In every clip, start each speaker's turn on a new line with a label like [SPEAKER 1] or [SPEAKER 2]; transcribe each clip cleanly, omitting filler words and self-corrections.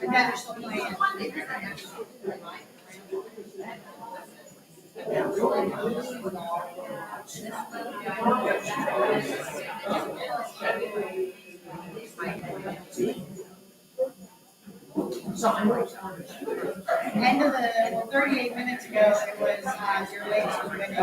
[SPEAKER 1] End of the 38 minutes ago, it was your legs were winning.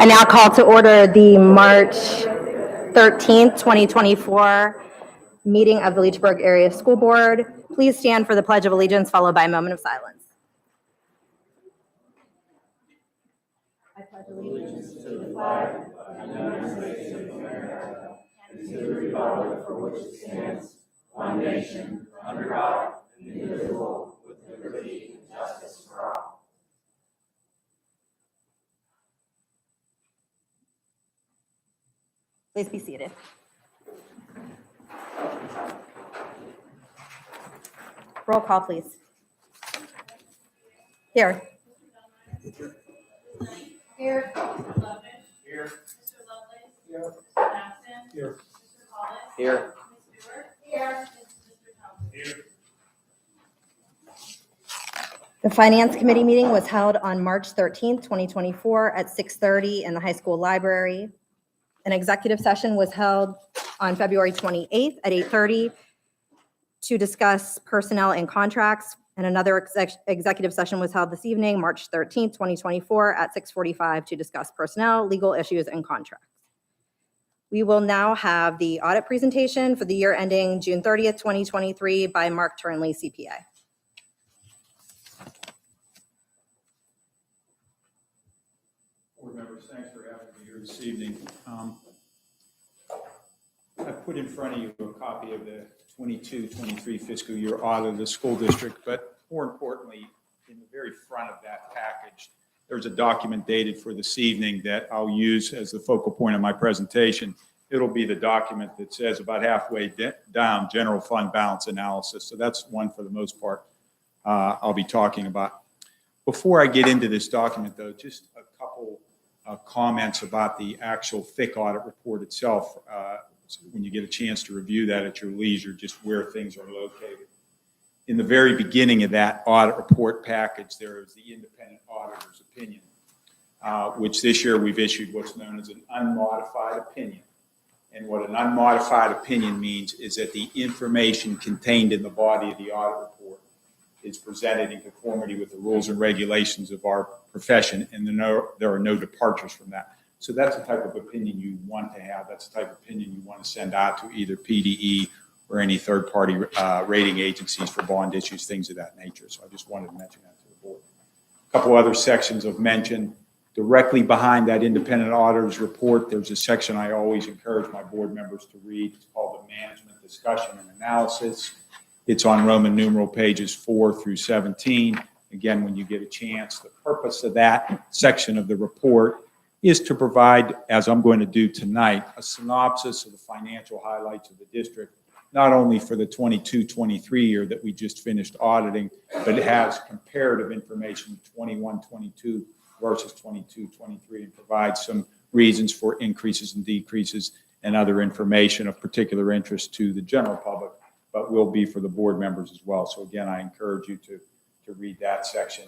[SPEAKER 1] I now call to order the March 13th, 2024 meeting of the Leechburg Area School Board. Please stand for the Pledge of Allegiance, followed by a moment of silence. I pledge allegiance to the flag of the United States of America and to the republic for which it stands, one nation, under God, indivisible, with liberty and justice for all. Please be seated. Roll call, please. Here. Here. Here. Mr. Lovelace. Here.
[SPEAKER 2] Finance Committee meeting was held on March 13th, 2024 at 6:30 in the high school library. An executive session was held on February 28th at 8:30 to discuss personnel and contracts. And another executive session was held this evening, March 13th, 2024 at 6:45 to discuss personnel, legal issues, and contracts. We will now have the audit presentation for the year ending June 30th, 2023 by Mark Turnley, CPA.
[SPEAKER 3] Board members, thanks for having me here this evening. I put in front of you a copy of the 22-23 fiscal year audit of the school district, but more importantly, in the very front of that package, there's a document dated for this evening that I'll use as the focal point of my presentation. It'll be the document that says about halfway down, general fund balance analysis. So that's one for the most part I'll be talking about. Before I get into this document, though, just a couple comments about the actual thick audit report itself. When you get a chance to review that at your leisure, just where things are located. In the very beginning of that audit report package, there is the independent auditor's opinion, which this year we've issued what's known as an unmodified opinion. And what an unmodified opinion means is that the information contained in the body of the audit report is presented in conformity with the rules and regulations of our profession, and there are no departures from that. So that's the type of opinion you want to have. That's the type of opinion you want to send out to either PDE or any third-party rating agencies for bond issues, things of that nature. So I just wanted to mention that to the board. A couple other sections of mention. Directly behind that independent auditor's report, there's a section I always encourage my board members to read. It's called the Management Discussion and Analysis. It's on Roman numeral pages 4 through 17. Again, when you get a chance, the purpose of that section of the report is to provide, as I'm going to do tonight, a synopsis of the financial highlights of the district, not only for the 22-23 year that we just finished auditing, but it has comparative information, 21-22 versus 22-23, and provides some reasons for increases and decreases and other information of particular interest to the general public, but will be for the board members as well. So again, I encourage you to read that section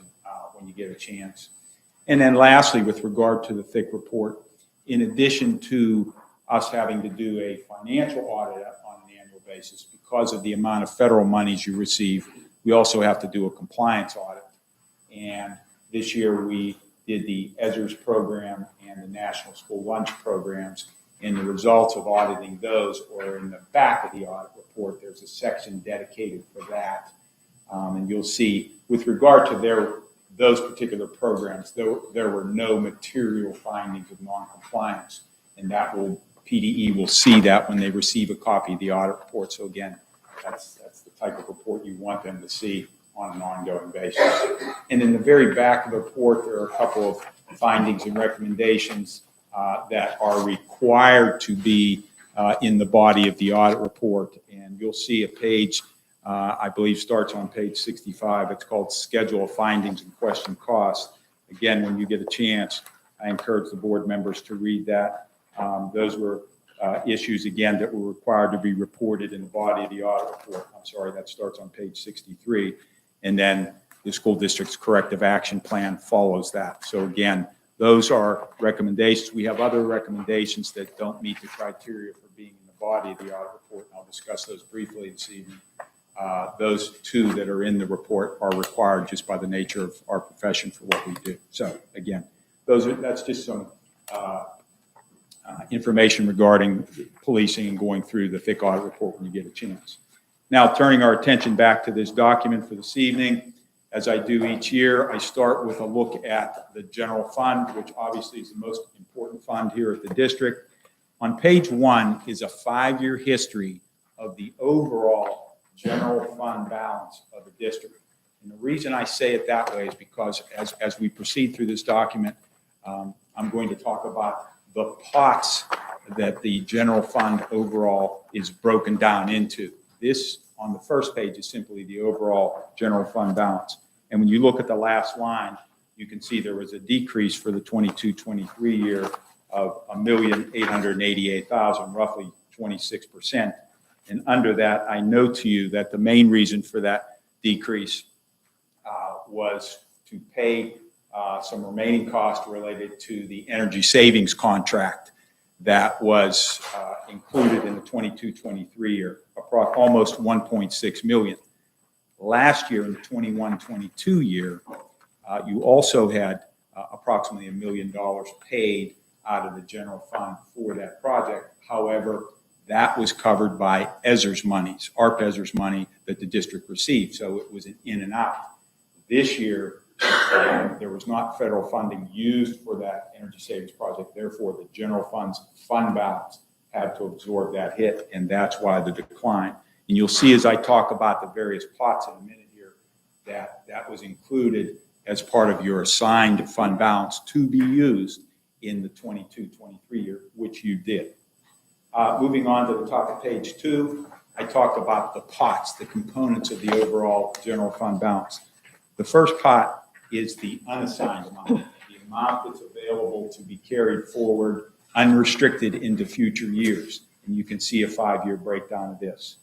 [SPEAKER 3] when you get a chance. And then lastly, with regard to the thick report, in addition to us having to do a financial audit on an annual basis, because of the amount of federal monies you receive, we also have to do a compliance audit. And this year we did the ESERS program and the National School Lunch programs, and the results of auditing those are in the back of the audit report. There's a section dedicated for that. And you'll see, with regard to those particular programs, there were no material findings of non-compliance, and PDE will see that when they receive a copy of the audit report. So again, that's the type of report you want them to see on an ongoing basis. And in the very back of the report, there are a couple of findings and recommendations that are required to be in the body of the audit report. And you'll see a page, I believe starts on page 65. It's called Schedule of Findings and Question Costs. Again, when you get a chance, I encourage the board members to read that. Those were issues, again, that were required to be reported in the body of the audit report. I'm sorry, that starts on page 63. And then the school district's corrective action plan follows that. So again, those are recommendations. We have other recommendations that don't meet the criteria for being in the body of the audit report, and I'll discuss those briefly this evening. Those two that are in the report are required just by the nature of our profession for what we do. So again, that's just some information regarding policing and going through the thick audit report when you get a chance. Now, turning our attention back to this document for this evening, as I do each year, I start with a look at the general fund, which obviously is the most important fund here at the district. On page 1 is a 5-year history of the overall general fund balance of the district. And the reason I say it that way is because as we proceed through this document, I'm going to talk about the pots that the general fund overall is broken down into. This, on the first page, is simply the overall general fund balance. And when you look at the last line, you can see there was a decrease for the 22-23 year of $1,888,000, roughly 26%. And under that, I note to you that the main reason for that decrease was to pay some remaining costs related to the energy savings contract that was included in the 22-23 year, almost 1.6 million. Last year, in the 21-22 year, you also had approximately $1 million paid out of the general fund for that project. However, that was covered by ESSER's monies, ARP ESSER's money that the district received. So it was an in and out. This year, there was not federal funding used for that energy savings project. Therefore, the general fund's fund balance had to absorb that hit, and that's why the decline. And you'll see as I talk about the various pots in a minute here, that was included as part of your assigned fund balance to be used in the 22-23 year, which you did. Moving on to the top of page 2, I talked about the pots, the components of the overall general fund balance. The first pot is the unassigned amount, the amount that's available to be carried forward unrestricted into future years. And you can see a 5-year breakdown of this.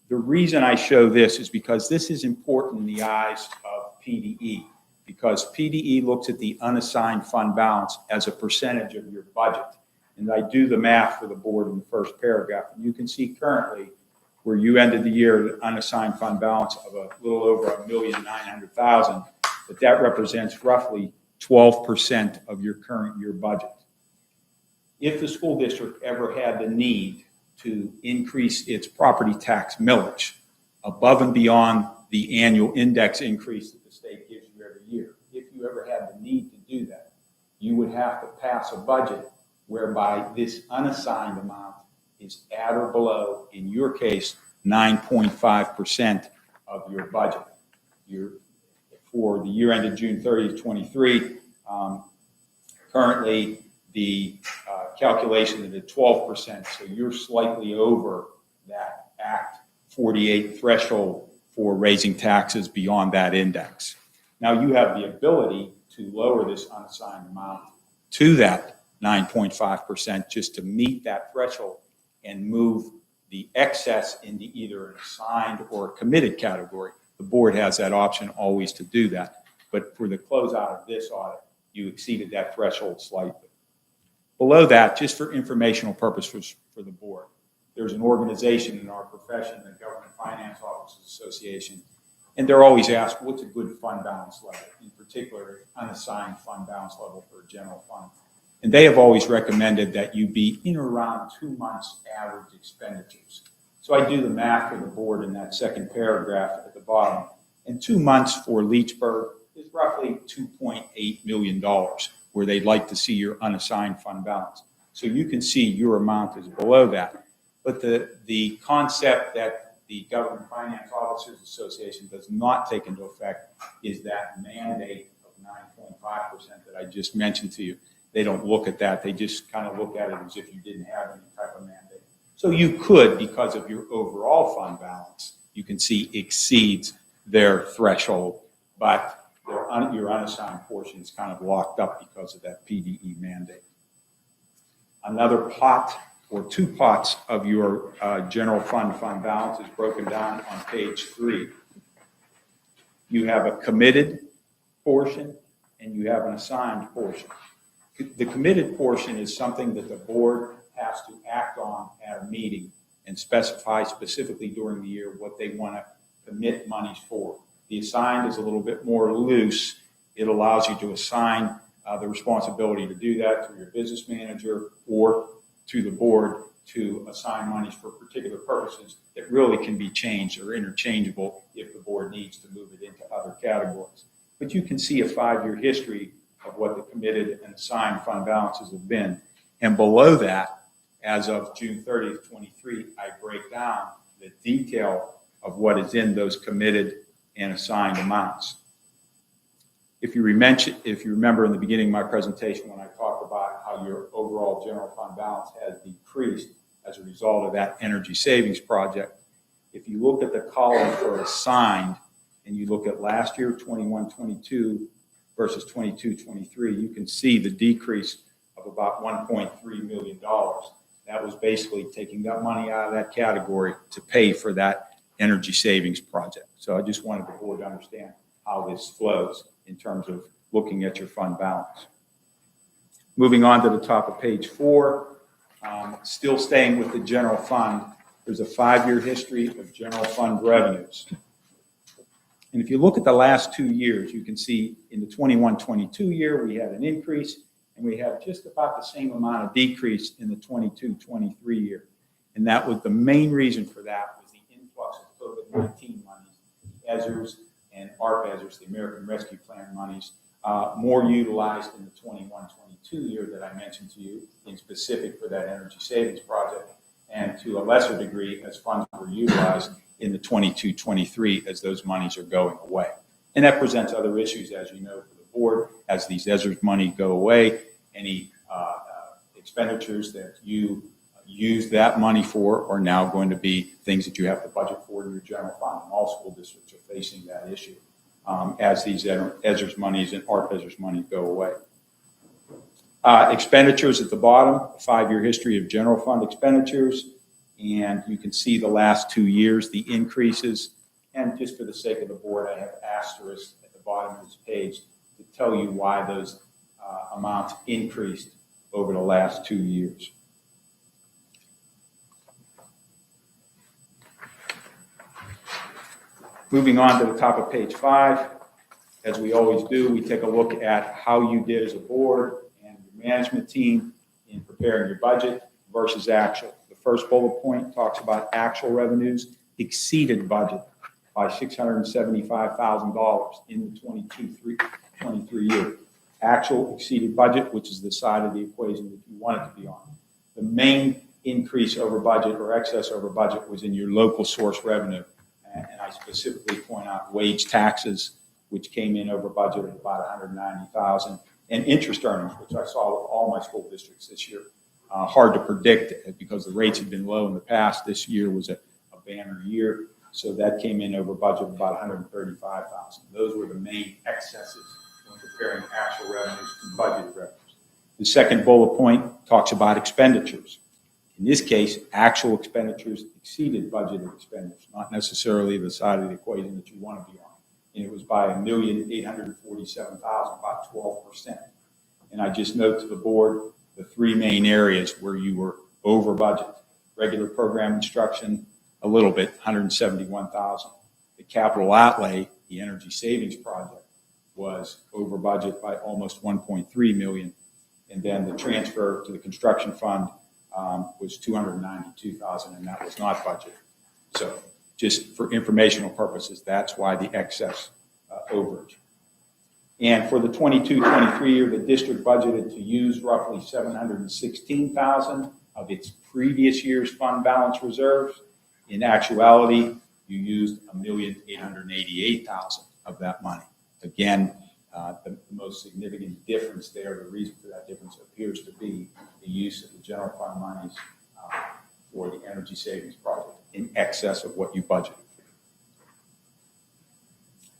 [SPEAKER 3] The reason I show this is because this is important in the eyes of PDE, because PDE looks at the unassigned fund balance as a percentage of your budget. And I do the math for the board in the first paragraph. And you can see currently where you ended the year with unassigned fund balance of a little over $1,900,000, but that represents roughly 12% of your current year budget. If the school district ever had the need to increase its property tax millage above and beyond the annual index increase that the state gives you every year, if you ever had the need to do that, you would have to pass a budget whereby this unassigned amount is at or below, in your case, 9.5% of your budget. For the year ended June 30th, 23, currently the calculation is at 12%, so you're slightly over that Act 48 threshold for raising taxes beyond that index. Now you have the ability to lower this unassigned amount to that 9.5% just to meet that threshold and move the excess into either an assigned or a committed category. The board has that option always to do that. But for the closeout of this audit, you exceeded that threshold slightly. Below that, just for informational purposes for the board, there's an organization in our profession, the Government Finance Officers Association, and they're always asked, what's a good fund balance level? In particular, unassigned fund balance level for a general fund. And they have always recommended that you be in or around 2 months average expenditures. So I do the math for the board in that second paragraph at the bottom. And 2 months for Leechburg is roughly $2.8 million, where they'd like to see your unassigned fund balance. So you can see your amount is below that. But the concept that the Government Finance Officers Association does not take into effect is that mandate of 9.5% that I just mentioned to you. They don't look at that. They just kind of look at it as if you didn't have any type of mandate. So you could, because of your overall fund balance, you can see exceeds their threshold, but your unassigned portion is kind of locked up because of that PDE mandate. Another pot or 2 pots of your general fund balance is broken down on page 3. You have a committed portion and you have an assigned portion. The committed portion is something that the board has to act on at a meeting and specify specifically during the year what they want to commit monies for. The assigned is a little bit more loose. It allows you to assign the responsibility to do that to your business manager or to the board to assign monies for particular purposes that really can be changed or interchangeable if the board needs to move it into other categories. But you can see a 5-year history of what the committed and assigned fund balances have been. And below that, as of June 30th, 23, I break down the detail of what is in those committed and assigned amounts. If you remember in the beginning of my presentation when I talked about how your overall general fund balance has decreased as a result of that energy savings project, if you look at the column for assigned and you look at last year, 21-22 versus 22-23, you can see the decrease of about $1.3 million. That was basically taking that money out of that category to pay for that energy savings project. So I just wanted the board to understand how this flows in terms of looking at your fund balance. Moving on to the top of page 4, still staying with the general fund, there's a 5-year history of general fund revenues. And if you look at the last 2 years, you can see in the 21-22 year, we had an increase, and we had just about the same amount of decrease in the 22-23 year. And that was the main reason for that was the influx of COVID-19 monies, ESSERS and ARP ESSERS, the American Rescue Plan monies, more utilized in the 21-22 year that I mentioned to you, in specific for that energy savings project, and to a lesser degree as funds were utilized in the 22-23 as those monies are going away. And that presents other issues, as you know, for the board. As these ESSERS money go away, any expenditures that you use that money for are now going to be things that you have to budget for in your general fund. And all school districts are facing that issue as these ESSERS monies and ARP ESSERS money go away. Expenditures at the bottom, a 5-year history of general fund expenditures. And you can see the last 2 years, the increases. And just for the sake of the board, I have asterisks at the bottom of this page to tell you why those amounts increased over the last 2 years. Moving on to the top of page 5, as we always do, we take a look at how you did as a board and your management team in preparing your budget versus actual. The first bullet point talks about actual revenues exceeded budget by $675,000 in the 22-23 year. Actual exceeded budget, which is the side of the equation that you want it to be on. The main increase over budget or excess over budget was in your local source revenue. And I specifically point out wage taxes, which came in over budget at about $190,000, and interest earnings, which I saw with all my school districts this year. Hard to predict because the rates had been low in the past. This year was a banner year, so that came in over budget of about $135,000. Those were the main excesses when comparing actual revenues to budgeted revenues. The second bullet point talks about expenditures. In this case, actual expenditures exceeded budgeted expenditures, not necessarily the side of the equation that you want to be on. And it was by $1,847,000, about 12%. And I just note to the board the 3 main areas where you were over budget. Regular program instruction, a little bit, $171,000. The capital outlay, the energy savings project, was over budget by almost $1.3 million. And then the transfer to the construction fund was $292,000, and that was not budgeted. So just for informational purposes, that's why the excess overage. And for the 22-23 year, the district budgeted to use roughly $716,000 of its previous year's fund balance reserves. In actuality, you used $1,888,000 of that money. Again, the most significant difference there, the reason for that difference appears to be the use of the general fund monies for the energy savings project in excess of what you budgeted.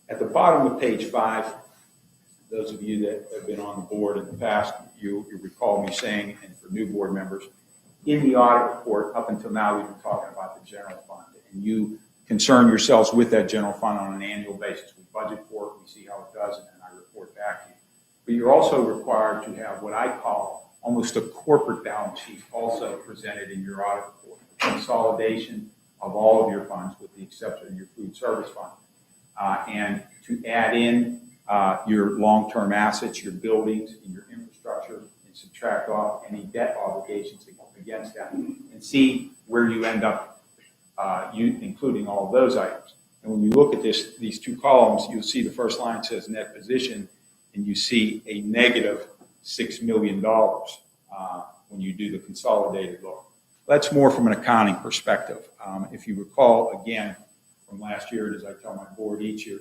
[SPEAKER 3] At the bottom of page 5, those of you that have been on the board in the past, you recall me saying, and for new board members, in the audit report, up until now, we've been talking about the general fund, and you concern yourselves with that general fund on an annual basis. We budget for it, we see how it does, and then I report back to you. But you're also required to have what I call almost a corporate balance sheet also presented in your audit report, a consolidation of all of your funds with the exception of your food service fund, and to add in your long-term assets, your buildings, and your infrastructure, and subtract off any debt obligations against that, and see where you end up, including all of those items. And when you look at these 2 columns, you'll see the first line says net position, and you see a negative $6 million when you do the consolidated look. That's more from an accounting perspective. If you recall, again, from last year, and as I tell my board each year,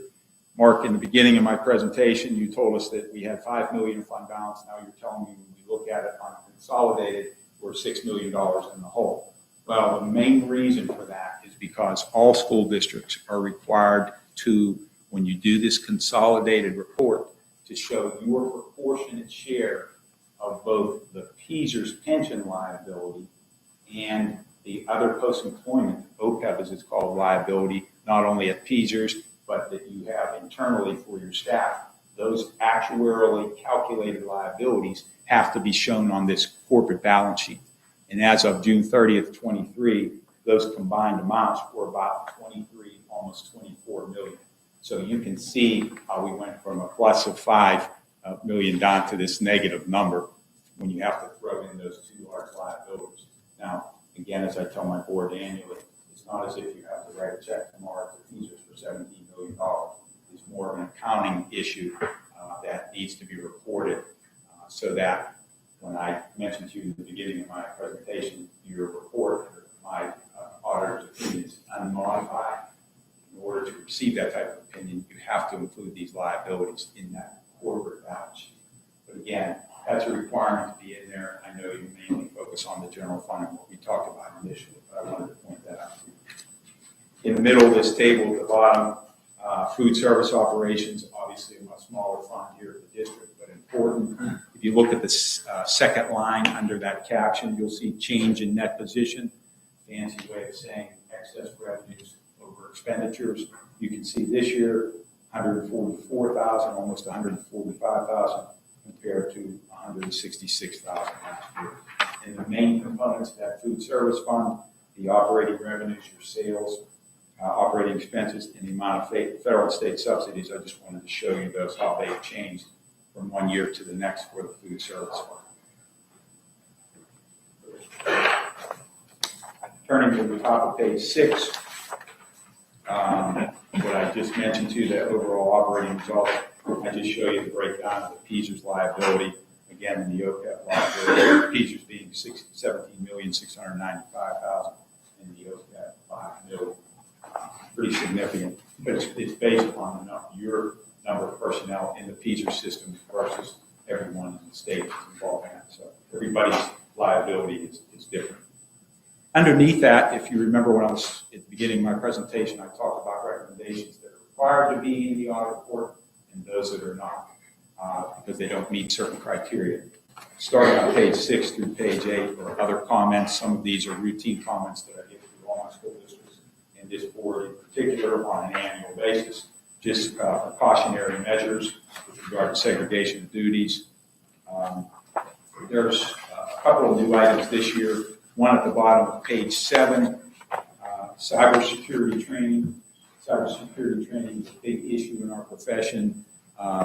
[SPEAKER 3] Mark, in the beginning of my presentation, you told us that we had $5 million in fund balance. Now you're telling me when we look at it on a consolidated, we're $6 million in the hole. Well, the main reason for that is because all school districts are required to, when you do this consolidated report, to show your proportionate share of both the PESER's pension liability and the other post-employment, OPEB as it's called, liability, not only at PESER's, but that you have internally for your your staff, those actuarially calculated liabilities have to be shown on this corporate balance sheet. And as of June 30th, 23, those combined amounts were about 23, almost 24 million. So you can see how we went from a plus of 5 million down to this negative number when you have to throw in those two large liabilities. Now, again, as I tell my board annually, it's not as if you have to write a check tomorrow to Caesars for $17 million. It's more of an accounting issue that needs to be reported so that when I mentioned to you in the beginning of my presentation, your report, my auditor's opinion is unmodified. In order to receive that type of opinion, you have to include these liabilities in that corporate balance sheet. But again, that's a requirement to be in there. I know you mainly focus on the general fund and what we talked about initially, but I wanted to point that out to you. In the middle of this table at the bottom, food service operations, obviously a much smaller fund here at the district, but important. If you look at the second line under that caption, you'll see change in net position. Fancy way of saying excess revenues over expenditures. You can see this year, 144,000, almost 145,000 compared to 166,000 last year. And the main components of that food service fund, the operating revenues, your sales, operating expenses, and the amount of federal and state subsidies. I just wanted to show you those, how they've changed from one year to the next for the food service fund. Turning to the top of page 6, what I just mentioned to you, the overall operating results, I just show you the breakdown of the PSERS liability. Again, in the OPEB liability, PSERS being $17,695,000, and the OPEB $5 million. Pretty significant, but it's based upon your number of personnel in the PSERS system versus everyone in the state that's involved in it. So everybody's liability is different. Underneath that, if you remember when I was at the beginning of my presentation, I talked about recommendations that are required to be in the audit report and those that are not, because they don't meet certain criteria. Starting on page 6 through page 8 are other comments. Some of these are routine comments that I give to all my school districts and this board in particular on an annual basis. Just precautionary measures with regard to segregation of duties. There's a couple of new items this year. One at the bottom of page 7, cybersecurity training. Cybersecurity training is a big issue in our profession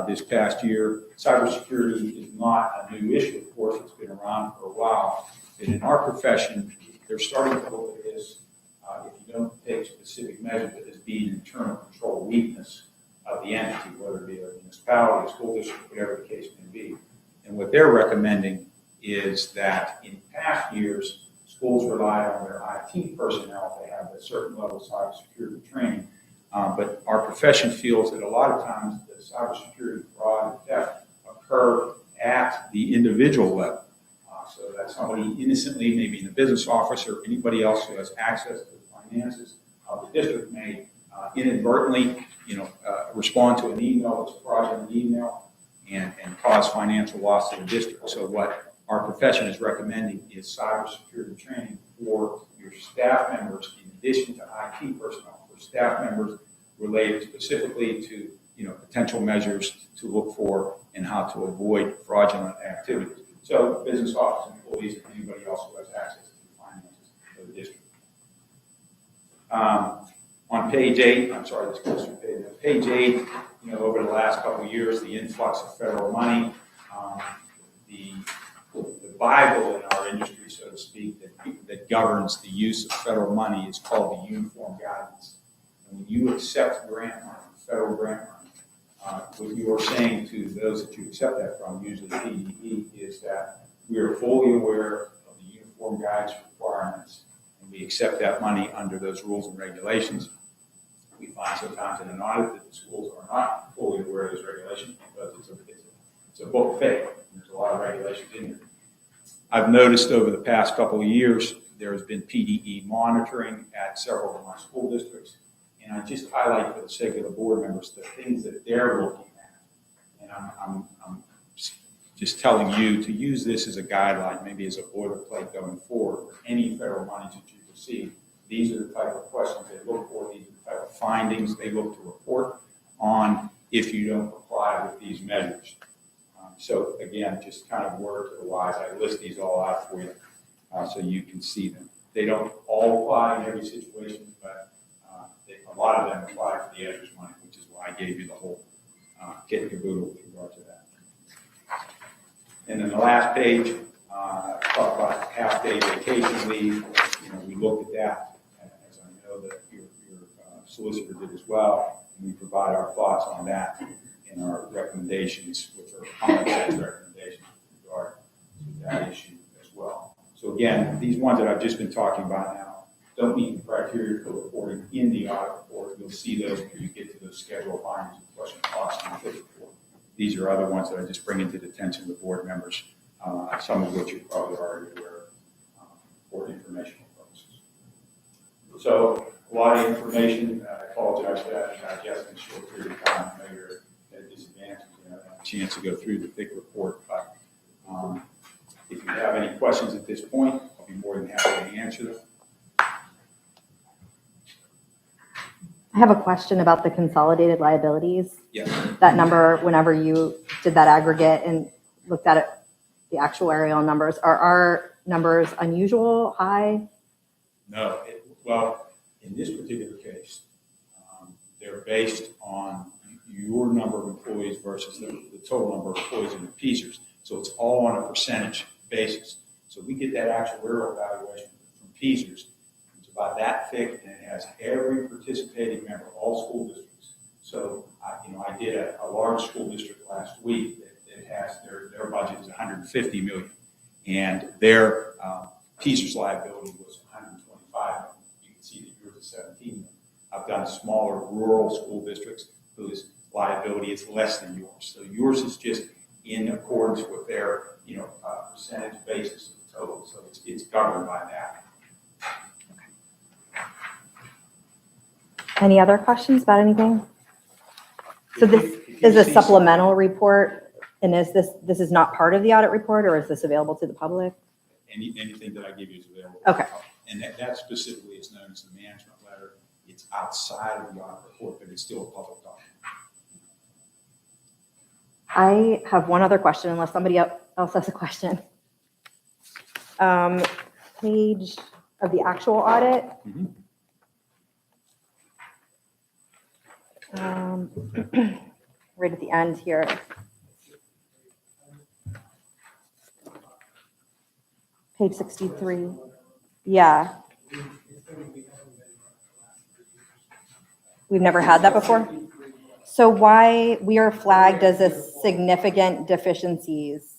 [SPEAKER 3] this past year. Cybersecurity is not a new issue, of course. It's been around for a while. But in our profession, they're starting to look at this, if you don't take specific measures, as being an internal control weakness of the entity, whether it be a municipality, a school district, whatever the case may be. And what they're recommending is that in past years, schools relied on their IT personnel to have a certain level of cybersecurity training. But our profession feels that a lot of times the cybersecurity fraud and theft occur at the individual level. So that somebody innocently, maybe in the business office or anybody else who has access to the finances of the district may inadvertently, respond to an email that's a fraudulent email and cause financial loss to the district. So what our profession is recommending is cybersecurity training for your staff members in addition to IT personnel, for staff members related specifically to potential measures to look for and how to avoid fraudulent activities. So business office employees and anybody else who has access to the finances of the district. On page 8, I'm sorry, this goes through page 8, over the last couple of years, the influx of federal money, the Bible in our industry, so to speak, that governs the use of federal money is called the Uniform Guidance. And when you accept grant money, federal grant money, what you are saying to those that you accept that from, usually PDE, is that we are fully aware of the Uniform Guidance requirements, and we accept that money under those rules and regulations. We find sometimes in an audit that the schools are not fully aware of those regulations because it's a book fake. There's a lot of regulations in here. I've noticed over the past couple of years, there has been PDE monitoring at several of my school districts. And I just highlight for the sake of the board members the things that they're looking at. And I'm just telling you to use this as a guideline, maybe as a boilerplate going forward for any federal money that you receive. These are the type of questions they look for. These are the type of findings they look to report on if you don't comply with these measures. So again, just kind of word to the wise, I list these all out for you so you can see them. They don't all apply in every situation, but a lot of them apply for the ESSER's money, which is why I gave you the whole kit and caboodle with regard to that. And then the last page, talk about half-day vacation leave. We looked at that, as I know that your solicitor did as well, and we provide our thoughts on that in our recommendations, which are common sense recommendations with regard to that issue as well. So again, these ones that I've just been talking about now don't meet the criteria for reporting in the audit report. You'll see those when you get to those schedule findings and question costs in the report. These are other ones that I just bring into the attention of the board members, some of which you're probably already aware of for informational purposes. So a lot of information. I apologize for that. Digest in a short period of time. I know you're at a disadvantage. You know, have a chance to go through the thick report. But if you have any questions at this point, I'll be more than happy to answer them.
[SPEAKER 2] I have a question about the consolidated liabilities.
[SPEAKER 3] Yes.
[SPEAKER 2] That number, whenever you did that aggregate and looked at it, the actuarial numbers, are our numbers unusual, high?
[SPEAKER 3] No. Well, in this particular case, they're based on your number of employees versus the total number of employees in the PSERS. So it's all on a percentage basis. So we get that actuarial valuation from PSERS. It's about that thick, and it has every participating member, all school districts. So I did a large school district last week that has their budget is $150 million, and their PSERS liability was $125 million. You can see that yours is $17 million. I've done smaller rural school districts whose liability is less than yours. So yours is just in accordance with their percentage basis of the total. So it's governed by that.
[SPEAKER 2] Any other questions about anything? So this is a supplemental report, and is this is not part of the audit report, or is this available to the public?
[SPEAKER 3] Anything that I give you is available.
[SPEAKER 2] Okay.
[SPEAKER 3] And that specifically is known as the management letter. It's outside of the audit report, but it's still a public document.
[SPEAKER 2] I have one other question, unless somebody else has a question. Page of the actual audit.
[SPEAKER 3] Mm-hmm.
[SPEAKER 2] Right at the end here. Page 63. Yeah. We've never had that before. So why we are flagged as a significant deficiencies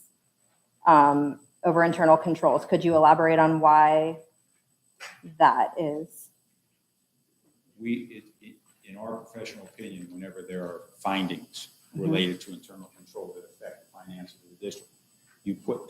[SPEAKER 2] over internal controls? Could you elaborate on why that is?
[SPEAKER 3] In our professional opinion, whenever there are findings related to internal control that affect the finances of the district,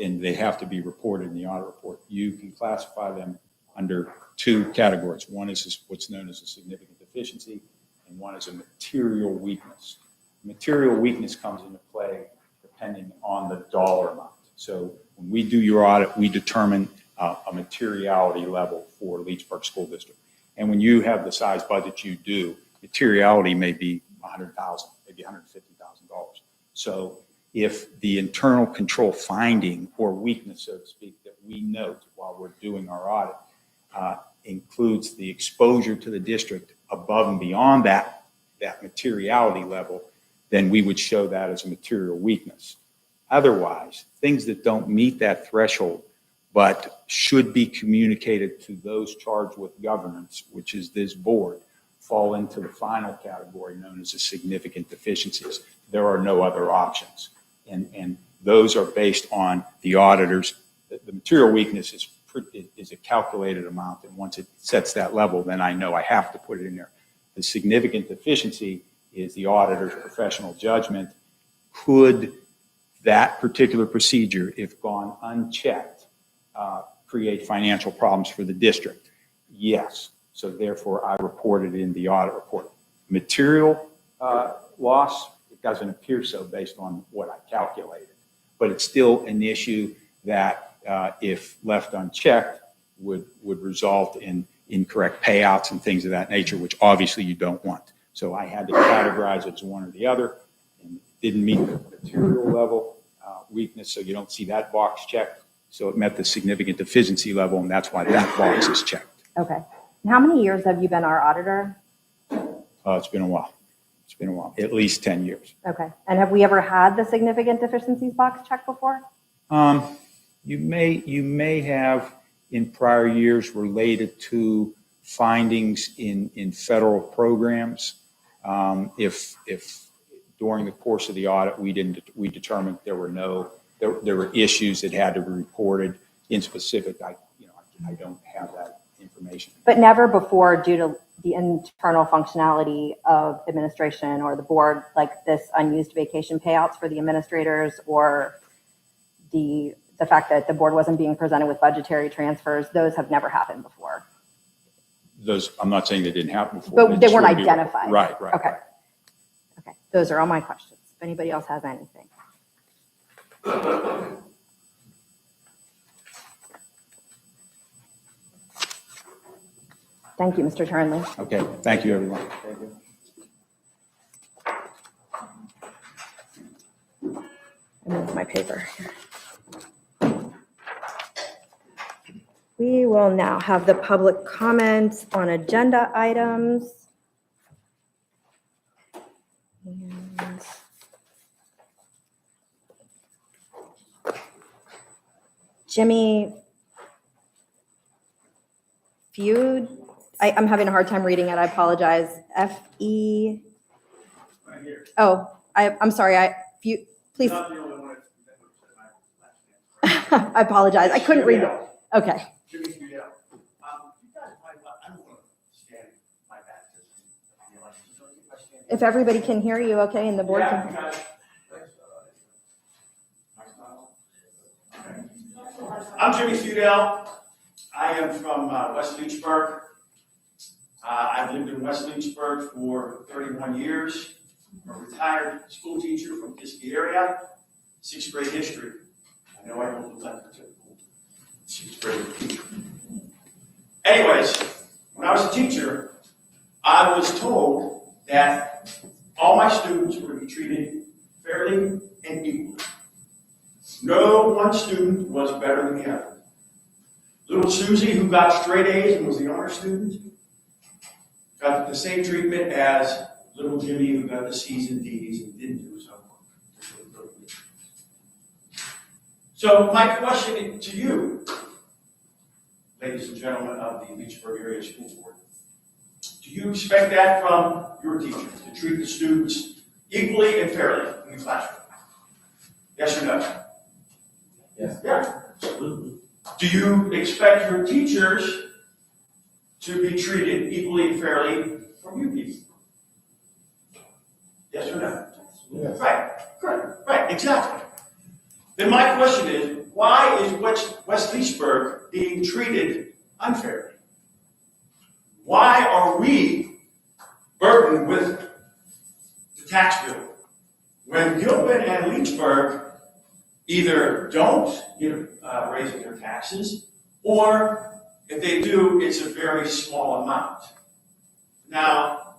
[SPEAKER 3] and they have to be reported in the audit report, you can classify them under two categories. One is what's known as a significant deficiency, and one is a material weakness. Material weakness comes into play depending on the dollar amount. So when we do your audit, we determine a materiality level for Leechburg School District. And when you have the size budget you do, materiality may be $100,000, maybe $150,000. So if the internal control finding or weakness, so to speak, that we note while we're doing our audit includes the exposure to the district above and beyond that materiality level, then we would show that as a material weakness. Otherwise, things that don't meet that threshold but should be communicated to those charged with governance, which is this board, fall into the final category known as a significant deficiencies. There are no other options. And those are based on the auditors. The material weakness is a calculated amount, and once it sets that level, then I know I have to put it in there. The significant deficiency is the auditor's professional judgment. Could that particular procedure, if gone unchecked, create financial problems for the district? Yes. So therefore, I reported in the audit report. Material loss, it doesn't appear so based on what I calculated. But it's still an issue that, if left unchecked, would result in incorrect payouts and things of that nature, which obviously you don't want. So I had to categorize it as one or the other. didn't meet the material level weakness, so you don't see that box checked. So it met the significant deficiency level, and that's why that box is checked.
[SPEAKER 2] Okay. And how many years have you been our auditor?
[SPEAKER 3] It's been a while. It's been a while, at least 10 years.
[SPEAKER 2] Okay. And have we ever had the significant deficiencies box checked before?
[SPEAKER 3] You may have in prior years related to findings in federal programs. If during the course of the audit we determined there were issues that had to be reported in specific, I don't have that information.
[SPEAKER 2] But never before due to the internal functionality of administration or the board, like this unused vacation payouts for the administrators, or the fact that the board wasn't being presented with budgetary transfers. Those have never happened before.
[SPEAKER 3] Those, I'm not saying they didn't happen before.
[SPEAKER 2] But they weren't identified.
[SPEAKER 3] Right.
[SPEAKER 2] Okay. Okay. Those are all my questions. If anybody else has anything. Thank you, Mr. Turnley.
[SPEAKER 3] Okay. Thank you, everyone. Thank you.
[SPEAKER 2] I moved my paper. We will now have the public comments on agenda items. And Jimmy Feud, I'm having a hard time reading it. I apologize. F-E.
[SPEAKER 4] Right here.
[SPEAKER 2] Oh, I'm sorry. Please.
[SPEAKER 4] Not the only one that said my last name.
[SPEAKER 2] I apologize. I couldn't read it. Okay.
[SPEAKER 4] Jimmy Fidel. You guys might, I don't want to stand my back to the election. So if I stand-
[SPEAKER 2] If everybody can hear you, okay, and the board
[SPEAKER 4] Yeah,
[SPEAKER 2] can.
[SPEAKER 4] you got it. Okay. I'm Jimmy Fidel. I am from West Lynchburg. I've lived in West Lynchburg for 31 years. I'm a retired school teacher from this area, 6th grade history. I know I don't look like a typical 6th grade teacher. Anyways, when I was a teacher, I was told that all my students were to be treated fairly and equally. No one student was better than the other. Little Susie, who got straight A's and was the honor student, got the same treatment as little Jimmy, who got the C's and D's and didn't do his homework. So my question to you, ladies and gentlemen of the Lynchburg Area School Board, do you expect that from your teachers, to treat the students equally and fairly in the classroom? Yes or no?
[SPEAKER 1] Yes.
[SPEAKER 4] Yeah, absolutely. Do you expect your teachers to be treated equally and fairly from you people? Yes or no?
[SPEAKER 1] Yes.
[SPEAKER 4] Right, correct, right, exactly. Then my question is, why is West Lynchburg being treated unfairly? Why are we burdened with the tax bill when Gilpin and Lynchburg either don't raise their taxes, or if they do, it's a very small amount? Now,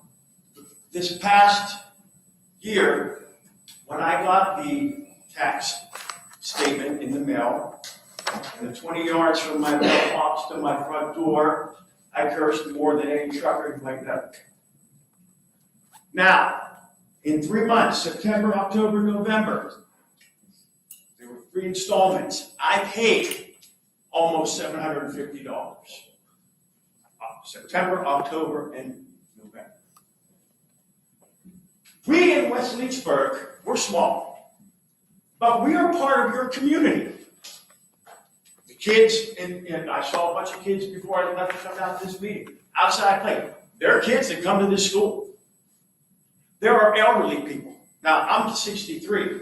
[SPEAKER 4] this past year, when I got the tax statement in the mail, and the 20 yards from my mailbox to my front door, I cursed more than any trucker who might know. Now, in 3 months, September, October, November, there were 3 installments. I paid almost $750. September, October, and November. We in West Lynchburg, we're small, but we are part of your community. The kids, and I saw a bunch of kids before I left to come down to this meeting, outside playing. There are kids that come to this school. There are elderly people. Now, I'm 63.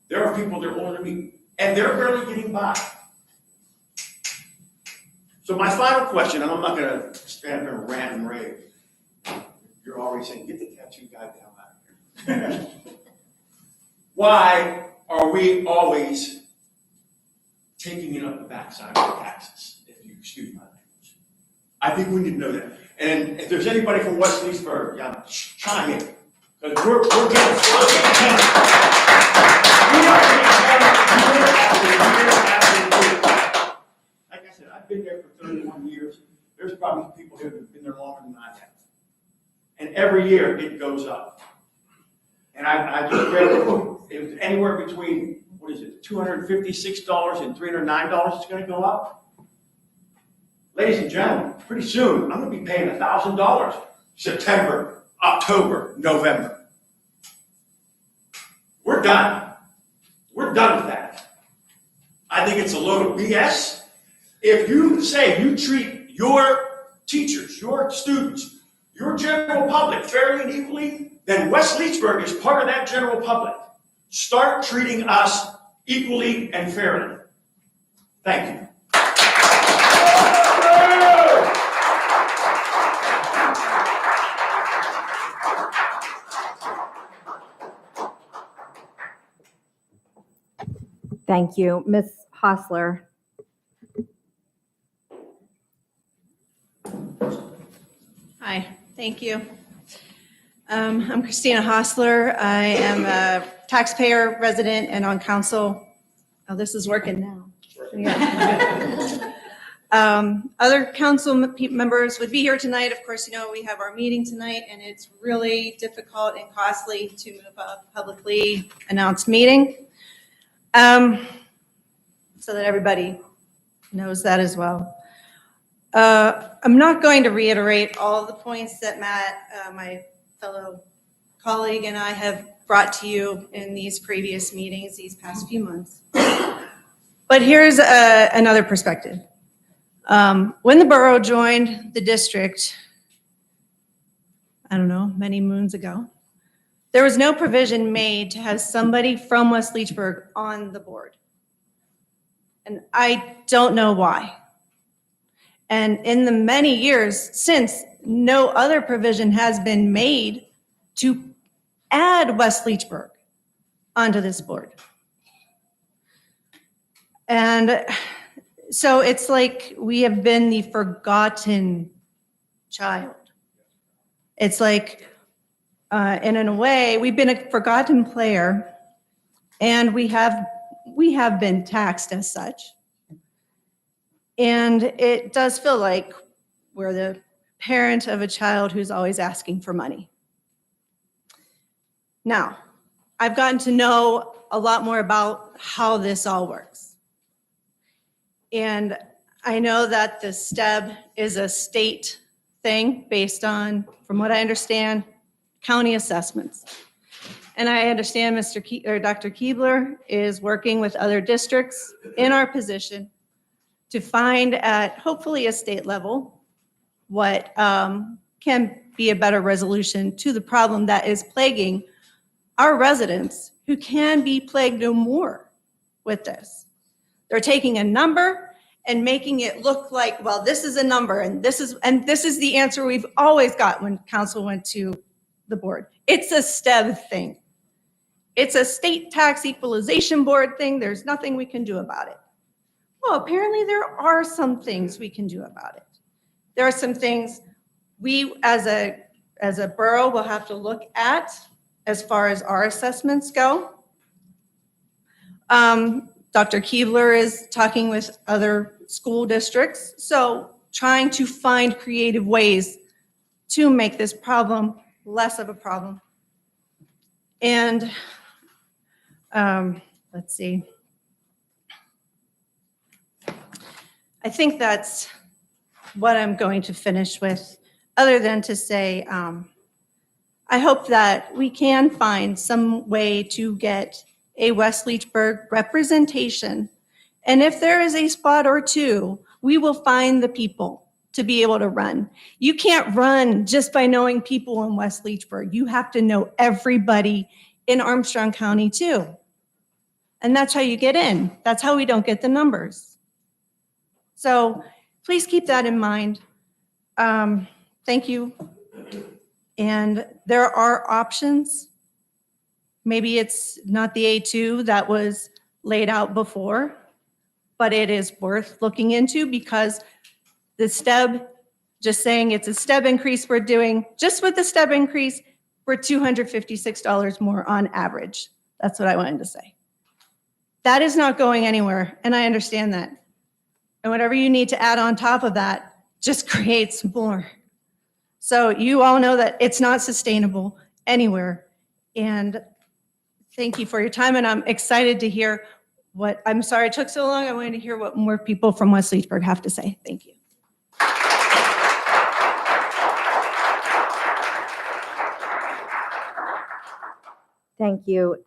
[SPEAKER 4] There are people that are older than me, and they're barely getting by. So my final question, and I'm not going to stand there and rant and rave. You're already saying, get the tattoo guy down out of here. Why are we always taking it up the backside of the taxes, if you excuse my language? I think we need to know that. And if there's anybody from West Lynchburg, yeah, chime in, Because we're getting hammered. We are getting hammered year after year after year. Like I said, I've been there for 31 years. There's probably people here that have been there longer than I have. And every year it goes up. And I just read it was anywhere between, what is it, $256 and $309 it's going to go up. Ladies and gentlemen, pretty soon I'm going to be paying $1,000 September, October, November. We're done. We're done with that. I think it's a load of BS. If you say you treat your teachers, your students, your general public fairly and equally, then West Leechburg is part of that general public. Start treating us equally and fairly. Thank you.
[SPEAKER 2] Thank you. Ms. Hostler.
[SPEAKER 5] Hi, thank you. I'm Christina Hostler. I am a taxpayer, resident, and on council. Oh, this is working now. Yeah. Other council members would be here tonight. Of course, you know, we have our meeting tonight, and it's really difficult and costly to move a publicly announced meeting. So that everybody knows that as well. I'm not going to reiterate all the points that Matt, my fellow colleague, and I have brought to you in these previous meetings, these past few months. But here's another perspective. When the borough joined the district, I don't know, many moons ago, there was no provision made to have somebody from West Leechburg on the board. And I don't know why. And in the many years since, no other provision has been made to add West Leechburg onto this board. And so it's like we have been the forgotten child. It's like, and in a way, we've been a forgotten player, and we have been taxed as such. And it does feel like we're the parent of a child who's always asking for money. Now, I've gotten to know a lot more about how this all works. And I know that the STEB is a state thing based on, from what I understand, county assessments. And I understand Dr. Keebler is working with other districts in our position to find at hopefully a state level what can be a better resolution to the problem that is plaguing our residents, who can be plagued no more with this. They're taking a number and making it look like, well, this is a number, and this is the answer we've always got when council went to the board. It's a STEB thing. It's a state tax equalization board thing. There's nothing we can do about it. Well, apparently there are some things we can do about it. There are some things we as a borough will have to look at as far as our assessments go. Dr. Keebler is talking with other school districts, so trying to find creative ways to make this problem less of a problem. And let's see. I think that's what I'm going to finish with, other than to say, I hope that we can find some way to get a West Leechburg representation. And if there is a spot or two, we will find the people to be able to run. You can't run just by knowing people in West Leechburg. You have to know everybody in Armstrong County too. And that's how you get in. That's how we don't get the numbers. So please keep that in mind. Thank you. And there are options. Maybe it's not the A2 that was laid out before, but it is worth looking into, because the STEB, just saying it's a STEB increase we're doing, just with the STEB increase, we're $256 more on average. That's what I wanted to say. That is not going anywhere, and I understand that. And whatever you need to add on top of that just creates more. So you all know that it's not sustainable anywhere. And thank you for your time, and I'm excited to hear I'm sorry it took so long. I wanted to hear what more people from West Leechburg have to say. Thank you.
[SPEAKER 2] Thank you.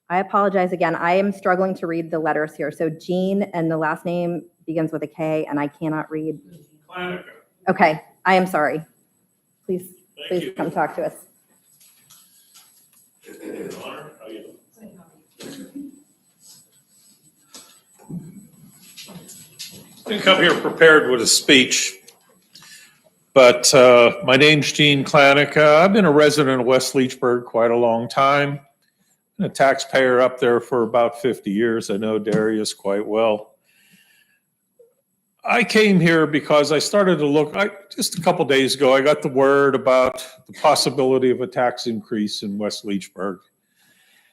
[SPEAKER 2] I apologize again. I am struggling to read the letters here. So Jean, and the last name begins with a K, and I cannot read.
[SPEAKER 6] Klanica.
[SPEAKER 2] Okay, I am sorry. Please
[SPEAKER 6] you.
[SPEAKER 2] come talk to us.
[SPEAKER 6] Your Honor, how you doing? I didn't come here prepared with a speech, but my name's Gene Klanica. I've been a resident of West Leechburg quite a long time. Been a taxpayer up there for about 50 years. I know Darius quite well. I came here because I started to look, just a couple days ago, I got the word about the possibility of a tax increase in West Leechburg.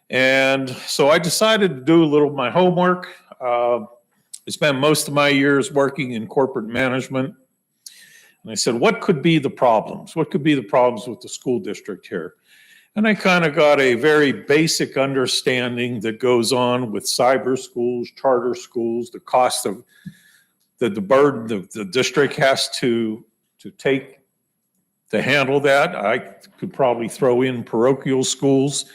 [SPEAKER 6] And so I decided to do a little of my homework. I spent most of my years working in corporate management. And I said, what could be the problems? What could be the problems with the school district here? And I kind of got a very basic understanding that goes on with cyber schools, charter schools, the cost of the burden the district has to take to handle that. I could probably throw in parochial schools.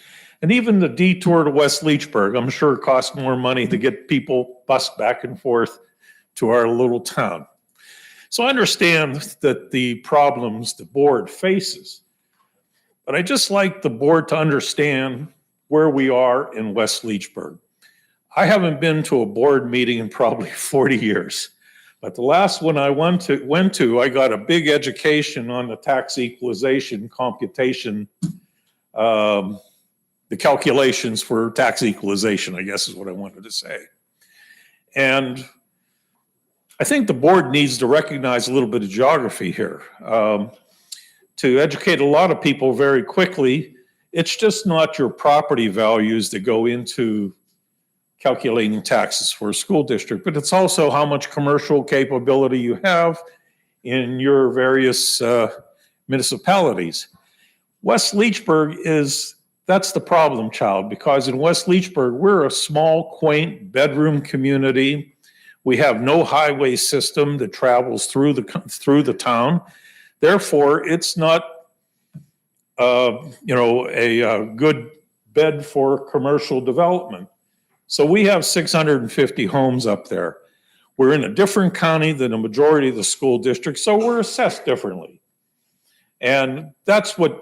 [SPEAKER 6] And even the detour to West Leechburg, I'm sure it costs more money to get people bused back and forth to our little town. So I understand that the problems the board faces, but I just like the board to understand where we are in West Leechburg. I haven't been to a board meeting in probably 40 years, but the last one I went to, I got a big education on the tax equalization computation, the calculations for tax equalization, I guess is what I wanted to say. And I think the board needs to recognize a little bit of geography here. To educate a lot of people very quickly, it's just not your property values that go into calculating taxes for a school district, but it's also how much commercial capability you have in your various municipalities. West Leechburg that's the problem child, because in West Leechburg, we're a small, quaint bedroom community. We have no highway system that travels through the town. Therefore, it's not, a good bed for commercial development. So we have 650 homes up there. We're in a different county than a majority of the school districts, so we're assessed differently. And that's what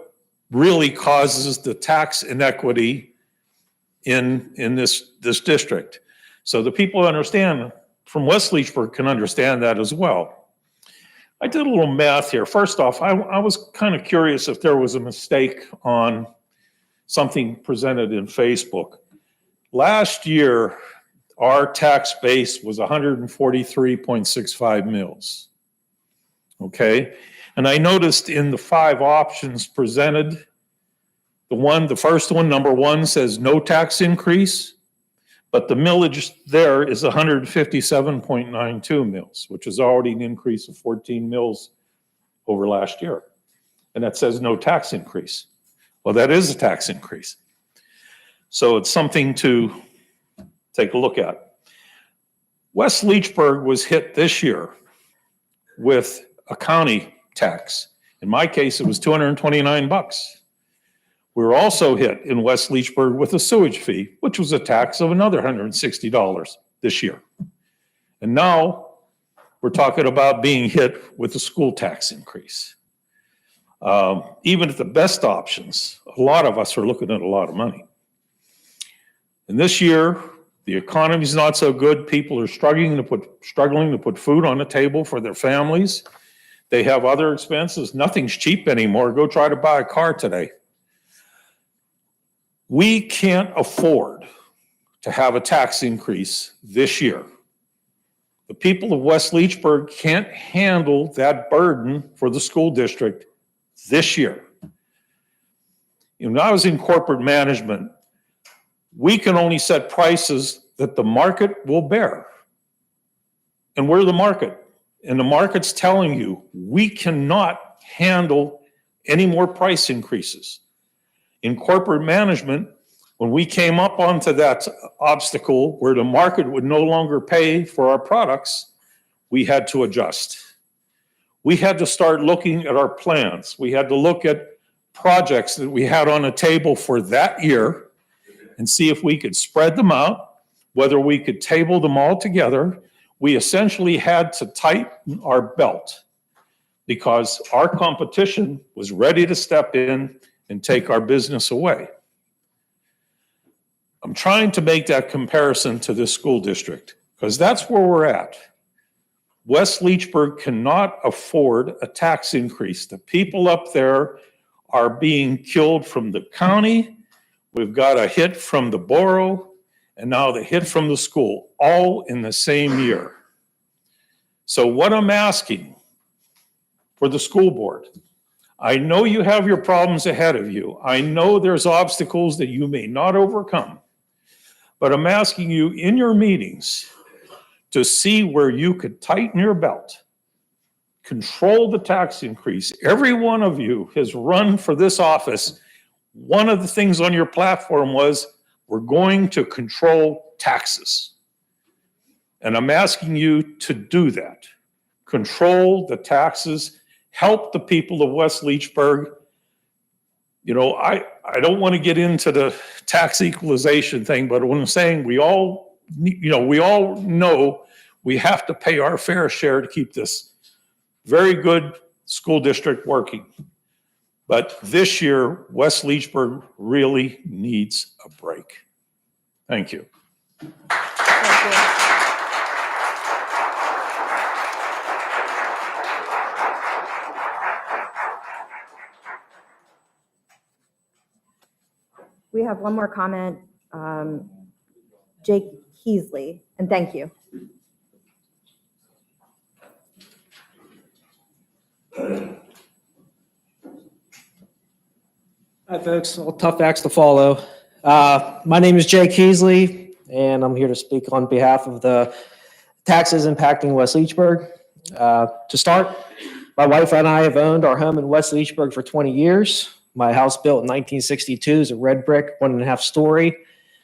[SPEAKER 6] really causes the tax inequity in this district. So the people understand from West Leechburg can understand that as well. I did a little math here. First off, I was kind of curious if there was a mistake on something presented in Facebook. Last year, our tax base was 143.65 mils. Okay? And I noticed in the 5 options presented, the first one, number 1, says no tax increase, but the millage there is 157.92 mils, which is already an increase of 14 mils over last year. And that says no tax increase. Well, that is a tax increase. So it's something to take a look at. West Leechburg was hit this year with a county tax. In my case, it was $229. We were also hit in West Leechburg with a sewage fee, which was a tax of another $160 this year. And now we're talking about being hit with a school tax increase. Even at the best options, a lot of us are looking at a lot of money. And this year, the economy's not so good. People are struggling to put food on the table for their families. They have other expenses. Nothing's cheap anymore. Go try to buy a car today. We can't afford to have a tax increase this year. The people of West Leechburg can't handle that burden for the school district this year. When I was in corporate management, we can only set prices that the market will bear. And we're the market. And the market's telling you, we cannot handle any more price increases. In corporate management, when we came up onto that obstacle where the market would no longer pay for our products, we had to adjust. We had to start looking at our plans. We had to look at projects that we had on the table for that year and see if we could spread them out, whether we could table them all together. We essentially had to tighten our belt because our competition was ready to step in and take our business away. I'm trying to make that comparison to this school district because that's where we're at. West Leechburg cannot afford a tax increase. The people up there are being killed from the county. We've got a hit from the borough, and now the hit from the school, all in the same year. So what I'm asking for the school board, I know you have your problems ahead of you. I know there's obstacles that you may not overcome, but I'm asking you in your meetings to see where you could tighten your belt, control the tax increase. Every one of you has run for this office. One of the things on your platform was, we're going to control taxes. And I'm asking you to do that. Control the taxes, help the people of West Leechburg. You know, I don't want to get into the tax equalization thing, but when I'm saying we all know we have to pay our fair share to keep this very good school district working. But this year, West Leechburg really needs a break. Thank you.
[SPEAKER 2] We have one more comment, Jake Heasley, and thank you.
[SPEAKER 7] Hi, folks. All tough acts to follow. My name is Jake Heasley, and I'm here to speak on behalf of the taxes impacting West Leechburg. To start, my wife and I have owned our home in West Leechburg for 20 years. My house built in 1962 is a red brick, 1.5 story.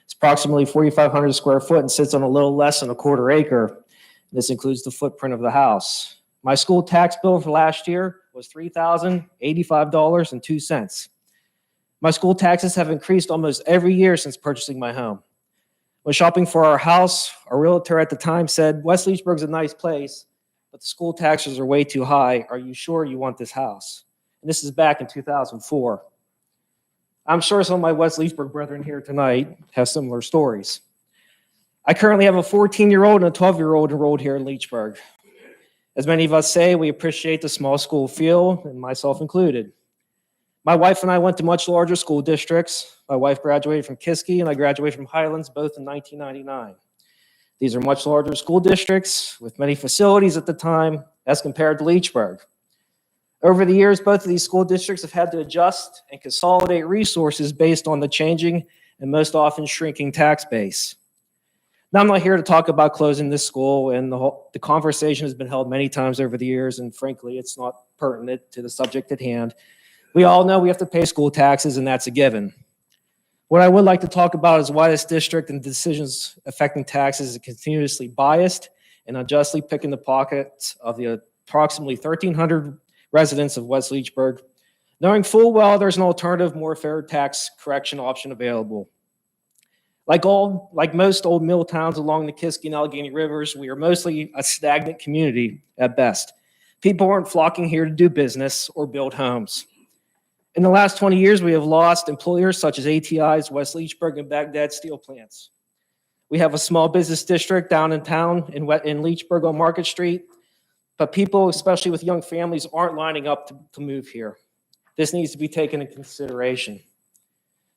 [SPEAKER 7] It's approximately 4,500 square foot and sits on a little less than a quarter acre. This includes the footprint of the house. My school tax bill for last year was $3,085.02. My school taxes have increased almost every year since purchasing my home. When shopping for our house, our realtor at the time said, West Leechburg's a nice place, but the school taxes are way too high. Are you sure you want this house? And this is back in 2004. I'm sure some of my West Leechburg brethren here tonight have similar stories. I currently have a 14-year-old and a 12-year-old enrolled here in Leechburg. As many of us say, we appreciate the small school feel, and myself included. My wife and I went to much larger school districts. My wife graduated from Kiski, and I graduated from Highlands, both in 1999. These are much larger school districts with many facilities at the time as compared to Leechburg. Over the years, both of these school districts have had to adjust and consolidate resources based on the changing and most often shrinking tax base. Now, I'm not here to talk about closing this school, and the conversation has been held many times over the years, and frankly, it's not pertinent to the subject at hand. We all know we have to pay school taxes, and that's a given. What I would like to talk about is why this district and decisions affecting taxes is continuously biased and unjustly picking the pockets of the approximately 1,300 residents of West Leechburg, knowing full well there's an alternative, more fair tax correction option available. Like most old mill towns along the Kiski and Allegheny Rivers, we are mostly a stagnant community at best. People aren't flocking here to do business or build homes. In the last 20 years, we have lost employers such as ATI's West Leechburg and Baghdad steel plants. We have a small business district down in town in Leechburg on Market Street, but people, especially with young families, aren't lining up to move here. This needs to be taken into consideration.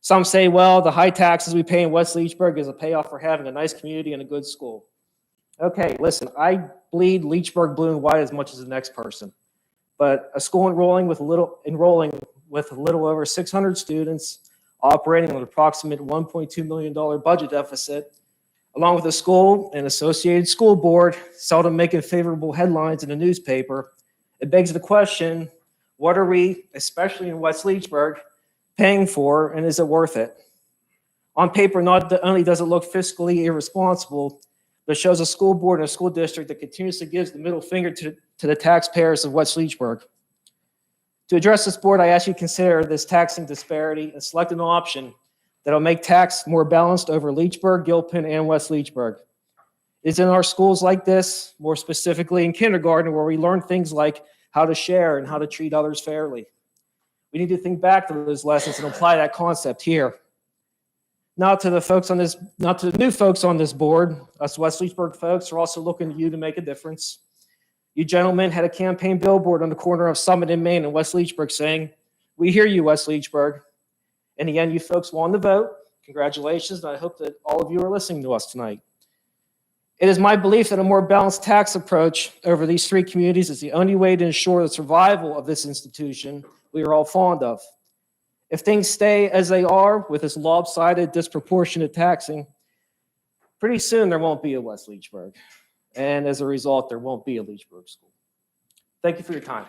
[SPEAKER 7] Some say, well, the high taxes we pay in West Leechburg is a payoff for having a nice community and a good school. Okay, listen, I bleed Leechburg blue and white as much as the next person, but a school enrolling with a little over 600 students operating on an approximate $1.2 million budget deficit, along with the school and associated school board seldom making favorable headlines in the newspaper. It begs the question, what are we, especially in West Leechburg, paying for, and is it worth it? On paper, not only does it look fiscally irresponsible, but shows a school board and a school district that continuously gives the middle finger to the taxpayers of West Leechburg. To address this, board, I ask you to consider this taxing disparity and select an option that will make tax more balanced over Leechburg, Gilpin, and West Leechburg. It's in our schools like this, more specifically in kindergarten, where we learn things like how to share and how to treat others fairly. We need to think back to those lessons and apply that concept here. Now to the new folks on this board, us West Leechburg folks are also looking to you to make a difference. You gentlemen had a campaign billboard on the corner of Summit in Maine and West Leechburg saying, "We hear you, West Leechburg." In the end, you folks won the vote. Congratulations, and I hope that all of you are listening to us tonight. It is my belief that a more balanced tax approach over these three communities is the only way to ensure the survival of this institution we are all fond of. If things stay as they are with this lopsided, disproportionate taxing, pretty soon there won't be a West Leechburg. And as a result, there won't be a Leechburg school. Thank you for your time.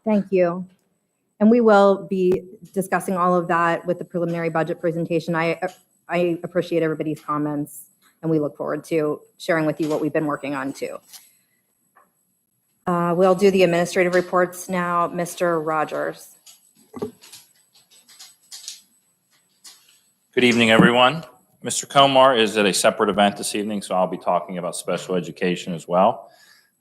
[SPEAKER 2] Thank you. And we will be discussing all of that with the preliminary budget presentation. I appreciate everybody's comments, and we look forward to sharing with you what we've been working on too. We'll do the administrative reports now. Mr. Rogers.
[SPEAKER 8] Good evening, everyone. Mr. Komar is at a separate event this evening, so I'll be talking about special education as well.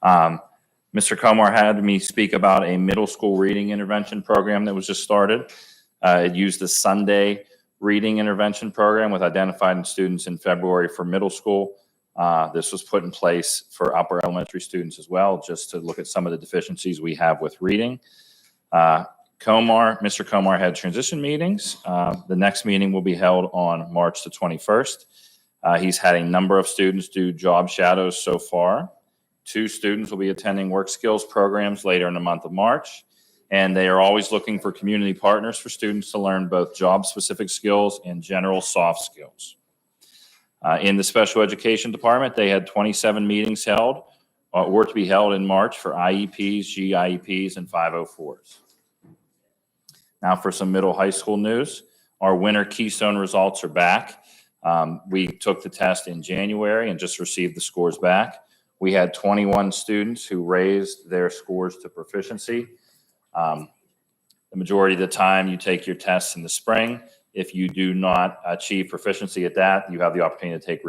[SPEAKER 8] Mr. Komar had me speak about a middle school reading intervention program that was just started. It used the Sunday reading intervention program with identified students in February for middle school. This was put in place for upper elementary students as well, just to look at some of the deficiencies we have with reading. Mr. Komar had transition meetings. The next meeting will be held on March the 21st. He's had a number of students do job shadows so far. 2 students will be attending work skills programs later in the month of March. And they are always looking for community partners for students to learn both job-specific skills and general soft skills. In the special education department, they had 27 meetings held or to be held in March for IEPs, GIEPs, and 504s. Now for some middle high school news. Our winter Keystone results are back. We took the test in January and just received the scores back. We had 21 students who raised their scores to proficiency. The majority of the time you take your tests in the spring. If you do not achieve proficiency at that, you have the opportunity to take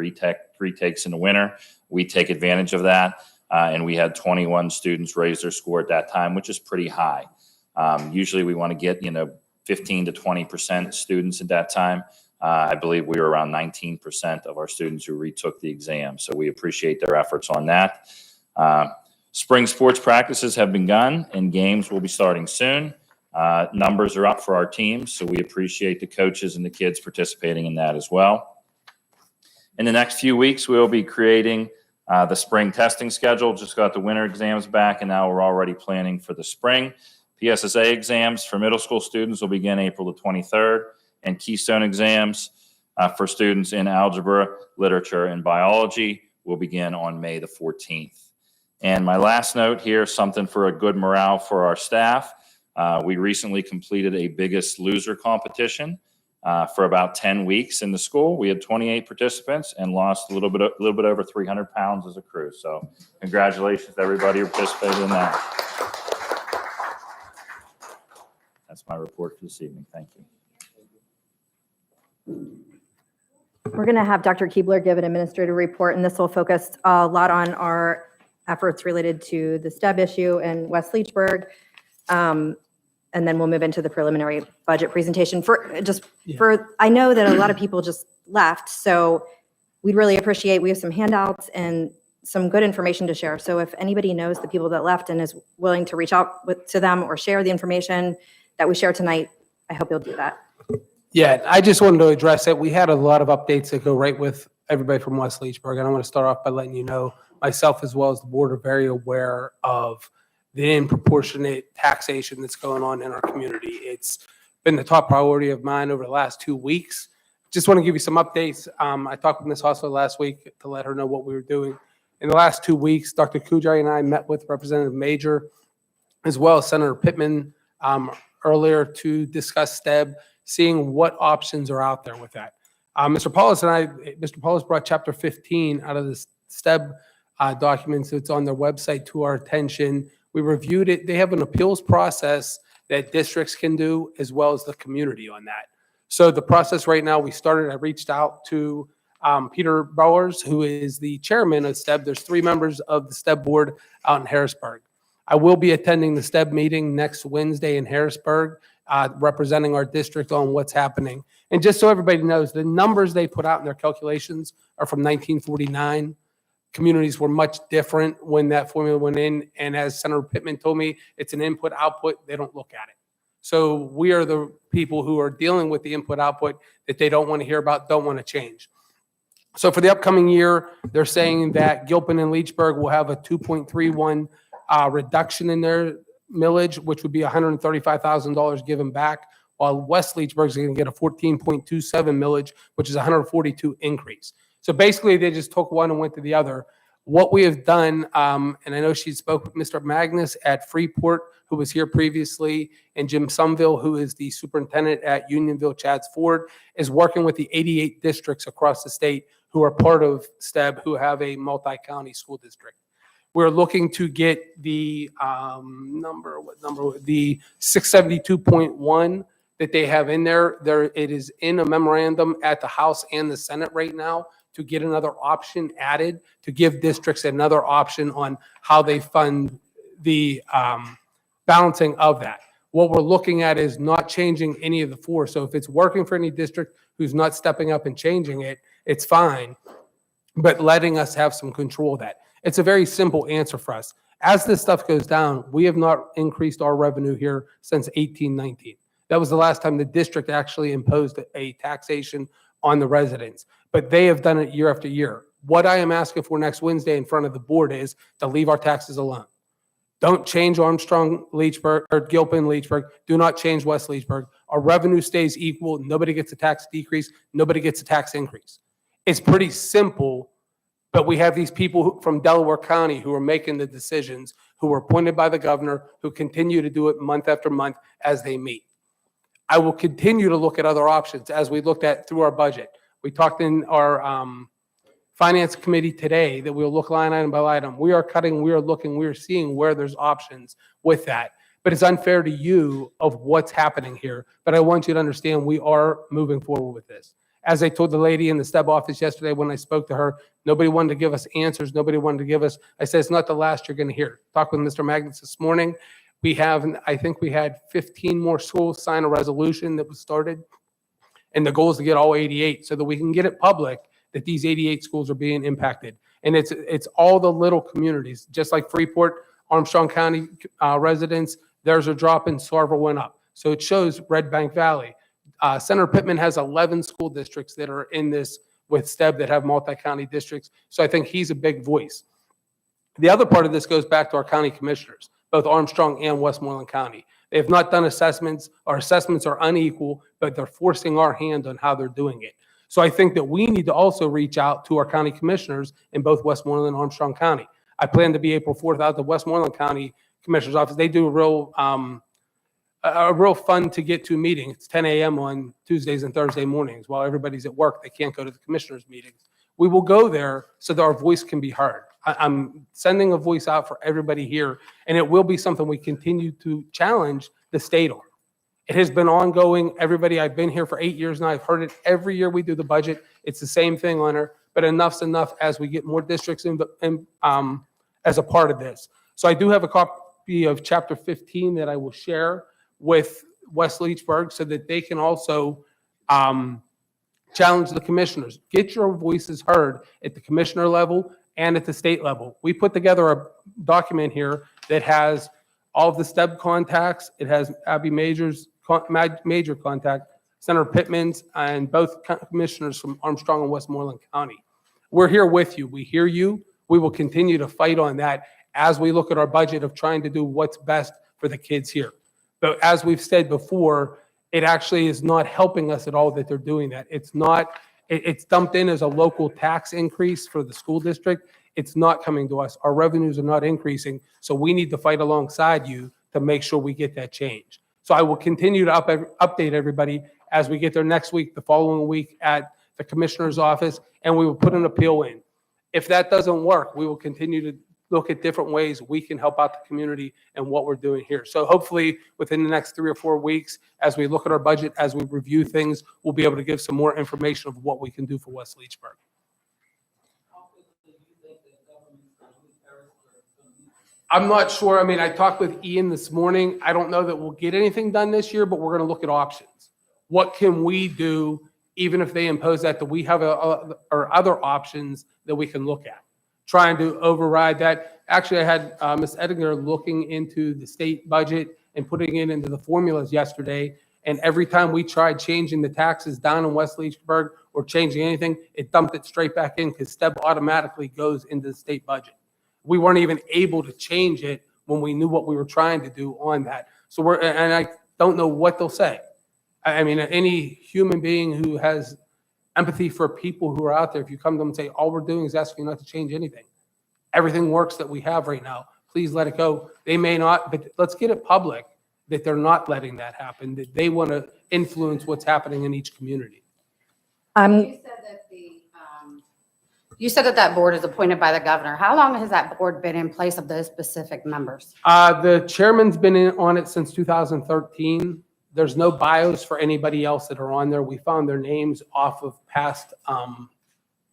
[SPEAKER 8] retakes in the winter. We take advantage of that, and we had 21 students raise their score at that time, which is pretty high. Usually we want to get 15 to 20% students at that time. I believe we were around 19% of our students who retook the exam, so we appreciate their efforts on that. Spring sports practices have begun, and games will be starting soon. Numbers are up for our teams, so we appreciate the coaches and the kids participating in that as well. In the next few weeks, we'll be creating the spring testing schedule. Just got the winter exams back, and now we're already planning for the spring. PSSA exams for middle school students will begin April the 23rd, and Keystone exams for students in algebra, literature, and biology will begin on May the 14th. And my last note here, something for a good morale for our staff. We recently completed a Biggest Loser competition for about 10 weeks in the school. We had 28 participants and lost a little bit over 300 pounds as a crew. So congratulations to everybody who participated in that. That's my report for this evening. Thank you.
[SPEAKER 2] We're going to have Dr. Keebler give an administrative report, and this will focus a lot on our efforts related to the STEB issue in West Leechburg. And then we'll move into the preliminary budget presentation. I know that a lot of people just left, so we'd really appreciate, we have some handouts and some good information to share. So if anybody knows the people that left and is willing to reach out to them or share the information that we share tonight, I hope you'll do that.
[SPEAKER 9] Yeah, I just wanted to address that. We had a lot of updates that go right with everybody from West Leechburg. And I want to start off by letting you know, myself as well as the board are very aware of the disproportionate taxation that's going on in our community. It's been the top priority of mine over the last 2 weeks. Just want to give you some updates. I talked with Ms. Hostler last week to let her know what we were doing. In the last 2 weeks, Dr. Kujai and I met with Representative Major as well as Senator Pittman earlier to discuss STEB, seeing what options are out there with that. Mr. Paulus brought Chapter 15 out of the STEB documents that's on their website to our attention. We reviewed it. They have an appeals process that districts can do as well as the community on that. So the process right now, I reached out to Peter Bowers, who is the chairman of STEB. There's 3 members of the STEB board out in Harrisburg. I will be attending the STEB meeting next Wednesday in Harrisburg, representing our district on what's happening. And just so everybody knows, the numbers they put out in their calculations are from 1949. Communities were much different when that formula went in. And as Senator Pittman told me, it's an input output. They don't look at it. So we are the people who are dealing with the input output that they don't want to hear about, don't want to change. So for the upcoming year, they're saying that Gilpin and Leechburg will have a 2.31 reduction in their millage, which would be $135,000 given back, while West Leechburg is going to get a 14.27 millage, which is a 142 increase. So basically, they just took one and went to the other. What we have done, and I know she spoke with Mr. Magnus at Freeport, who was here previously, and Jim Sumville, who is the superintendent at Unionville Chadds Ford, is working with the 88 districts across the state who are part of STEB, who have a multi-county school district. We're looking to get the the 672.1 that they have in there. It is in a memorandum at the House and the Senate right now to get another option added to give districts another option on how they fund the balancing of that. What we're looking at is not changing any of the 4. So if it's working for any district who's not stepping up and changing it, it's fine, but letting us have some control of that. It's a very simple answer for us. As this stuff goes down, we have not increased our revenue here since 1819. That was the last time the district actually imposed a taxation on the residents, but they have done it year after year. What I am asking for next Wednesday in front of the board is to leave our taxes alone. Don't change Armstrong, Leechburg, or Gilpin, Leechburg. Do not change West Leechburg. Our revenue stays equal. Nobody gets a tax decrease. Nobody gets a tax increase. It's pretty simple, but we have these people from Delaware County who are making the decisions, who were appointed by the governor, who continue to do it month after month as they meet. I will continue to look at other options as we looked at through our budget. We talked in our finance committee today that we'll look line item by line item. We are cutting, we are looking, we are seeing where there's options with that. But it's unfair to you of what's happening here. But I want you to understand we are moving forward with this. As I told the lady in the STEB office yesterday when I spoke to her, nobody wanted to give us answers. Nobody wanted to give us, I said, it's not the last you're going to hear. Talked with Mr. Magnus this morning. I think we had 15 more schools sign a resolution that was started. And the goal is to get all 88 so that we can get it public that these 88 schools are being impacted. And it's all the little communities, just like Freeport, Armstrong County residents, theirs are dropping, Sarver went up. So it shows Red Bank Valley. Senator Pittman has 11 school districts that are in this with STEB that have multi-county districts. So I think he's a big voice. The other part of this goes back to our county commissioners, both Armstrong and Westmoreland County. They have not done assessments. Our assessments are unequal, but they're forcing our hand on how they're doing it. So I think that we need to also reach out to our county commissioners in both Westmoreland and Armstrong County. I plan to be April 4th out at the Westmoreland County Commissioner's Office. They do a real fun to get to meeting. It's 10 a.m. on Tuesdays and Thursday mornings. While everybody's at work, they can't go to the commissioners' meetings. We will go there so that our voice can be heard. I'm sending a voice out for everybody here, and it will be something we continue to challenge the state on. It has been ongoing. Everybody, I've been here for 8 years now. I've heard it every year we do the budget. It's the same thing on her, but enough's enough as we get more districts in as a part of this. So I do have a copy of Chapter 15 that I will share with West Leechburg so that they can also challenge the commissioners. Get your voices heard at the commissioner level and at the state level. We put together a document here that has all of the STEB contacts. It has Abby Major's major contact, Senator Pittman's, and both commissioners from Armstrong and Westmoreland County. we're here with you. We hear you. We will continue to fight on that as we look at our budget of trying to do what's best for the kids here. But as we've said before, it actually is not helping us at all that they're doing that. It's not, it's dumped in as a local tax increase for the school district. It's not coming to us. Our revenues are not increasing. So we need to fight alongside you to make sure we get that change. So I will continue to update everybody as we get there next week, the following week at the commissioner's office, and we will put an appeal in. If that doesn't work, we will continue to look at different ways we can help out the community and what we're doing here. So hopefully within the next 3 or 4 weeks, as we look at our budget, as we review things, we'll be able to give some more information of what we can do for West Leechburg. I'm not sure. I mean, I talked with Ian this morning. I don't know that we'll get anything done this year, but we're going to look at options. What can we do, even if they impose that we have or other options that we can look at? Trying to override that. Actually, I had Ms. Edinger looking into the state budget and putting it into the formulas yesterday. And every time we tried changing the taxes down in West Leechburg or changing anything, it dumped it straight back in because STEB automatically goes into the state budget. We weren't even able to change it when we knew what we were trying to do on that. So and I don't know what they'll say. I mean, any human being who has empathy for people who are out there, if you come to them and say, all we're doing is asking you not to change anything. Everything works that we have right now. Please let it go. They may not, but let's get it public that they're not letting that happen, that they want to influence what's happening in each community.
[SPEAKER 1] You said that board is appointed by the governor. How long has that board been in place of those specific members?
[SPEAKER 9] The chairman's been on it since 2013. There's no bios for anybody else that are on there. We found their names off of past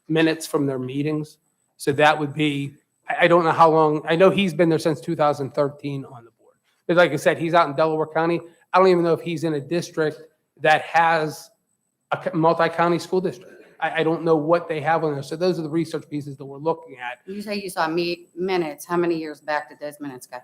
[SPEAKER 9] minutes from their meetings. So that would be, I don't know how long. I know he's been there since 2013 on the board. But like I said, he's out in Delaware County. I don't even know if he's in a district that has a multi-county school district. I don't know what they have on there. So those are the research pieces that we're looking at.
[SPEAKER 1] You say you saw minutes. How many years back did those minutes go?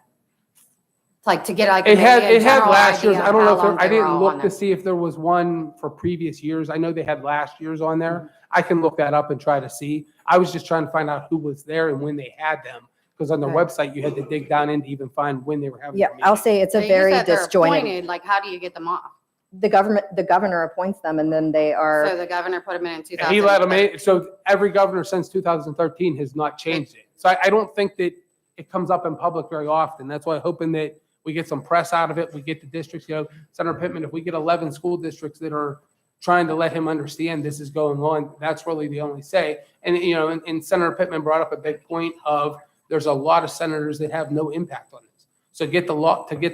[SPEAKER 1] It's like to get like.
[SPEAKER 9] It had
[SPEAKER 1] maybe a
[SPEAKER 9] last
[SPEAKER 1] general
[SPEAKER 9] year's.
[SPEAKER 1] idea
[SPEAKER 9] I don't
[SPEAKER 1] of
[SPEAKER 9] know
[SPEAKER 1] how long
[SPEAKER 9] if I
[SPEAKER 1] they were
[SPEAKER 9] didn't
[SPEAKER 1] all
[SPEAKER 9] look
[SPEAKER 1] on
[SPEAKER 9] to
[SPEAKER 1] there.
[SPEAKER 9] see if there was one for previous years. I know they had last year's on there. I can look that up and try to see. I was just trying to find out who was there and when they had them. Because on their
[SPEAKER 1] Okay.
[SPEAKER 9] website, you had to dig down in to even find when they were having
[SPEAKER 2] Yeah,
[SPEAKER 9] their
[SPEAKER 2] I'll
[SPEAKER 9] meeting.
[SPEAKER 2] say it's
[SPEAKER 1] So
[SPEAKER 2] a
[SPEAKER 1] you
[SPEAKER 2] very
[SPEAKER 1] said they're
[SPEAKER 2] disjointed.
[SPEAKER 1] appointed, like how do you get them off?
[SPEAKER 2] The governor appoints them and then they
[SPEAKER 1] So
[SPEAKER 2] are,
[SPEAKER 1] the governor put them in
[SPEAKER 9] And
[SPEAKER 1] 2000.
[SPEAKER 9] he let them in. So every governor since 2013 has not changed it. So I don't think that it comes up in public very often. That's why I'm hoping that we get some press out of it. We get the districts, Senator Pittman, if we get 11 school districts that are trying to let him understand this is going on, that's really the only say. And, and Senator Pittman brought up a big point of there's a lot of senators that have no impact on this. So to get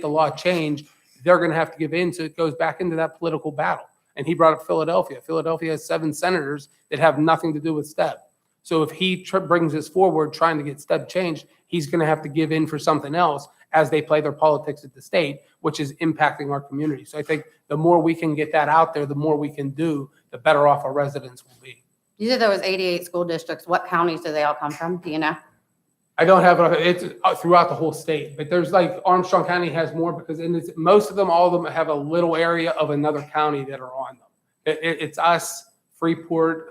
[SPEAKER 9] the law changed, they're going to have to give in. So it goes back into that political battle. And he brought up Philadelphia. Philadelphia has 7 senators that have nothing to do with STEB. So if he brings this forward trying to get STEB changed, he's going to have to give in for something else as they play their politics at the state, which is impacting our community. So I think the more we can get that out there, the more we can do, the better off our residents will be.
[SPEAKER 1] You said there was 88 school districts. What counties do they all come from? Do you know?
[SPEAKER 9] I don't have it's throughout the whole state, but there's like Armstrong County has more because most of them, all of them have a little area of another county that are on them. It's us, Freeport,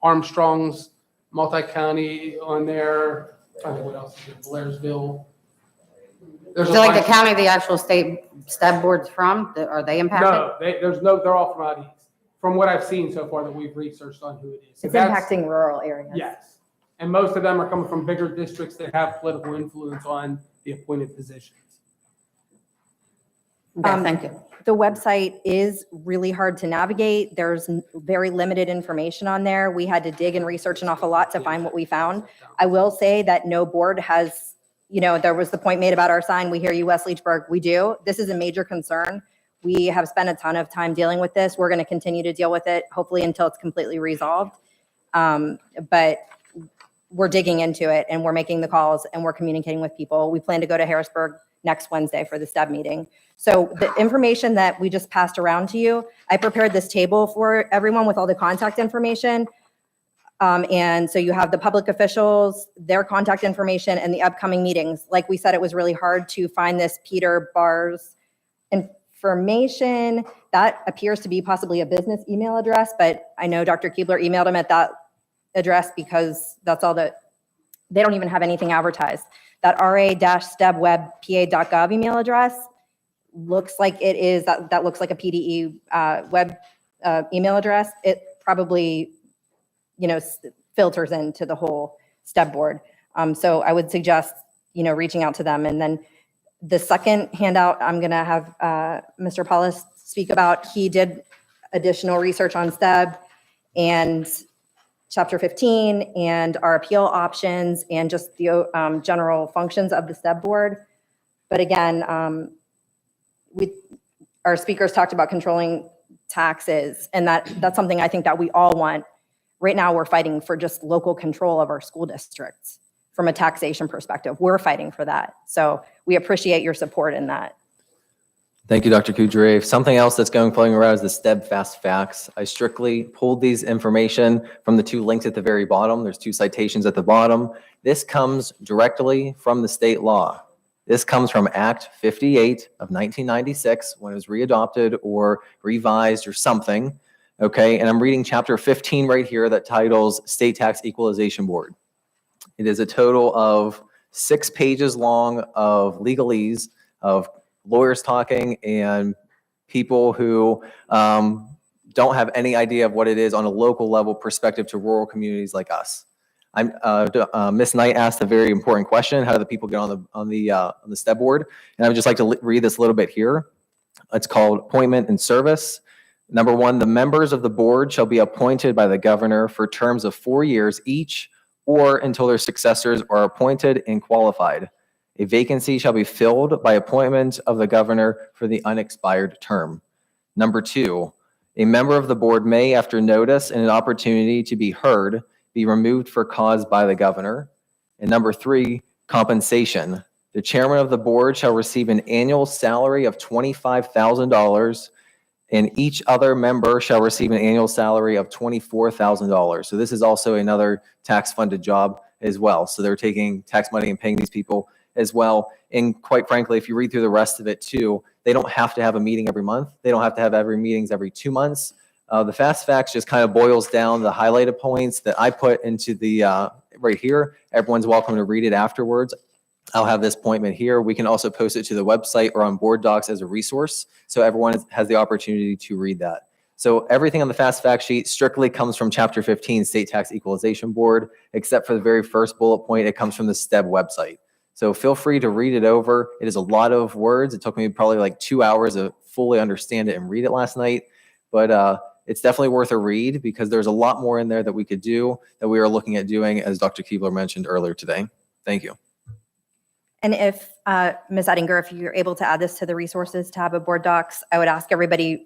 [SPEAKER 9] Armstrong's, multi-county on there. I don't know what else is it, Blairsville. There's
[SPEAKER 1] So
[SPEAKER 9] a
[SPEAKER 1] like the
[SPEAKER 9] bunch.
[SPEAKER 1] county the actual state STEB board's from, are they impacted?
[SPEAKER 9] No, they're all from out east. From what I've seen so far that we've researched on who it is. So
[SPEAKER 2] it's
[SPEAKER 9] that's-
[SPEAKER 2] impacting rural areas.
[SPEAKER 9] Yes. And most of them are coming from bigger districts that have political influence on the appointed positions.
[SPEAKER 1] Okay, thank you.
[SPEAKER 2] The website is really hard to navigate. There's very limited information on there. We had to dig and research an awful lot to find what we found. I will say that no board has, there was the point made about our sign, we hear you, West Leechburg. We do. This is a major concern. We have spent a ton of time dealing with this. We're going to continue to deal with it, hopefully until it's completely resolved. But we're digging into it and we're making the calls and we're communicating with people. We plan to go to Harrisburg next Wednesday for the STEB meeting. So the information that we just passed around to you, I prepared this table for everyone with all the contact information. And so you have the public officials, their contact information, and the upcoming meetings. Like we said, it was really hard to find this Peter Barr's information. That appears to be possibly a business email address, but I know Dr. Keebler emailed him at that address because that's all that, they don't even have anything advertised. That ra-stebwebpa.gov email address looks like it is, that looks like a PDE web email address. It probably, filters into the whole STEB board. So I would suggest, reaching out to them. And then the second handout, I'm going to have Mr. Paulus speak about. He did additional research on STEB and Chapter 15 and our appeal options and just the general functions of the STEB board. But again, our speakers talked about controlling taxes, and that's something I think that we all want. Right now, we're fighting for just local control of our school districts from a taxation perspective. We're fighting for that. So we appreciate your support in that.
[SPEAKER 10] Thank you, Dr. Kudrev. Something else that's floating around is the STEB Fast Facts. I strictly pulled these information from the 2 links at the very bottom. There's 2 citations at the bottom. This comes directly from the state law. This comes from Act 58 of 1996 when it was readopted or revised or something. Okay, and I'm reading Chapter 15 right here that titles State Tax Equalization Board. It is a total of 6 pages long of legalese, of lawyers talking and people who don't have any idea of what it is on a local level perspective to rural communities like us. Ms. Knight asked a very important question: how do the people get on the STEB board? And I would just like to read this a little bit here. It's called Appointment and Service. Number 1, the members of the board shall be appointed by the governor for terms of 4 years each, or until their successors are appointed and qualified. A vacancy shall be filled by appointment of the governor for the unexpired term. Number 2, a member of the board may, after notice and an opportunity to be heard, be removed for cause by the governor. And number 3, compensation. The chairman of the board shall receive an annual salary of $25,000, and each other member shall receive an annual salary of $24,000. So this is also another tax-funded job as well. So they're taking tax money and paying these people as well. And quite frankly, if you read through the rest of it too, they don't have to have a meeting every month. They don't have to have meetings every 2 months. The Fast Facts just kind of boils down the highlighted points that I put into the right here. Everyone's welcome to read it afterwards. I'll have this appointment here. We can also post it to the website or on board docs as a resource, so everyone has the opportunity to read that. So everything on the Fast Fact sheet strictly comes from Chapter 15, State Tax Equalization Board, except for the very first bullet point. It comes from the STEB website. So feel free to read it over. It is a lot of words. It took me probably like 2 hours to fully understand it and read it last night. But it's definitely worth a read because there's a lot more in there that we could do, that we are looking at doing, as Dr. Keebler mentioned earlier today. Thank you.
[SPEAKER 2] And if, Ms. Ettinger, if you're able to add this to the resources tab of board docs, I would ask everybody,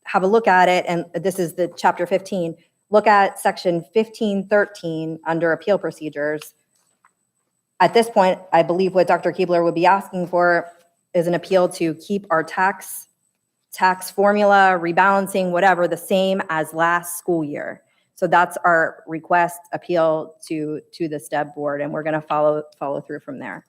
[SPEAKER 2] have a look at it. And this is the Chapter 15. Look at Section 1513 under Appeal Procedures. At this point, I believe what Dr. Keebler would be asking for is an appeal to keep our tax formula, rebalancing, whatever, the same as last school year. So that's our request appeal to the STEB board, and we're going to follow through from there.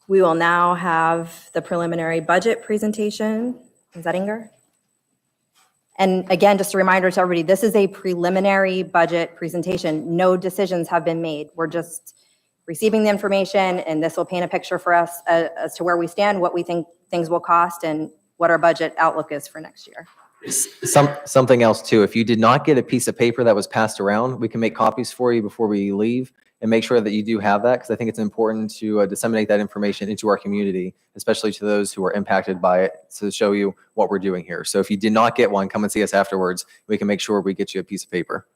[SPEAKER 2] We will now have the preliminary budget presentation. Ms. Ettinger? And again, just a reminder to everybody, this is a preliminary budget presentation. No decisions have been made. We're just receiving the information, and this will paint a picture for us as to where we stand, what we think things will cost, and what our budget outlook is for next year.
[SPEAKER 10] Something else too, if you did not get a piece of paper that was passed around, we can make copies for you before we leave and make sure that you do have that, because I think it's important to disseminate that information into our community, especially to those who are impacted by it, to show you what we're doing here. So if you did not get one, come and see us afterwards. We can make sure we get you a piece of paper.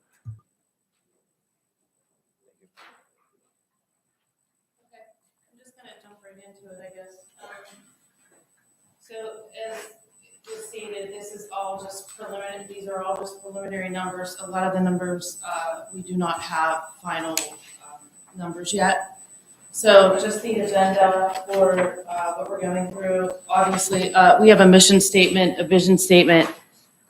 [SPEAKER 11] I'm just going to jump right into it, I guess. So as was stated, this is all just preliminary. These are all just preliminary numbers. A lot of the numbers, we do not have final numbers yet. So just the agenda for what we're going through. Obviously, we have a mission statement, a vision statement,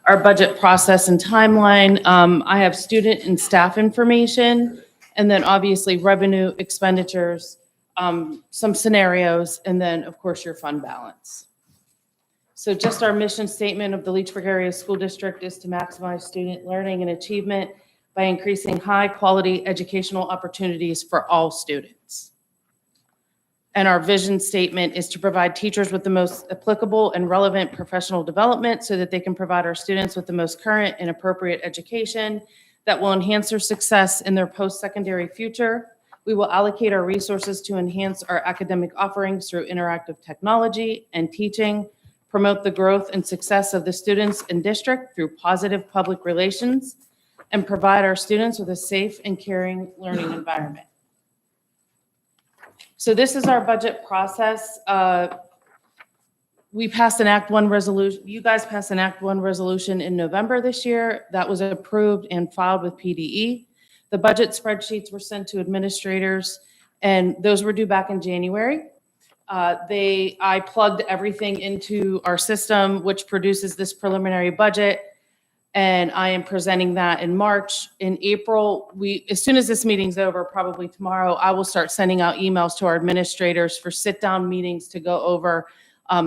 [SPEAKER 11] our budget process and timeline. I have student and staff information, and then obviously revenue, expenditures, some scenarios, and then of course your fund balance. So just our mission statement of the Leechburg Area School District is to maximize student learning and achievement by increasing high-quality educational opportunities for all students. And our vision statement is to provide teachers with the most applicable and relevant professional development so that they can provide our students with the most current and appropriate education that will enhance their success in their post-secondary future. We will allocate our resources to enhance our academic offerings through interactive technology and teaching, promote the growth and success of the students in district through positive public relations, and provide our students with a safe and caring learning environment. So this is our budget process. We passed an Act 1 resolution. You guys passed an Act 1 resolution in November this year. That was approved and filed with PDE. The budget spreadsheets were sent to administrators, and those were due back in January. I plugged everything into our system, which produces this preliminary budget, and I am presenting that in March. In April, as soon as this meeting's over, probably tomorrow, I will start sending out emails to our administrators for sit-down meetings to go over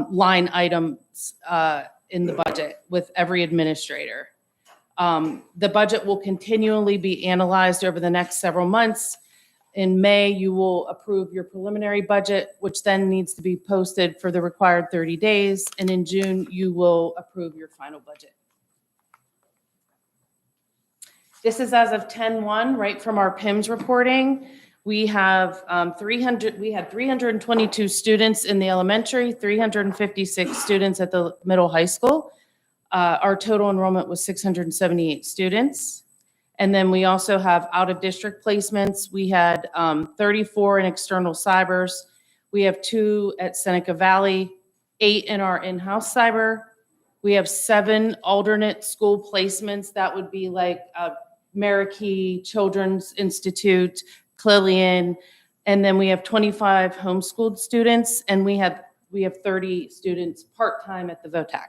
[SPEAKER 11] line items in the budget with every administrator. The budget will continually be analyzed over the next several months. In May, you will approve your preliminary budget, which then needs to be posted for the required 30 days. And in June, you will approve your final budget. This is as of 10/1, right from our PIMS reporting. We have 322 students in the elementary, 356 students at the middle high school. Our total enrollment was 678 students. And then we also have out-of-district placements. We had 34 in external cybers. We have 2 at Seneca Valley, 8 in our in-house cyber. We have 7 alternate school placements. That would be like Marikey Children's Institute, Clillian, and then we have 25 homeschooled students, and we have 30 students part-time at the VOTAC.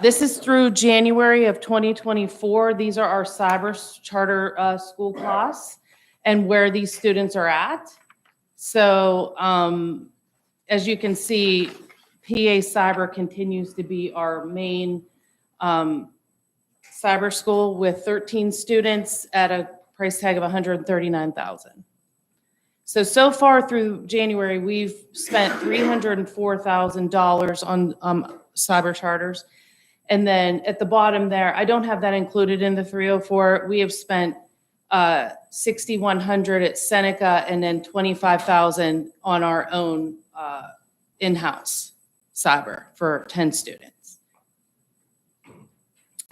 [SPEAKER 11] This is through January of 2024. These are our cyber charter school costs and where these students are at. So as you can see, PA Cyber continues to be our main cyber school with 13 students at a price tag of $139,000. So far through January, we've spent $304,000 on cyber charters. And then at the bottom there, I don't have that included in the 304. We have spent $6,100 at Seneca and then $25,000 on our own in-house cyber for 10 students.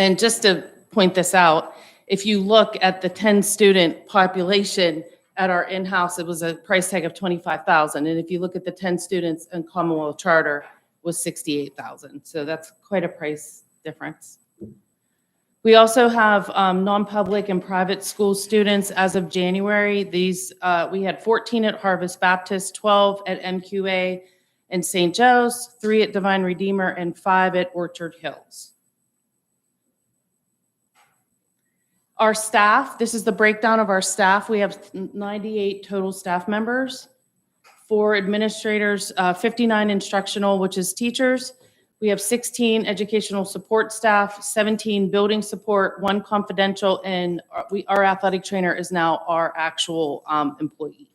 [SPEAKER 11] And just to point this out, if you look at the 10 student population at our in-house, it was a price tag of $25,000. And if you look at the 10 students in Commonwealth Charter, was $68,000. So that's quite a price difference. We also have non-public and private school students as of January. These, we had 14 at Harvest Baptist, 12 at MQA and St. Joe's, 3 at Divine Redeemer, and 5 at Orchard Hills. Our staff, this is the breakdown of our staff. We have 98 total staff members, 4 administrators, 59 instructional, which is teachers. We have 16 educational support staff, 17 building support, 1 confidential, and our athletic trainer is now our actual employee.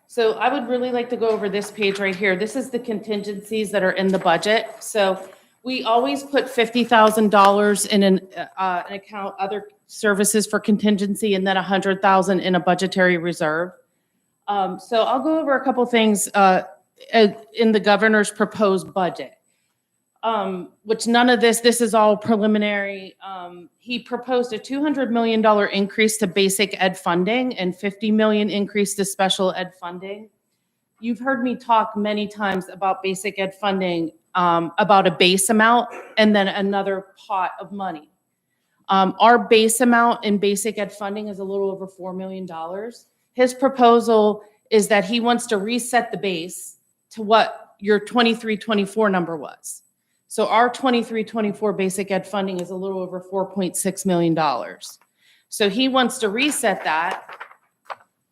[SPEAKER 11] So I would really like to go over this page right here. This is the contingencies that are in the budget. So we always put $50,000 in an account, other services for contingency, and then $100,000 in a budgetary reserve. So I'll go over a couple things in the governor's proposed budget, which none of this is all preliminary. He proposed a $200 million increase to basic ed funding and $50 million increase to special ed funding. You've heard me talk many times about basic ed funding, about a base amount and then another pot of money. Our base amount in basic ed funding is a little over $4 million. His proposal is that he wants to reset the base to what your 23-24 number was. So our 23-24 basic ed funding is a little over $4.6 million. So he wants to reset that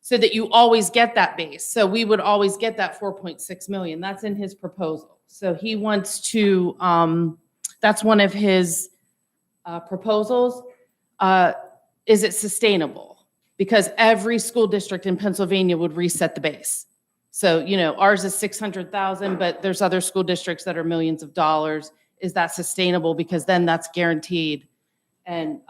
[SPEAKER 11] so that you always get that base. So we would always get that 4.6 million. That's in his proposal. So he wants to, that's one of his proposals. Is it sustainable? Because every school district in Pennsylvania would reset the base. So, you know, ours is 600,000, but there's other school districts that are millions of dollars. Is that sustainable? Because then that's guaranteed. And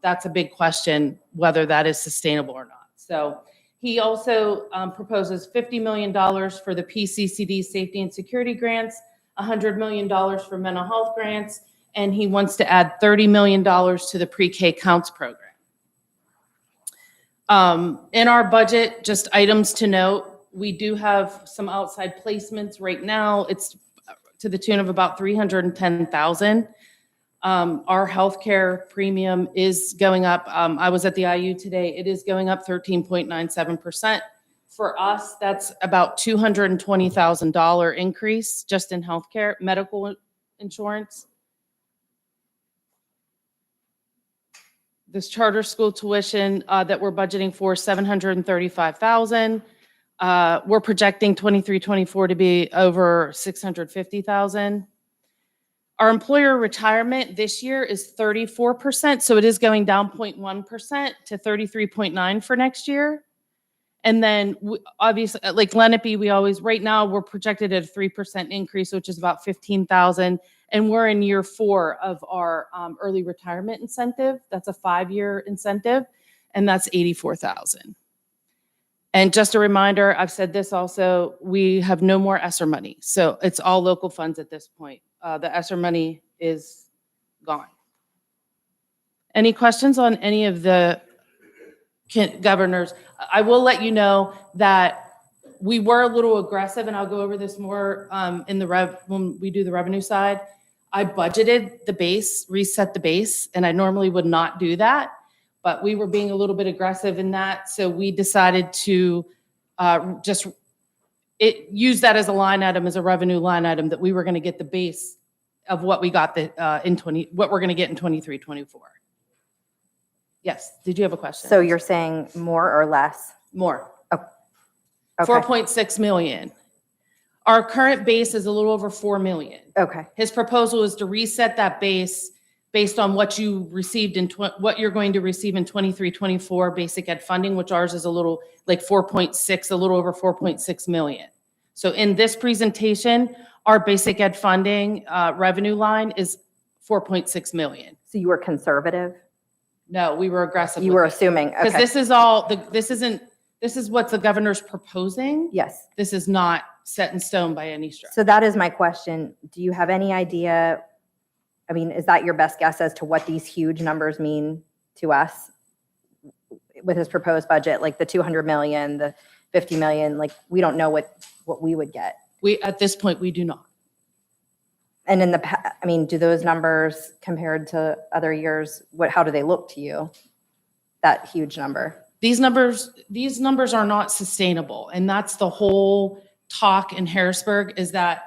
[SPEAKER 11] that's a big question, whether that is sustainable or not. So he also proposes $50 million for the PCCD safety and security grants, $100 million for mental health grants, and he wants to add $30 million to the pre-K counts program. In our budget, just items to note, we do have some outside placements right now. It's to the tune of about $310,000. Our healthcare premium is going up. I was at the IU today. It is going up 13.97%. For us, that's about $220,000 increase just in healthcare, medical insurance. This charter school tuition that we're budgeting for, $735,000. We're projecting 23-24 to be over $650,000. Our employer retirement this year is 34%, so it is going down 0.1% to 33.9 for next year. And then obviously, like Lenape, right now we're projected at a 3% increase, which is about 15,000. And we're in year 4 of our early retirement incentive. That's a 5-year incentive, and that's 84,000. And just a reminder, I've said this also, we have no more ESSER money. So it's all local funds at this point. The ESSER money is gone. Any questions on any of the governors? I will let you know that we were a little aggressive, and I'll go over this more when we do the revenue side. I budgeted the base, reset the base, and I normally would not do that, but we were being a little bit aggressive in that. So we decided to use that as a line item, as a revenue line item, that we were going to get the base of what we got what we're going to get in 23-24. Yes. Did you have a question?
[SPEAKER 2] So you're saying more or less?
[SPEAKER 11] More.
[SPEAKER 2] Oh, okay.
[SPEAKER 11] 4.6 million. Our current base is a little over 4 million.
[SPEAKER 2] Okay.
[SPEAKER 11] His proposal is to reset that base based on what you received what you're going to receive in 23-24 basic ed funding, which ours is a little like 4.6, a little over 4.6 million. So in this presentation, our basic ed funding revenue line is 4.6 million.
[SPEAKER 2] So you were conservative?
[SPEAKER 11] No, we were aggressive.
[SPEAKER 2] You were assuming, okay.
[SPEAKER 11] Because this is all, this is what the governor's proposing.
[SPEAKER 2] Yes.
[SPEAKER 11] This is not set in stone by any stretch.
[SPEAKER 2] So that is my question. Do you have any idea, I mean, is that your best guess as to what these huge numbers mean to us with his proposed budget, like the 200 million, the 50 million, like we don't know what we would get.
[SPEAKER 11] At this point, we do not.
[SPEAKER 2] And in I mean, do those numbers compared to other years, how do they look to you? That huge number?
[SPEAKER 11] These numbers are not sustainable. And that's the whole talk in Harrisburg, is that,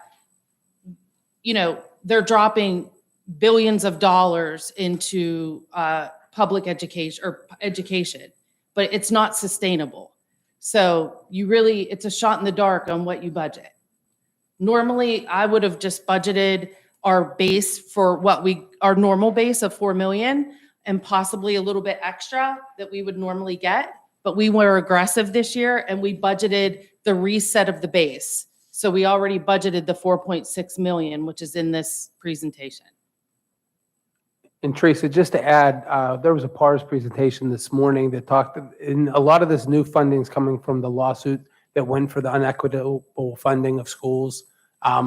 [SPEAKER 11] you know, they're dropping billions of dollars into public education, but it's not sustainable. So it's a shot in the dark on what you budget. Normally, I would have just budgeted our base for our normal base of 4 million and possibly a little bit extra that we would normally get. But we were aggressive this year and we budgeted the reset of the base. So we already budgeted the 4.6 million, which is in this presentation.
[SPEAKER 9] And Teresa, just to add, there was a PARS presentation this morning that talked, and a lot of this new funding is coming from the lawsuit that went for the unequitable funding of schools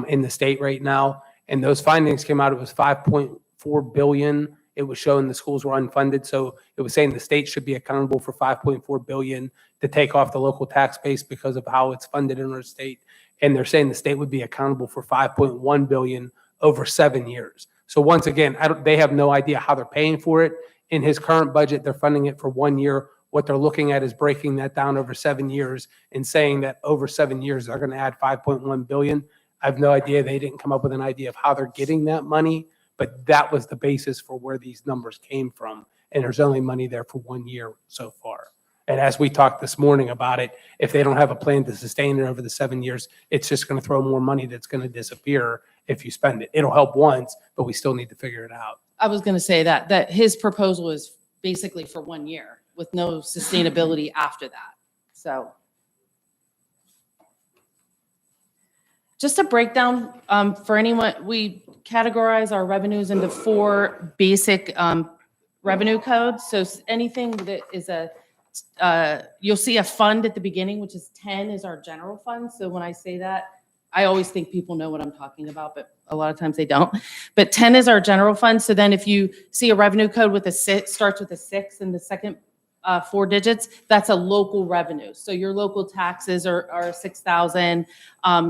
[SPEAKER 9] in the state right now. And those findings came out, it was 5.4 billion. It was showing the schools were unfunded. So it was saying the state should be accountable for 5.4 billion to take off the local tax base because of how it's funded in our state. And they're saying the state would be accountable for 5.1 billion over 7 years. So once again, they have no idea how they're paying for it. In his current budget, they're funding it for 1 year. What they're looking at is breaking that down over 7 years and saying that over 7 years, they're going to add 5.1 billion. I have no idea. They didn't come up with an idea of how they're getting that money, but that was the basis for where these numbers came from. And there's only money there for 1 year so far. And as we talked this morning about it, if they don't have a plan to sustain it over the 7 years, it's just going to throw more money that's going to disappear if you spend it. It'll help once, but we still need to figure it out.
[SPEAKER 11] I was going to say that his proposal is basically for 1 year with no sustainability after that. So just a breakdown for anyone, we categorize our revenues into 4 basic revenue codes. So anything that is you'll see a fund at the beginning, which is 10 is our general fund. So when I say that, I always think people know what I'm talking about, but a lot of times they don't. But 10 is our general fund. So then if you see a revenue code with a 6, starts with a 6 and the second 4 digits, that's a local revenue. So your local taxes are 6,000,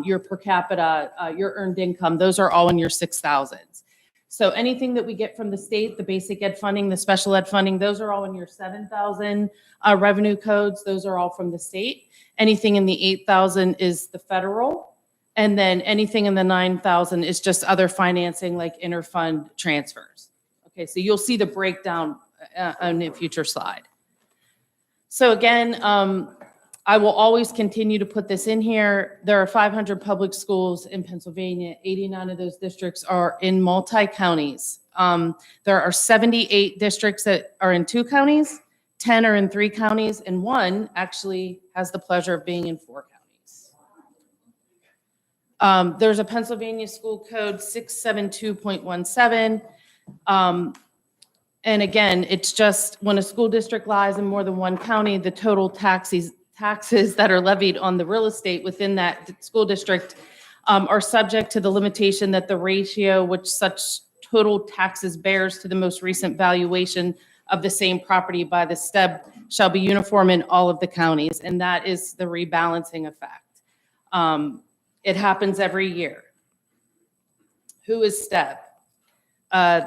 [SPEAKER 11] your per capita, your earned income, those are all in your 6,000s. So anything that we get from the state, the basic ed funding, the special ed funding, those are all in your 7,000 revenue codes. Those are all from the state. Anything in the 8,000 is the federal. And then anything in the 9,000 is just other financing like interfund transfers. Okay, so you'll see the breakdown on a future slide. So again, I will always continue to put this in here. There are 500 public schools in Pennsylvania. 89 of those districts are in multi-counties. There are 78 districts that are in 2 counties, 10 are in 3 counties, and 1 actually has the pleasure of being in 4 counties. There's a Pennsylvania school code 672.17. And again, it's just when a school district lies in more than 1 county, the total taxes that are levied on the real estate within that school district are subject to the limitation that the ratio which such total taxes bears to the most recent valuation of the same property by the STEB shall be uniform in all of the counties. And that is the rebalancing effect. It happens every year. Who is STEB?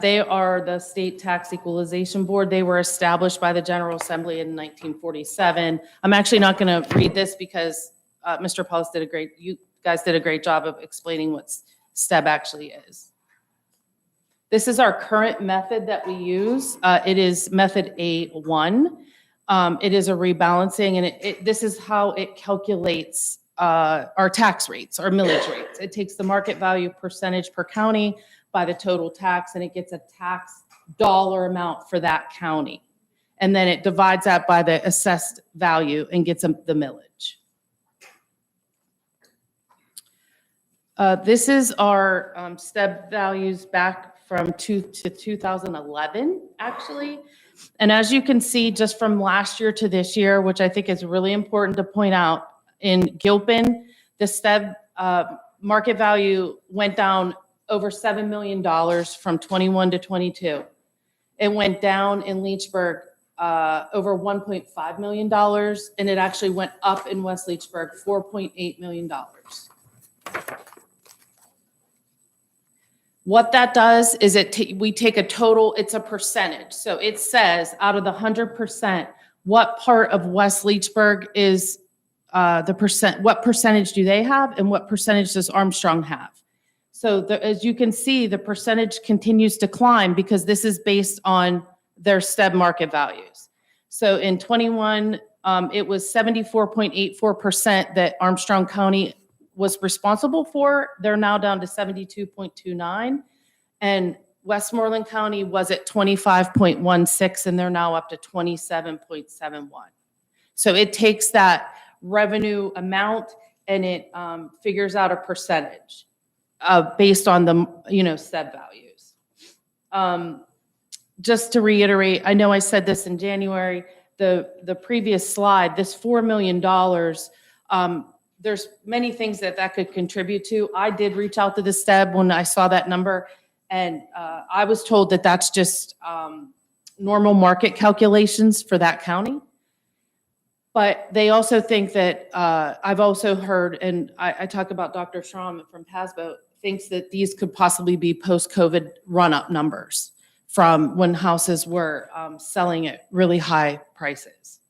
[SPEAKER 11] They are the State Tax Equalization Board. They were established by the General Assembly in 1947. I'm actually not going to read this because Mr. Paulus you guys did a great job of explaining what STEB actually is. This is our current method that we use. It is method A1. It is a rebalancing, and this is how it calculates our tax rates, our millage rates. It takes the market value percentage per county by the total tax, and it gets a tax dollar amount for that county. And then it divides that by the assessed value and gets the millage. This is our STEB values back from 2011, actually. And as you can see, just from last year to this year, which I think is really important to point out, in Gilpin, the STEB market value went down over $7 million from 21 to 22. It went down in Leechburg over $1.5 million, and it actually went up in West Leechburg $4.8 million. What that does is we take a total, it's a percentage. So it says out of the 100%, what part of West Leechburg is what percentage do they have and what percentage does Armstrong have? So as you can see, the percentage continues to climb because this is based on their STEB market values. So in 21, it was 74.84% that Armstrong County was responsible for. They're now down to 72.29. And Westmoreland County was at 25.16 and they're now up to 27.71. So it takes that revenue amount and it figures out a percentage based on the STEB values. Just to reiterate, I know I said this in January, the previous slide, this $4 million, there's many things that could contribute to. I did reach out to the STEB when I saw that number, and I was told that that's just normal market calculations for that county. But they also think that, I've also heard, and I talk about Dr. Schramm from PASBO, thinks that these could possibly be post-COVID run-up numbers from when houses were selling at really high prices.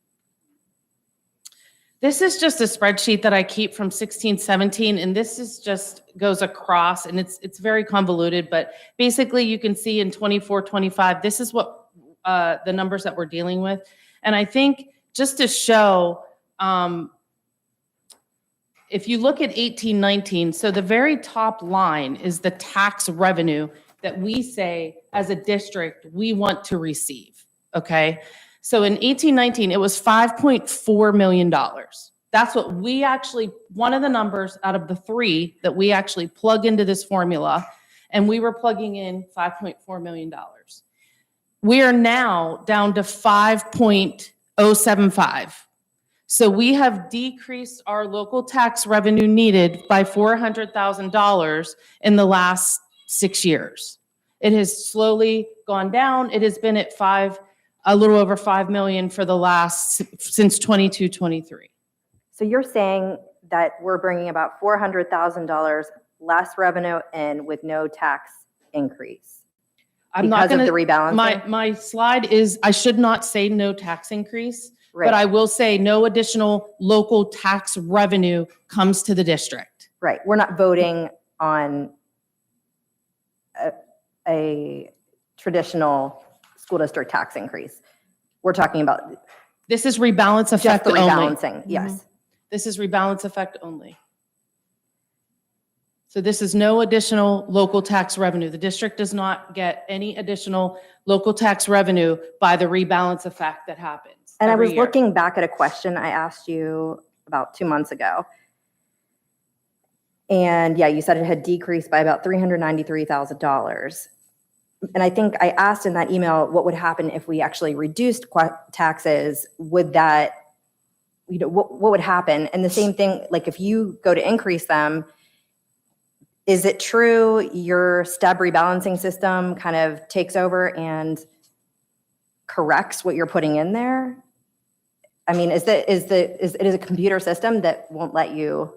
[SPEAKER 11] This is just a spreadsheet that I keep from 16, 17, and this is just goes across, and it's very convoluted, but basically you can see in 24, 25, this is what the numbers that we're dealing with. And I think just to show, if you look at 1819, so the very top line is the tax revenue that we say as a district we want to receive, okay? So in 1819, it was $5.4 million. That's what we actually, one of the numbers out of the three that we actually plug into this formula, and we were plugging in $5.4 million. We are now down to 5.075. So we have decreased our local tax revenue needed by $400,000 in the last 6 years. It has slowly gone down. It has been at a little over 5 million for the since 22-23.
[SPEAKER 2] So you're saying that we're bringing about $400,000 less revenue in with no tax increase
[SPEAKER 11] I'm not
[SPEAKER 2] because
[SPEAKER 11] going
[SPEAKER 2] of the
[SPEAKER 11] to,
[SPEAKER 2] rebalancing?
[SPEAKER 11] my slide is, I should not say no tax increase,
[SPEAKER 2] Right.
[SPEAKER 11] but I will say no additional local tax revenue comes to the district.
[SPEAKER 2] Right. We're not voting on a traditional school district tax increase. We're talking about
[SPEAKER 11] This is rebalance
[SPEAKER 2] just
[SPEAKER 11] effect
[SPEAKER 2] the
[SPEAKER 11] only.
[SPEAKER 2] rebalancing. Yes.
[SPEAKER 11] This is rebalance effect only. So this is no additional local tax revenue. The district does not get any additional local tax revenue by the rebalance effect that happens.
[SPEAKER 2] And I
[SPEAKER 11] every
[SPEAKER 2] was
[SPEAKER 11] year.
[SPEAKER 2] looking back at a question I asked you about 2 months ago. And yeah, you said it had decreased by about $393,000. And I think I asked in that email what would happen if we actually reduced taxes. Would that, what would happen? And the same thing, like if you go to increase them, is it true your STEB rebalancing system kind of takes over and corrects what you're putting in there? I mean, is it a computer system that won't let you?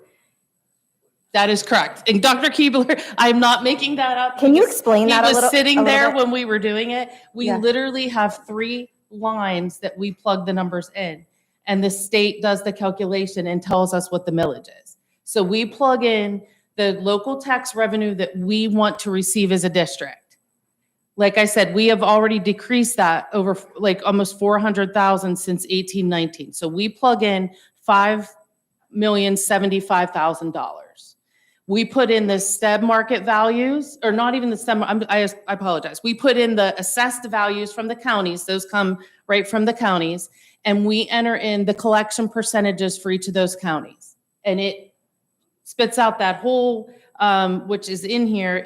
[SPEAKER 11] That is correct. And Dr. Keebler, I'm not making that up.
[SPEAKER 2] Can you
[SPEAKER 11] He was-
[SPEAKER 2] explain that a
[SPEAKER 11] He
[SPEAKER 2] little?
[SPEAKER 11] was sitting
[SPEAKER 2] a little
[SPEAKER 11] there
[SPEAKER 2] bit?
[SPEAKER 11] when we were doing it. We
[SPEAKER 2] Yeah.
[SPEAKER 11] literally have 3 lines that we plug the numbers in. And the state does the calculation and tells us what the millage is. So we plug in the local tax revenue that we want to receive as a district. Like I said, we have already decreased that over like almost 400,000 since 1819. So we plug in $5,075,000. We put in the STEB market values, or not even the STEB, I apologize. We put in the assessed values from the counties. Those come right from the counties. And we enter in the collection percentages for each of those counties. And it spits out that whole, which is in here.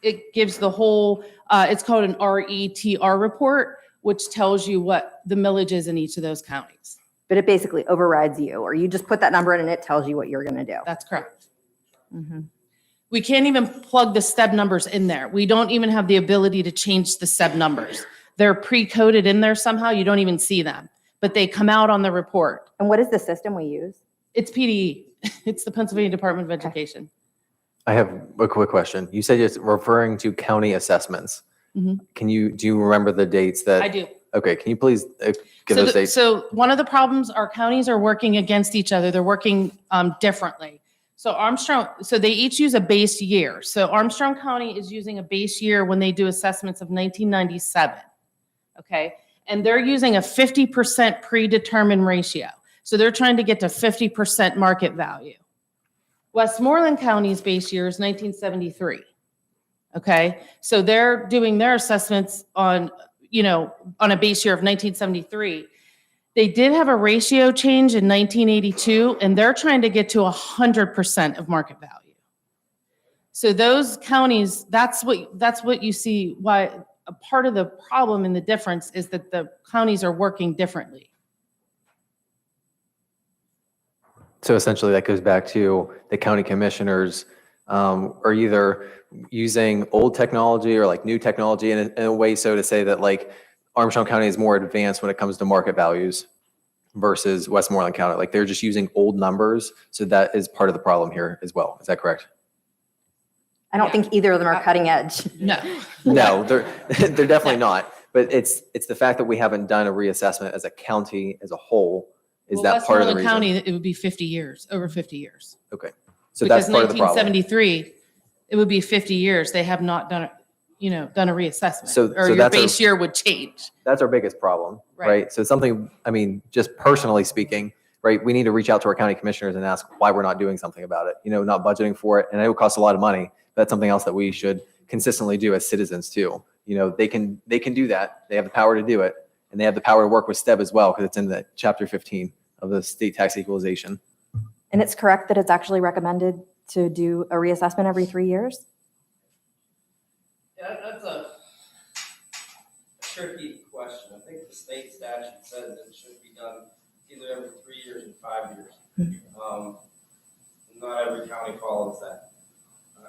[SPEAKER 11] It gives the whole, it's called an RETR report, which tells you what the millage is in each of those counties.
[SPEAKER 2] But it basically overrides you, or you just put that number in and it tells you what you're going to do.
[SPEAKER 11] That's correct.
[SPEAKER 2] Mhm.
[SPEAKER 11] We can't even plug the STEB numbers in there. We don't even have the ability to change the STEB numbers. They're pre-coded in there somehow. You don't even see them, but they come out on the report.
[SPEAKER 2] And what is the system we use?
[SPEAKER 11] It's PDE. It's the Pennsylvania Department of Education.
[SPEAKER 10] I have a quick question. You said it's referring to county assessments.
[SPEAKER 11] Mhm.
[SPEAKER 10] Do you remember the dates that?
[SPEAKER 11] I do.
[SPEAKER 10] Okay, can you please give
[SPEAKER 11] So
[SPEAKER 10] those dates?
[SPEAKER 11] So one of the problems, our counties are working against each other. They're working differently. So Armstrong, so they each use a base year. So Armstrong County is using a base year when they do assessments of 1997. Okay. And they're using a 50% predetermined ratio. So they're trying to get to 50% market value. Westmoreland County's base year is 1973. Okay. So they're doing their assessments on a base year of 1973. They did have a ratio change in 1982, and they're trying to get to 100% of market value. So those counties, that's what you see, why a part of the problem and the difference is that the counties are working differently.
[SPEAKER 10] So essentially that goes back to the county commissioners are either using old technology or like new technology in a way so to say that like Armstrong County is more advanced when it comes to market values versus Westmoreland County. Like they're just using old numbers. So that is part of the problem here as well. Is that correct?
[SPEAKER 2] I don't think either of them are cutting edge.
[SPEAKER 11] No.
[SPEAKER 10] No, they're definitely not. But it's the fact that we haven't done a reassessment as a county as a whole. Is
[SPEAKER 11] Well,
[SPEAKER 10] that part of the reason?
[SPEAKER 11] Westmoreland County, it would be 50 years, over 50 years.
[SPEAKER 10] Okay. So that's part of the problem.
[SPEAKER 11] Because 1973, it would be 50 years. They have not done it. done a reassessment.
[SPEAKER 10] So
[SPEAKER 11] Or your
[SPEAKER 10] that's
[SPEAKER 11] base year would change.
[SPEAKER 10] That's our biggest problem,
[SPEAKER 11] Right.
[SPEAKER 10] right? So something, I mean, just personally speaking, right, we need to reach out to our county commissioners and ask why we're not doing something about it, not budgeting for it. And it would cost a lot of money. But that's something else that we should consistently do as citizens too. They can do that. They have the power to do it. And they have the power to work with STEB as well, because it's in the chapter 15 of the state tax equalization.
[SPEAKER 2] And it's correct that it's actually recommended to do a reassessment every 3 years?
[SPEAKER 7] Yeah, that's a tricky question. I think the state statute says it should be done either every 3 years or 5 years. Not every county follows that.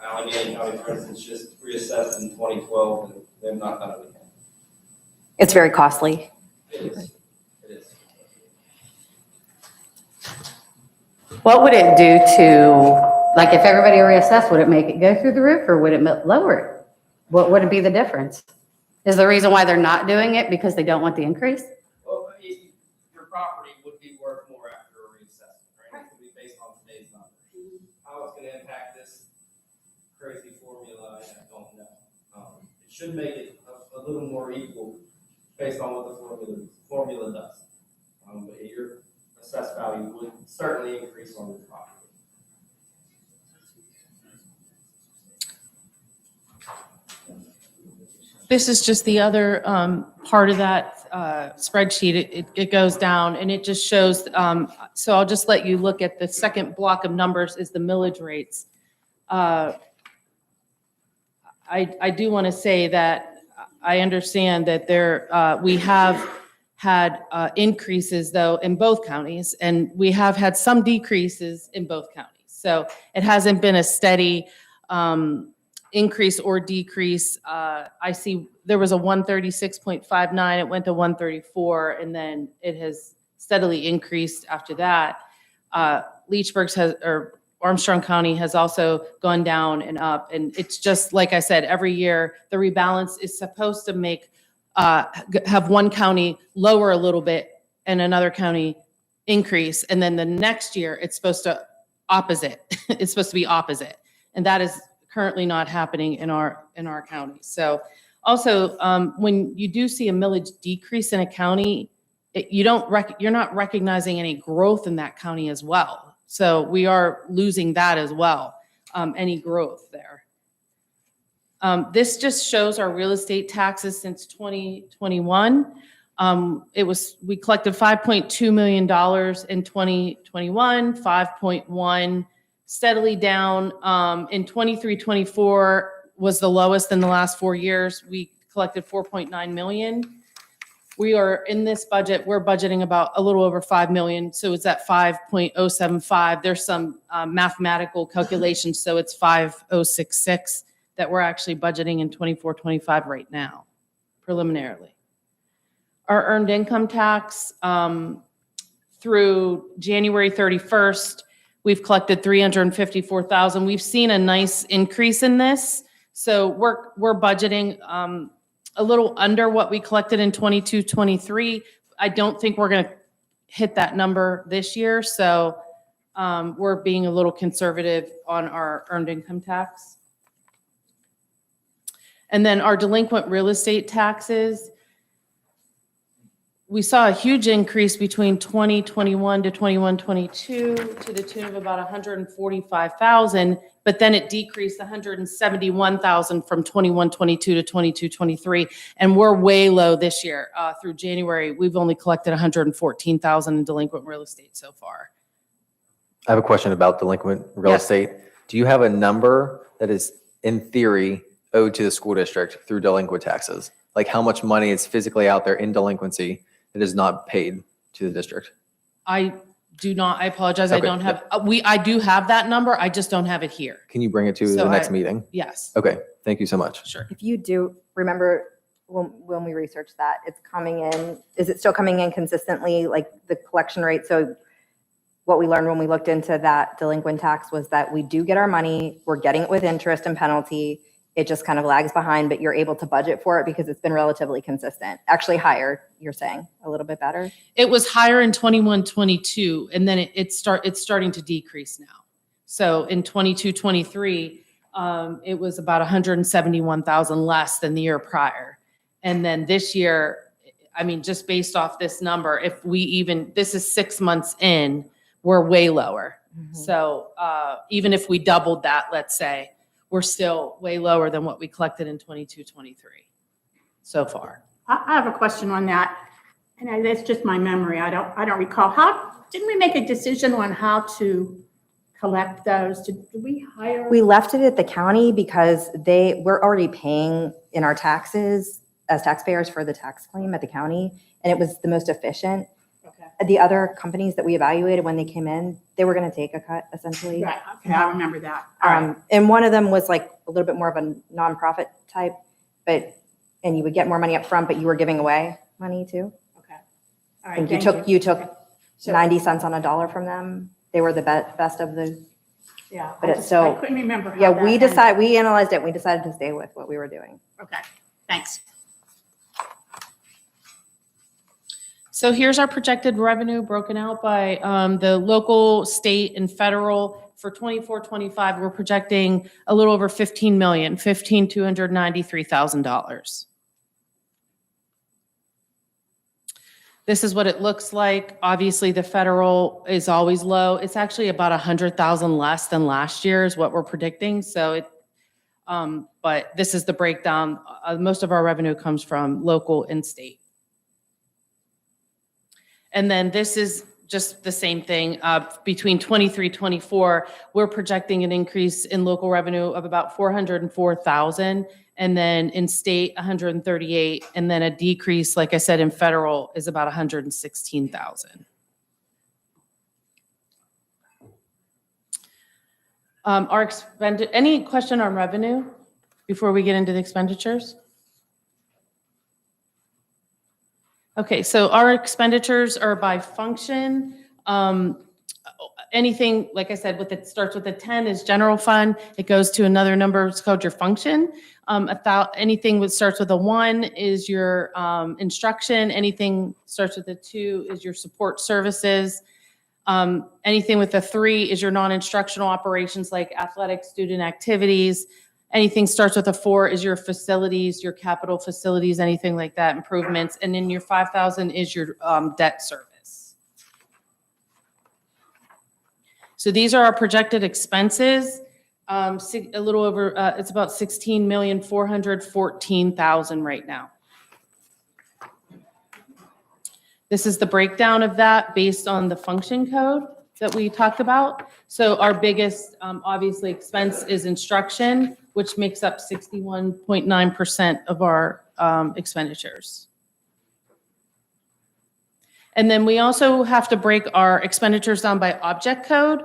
[SPEAKER 7] Allegheny County, for instance, just reassessed in 2012, and they've not done it again.
[SPEAKER 2] It's very costly.
[SPEAKER 7] It is. It is.
[SPEAKER 1] What would it do to, like, if everybody reassessed, would it make it go through the roof or would it lower it? What would be the difference? Is the reason why they're not doing it because they don't want the increase?
[SPEAKER 7] Well, your property would be worth more after a reassessment, right? It would be based on today's numbers. How it's going to impact this crazy formula, I don't know. It should make it a little more equal based on what the formula does. But your assessed value would certainly increase on your property.
[SPEAKER 11] This is just the other part of that spreadsheet. It goes down and it just shows, so I'll just let you look at the second block of numbers is the millage rates. I do want to say that I understand that we have had increases though in both counties, and we have had some decreases in both counties. So it hasn't been a steady increase or decrease. I see there was a 136.59, it went to 134, and then it has steadily increased after that. Leechburg's or Armstrong County has also gone down and up. And it's just, like I said, every year the rebalance is supposed to have one county lower a little bit and another county increase. And then the next year it's supposed to it's supposed to be opposite. And that is currently not happening in our county. So also, when you do see a millage decrease in a county, you're not recognizing any growth in that county as well. So we are losing that as well, any growth there. This just shows our real estate taxes since 2021. We collected $5.2 million in 2021, 5.1, steadily down. In 23-24 was the lowest in the last 4 years. We collected 4.9 million. We are in this budget, we're budgeting about a little over 5 million. So it's at 5.075. There's some mathematical calculations. So it's 5.066 that we're actually budgeting in 24-25 right now, preliminarily. Our earned income tax through January 31st, we've collected 354,000. We've seen a nice increase in this. So we're budgeting a little under what we collected in 22-23. I don't think we're going to hit that number this year. So we're being a little conservative on our earned income tax. And then our delinquent real estate taxes, we saw a huge increase between 2021 to 21-22 to the tune of about 145,000, but then it decreased 171,000 from 21-22 to 22-23, and we're way low this year. Through January, we've only collected 114,000 in delinquent real estate so far.
[SPEAKER 10] I have a question about delinquent real
[SPEAKER 11] Yes.
[SPEAKER 10] estate. Do you have a number that is, in theory, owed to the school district through delinquent taxes? Like how much money is physically out there in delinquency that is not paid to the district?
[SPEAKER 11] I do not, I apologize, I
[SPEAKER 10] Okay,
[SPEAKER 11] don't have, I do have that number, I just don't have it here.
[SPEAKER 10] Can you bring it to
[SPEAKER 11] So
[SPEAKER 10] the next
[SPEAKER 11] I-
[SPEAKER 10] meeting?
[SPEAKER 11] Yes,
[SPEAKER 10] Okay, thank you so much.
[SPEAKER 11] sure.
[SPEAKER 2] If you do, remember when we researched that, it's coming in, is it still coming in consistently, like the collection rate? So what we learned when we looked into that delinquent tax was that we do get our money, we're getting it with interest and penalty. It just kind of lags behind, but you're able to budget for it because it's been relatively consistent. Actually higher, you're saying, a little bit better?
[SPEAKER 11] It was higher in 21-22, and then it's starting to decrease now. So in 22-23, it was about 171,000 less than the year prior. And then this year, I mean, just based off this number, if we even, this is 6 months in, we're way lower. So even if we doubled that, let's say, we're still way lower than what we collected in 22, 23 so far.
[SPEAKER 1] I have a question on that, and that's just my memory. I don't recall. Didn't we make a decision on how to collect those? Did we hire?
[SPEAKER 2] We left it at the county because we're already paying in our taxes as taxpayers for the tax claim at the county, and it was the most efficient.
[SPEAKER 1] Okay.
[SPEAKER 2] The other companies that we evaluated when they came in, they were going to take a cut essentially.
[SPEAKER 1] Right, okay, I remember that. All right.
[SPEAKER 2] And one of them was like a little bit more of a nonprofit type, and you would get more money up front, but you were giving away money too.
[SPEAKER 1] Okay. All
[SPEAKER 2] I
[SPEAKER 1] right,
[SPEAKER 2] think
[SPEAKER 1] thank
[SPEAKER 2] you took
[SPEAKER 1] So-
[SPEAKER 2] 90 cents on a dollar from them. They were the best of the,
[SPEAKER 1] Yeah.
[SPEAKER 2] but
[SPEAKER 1] I
[SPEAKER 2] it's
[SPEAKER 1] just-
[SPEAKER 2] so-
[SPEAKER 1] I couldn't remember. how
[SPEAKER 2] yeah,
[SPEAKER 1] that
[SPEAKER 2] we analyzed it. And we decided to stay with what we were doing.
[SPEAKER 1] ended. Okay, thanks.
[SPEAKER 11] So here's our projected revenue broken out by the local, state, and federal. For 24, 25, we're projecting a little over 15 million, $15,293,000. This is what it looks like. Obviously, the federal is always low. It's actually about 100,000 less than last year is what we're predicting. So but this is the breakdown. Most of our revenue comes from local and state. And then this is just the same thing. Between 23, 24, we're projecting an increase in local revenue of about 404,000. And then in state, 138. And then a decrease, like I said, in federal is about 116,000. Any question on revenue before we get into the expenditures? Okay, so our expenditures are by function. Anything, like I said, it starts with a 10 is general fund. It goes to another number, it's called your function. Anything that starts with a 1 is your instruction. Anything starts with a 2 is your support services. Anything with a 3 is your non-instructional operations like athletic student activities. Anything starts with a 4 is your facilities, your capital facilities, anything like that, improvements. And then your 5,000 is your debt service. So these are our projected expenses. A little over, it's about 16,414,000 right now. This is the breakdown of that based on the function code that we talked about. So our biggest, obviously, expense is instruction, which makes up 61.9% of our expenditures. And then we also have to break our expenditures down by object code.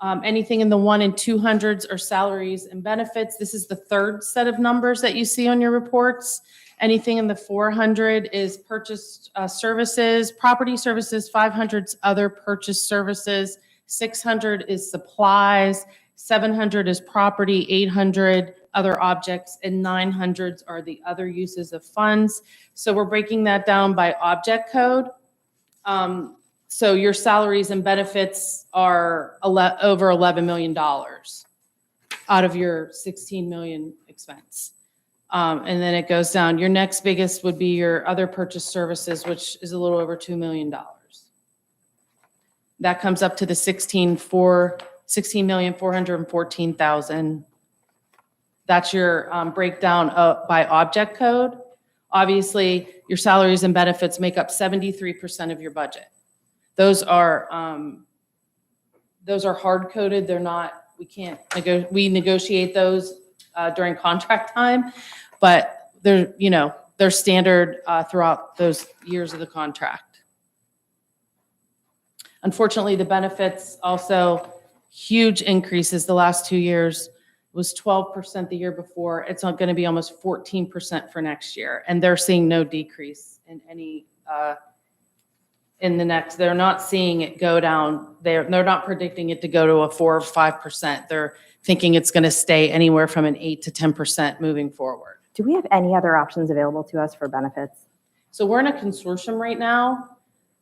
[SPEAKER 11] Anything in the 1 and 200s are salaries and benefits. This is the third set of numbers that you see on your reports. Anything in the 400 is purchased services, property services, 500's other purchase services, 600 is supplies, 700 is property, 800 other objects, and 900s are the other uses of funds. So we're breaking that down by object code. So your salaries and benefits are over $11 million out of your 16 million expense. And then it goes down. Your next biggest would be your other purchase services, which is a little over $2 million. That comes up to the 16,414,000. That's your breakdown by object code. Obviously, your salaries and benefits make up 73% of your budget. Those are hard coded. They're not. We negotiate those during contract time, but they're standard throughout those years of the contract. Unfortunately, the benefits also huge increases the last 2 years. It was 12% the year before. It's not going to be almost 14% for next year, and they're seeing no decrease in any in the next. They're not seeing it go down. They're not predicting it to go to a 4 or 5%. They're thinking it's going to stay anywhere from an 8 to 10% moving forward.
[SPEAKER 2] Do we have any other options available to us for benefits?
[SPEAKER 11] So we're in a consortium right now.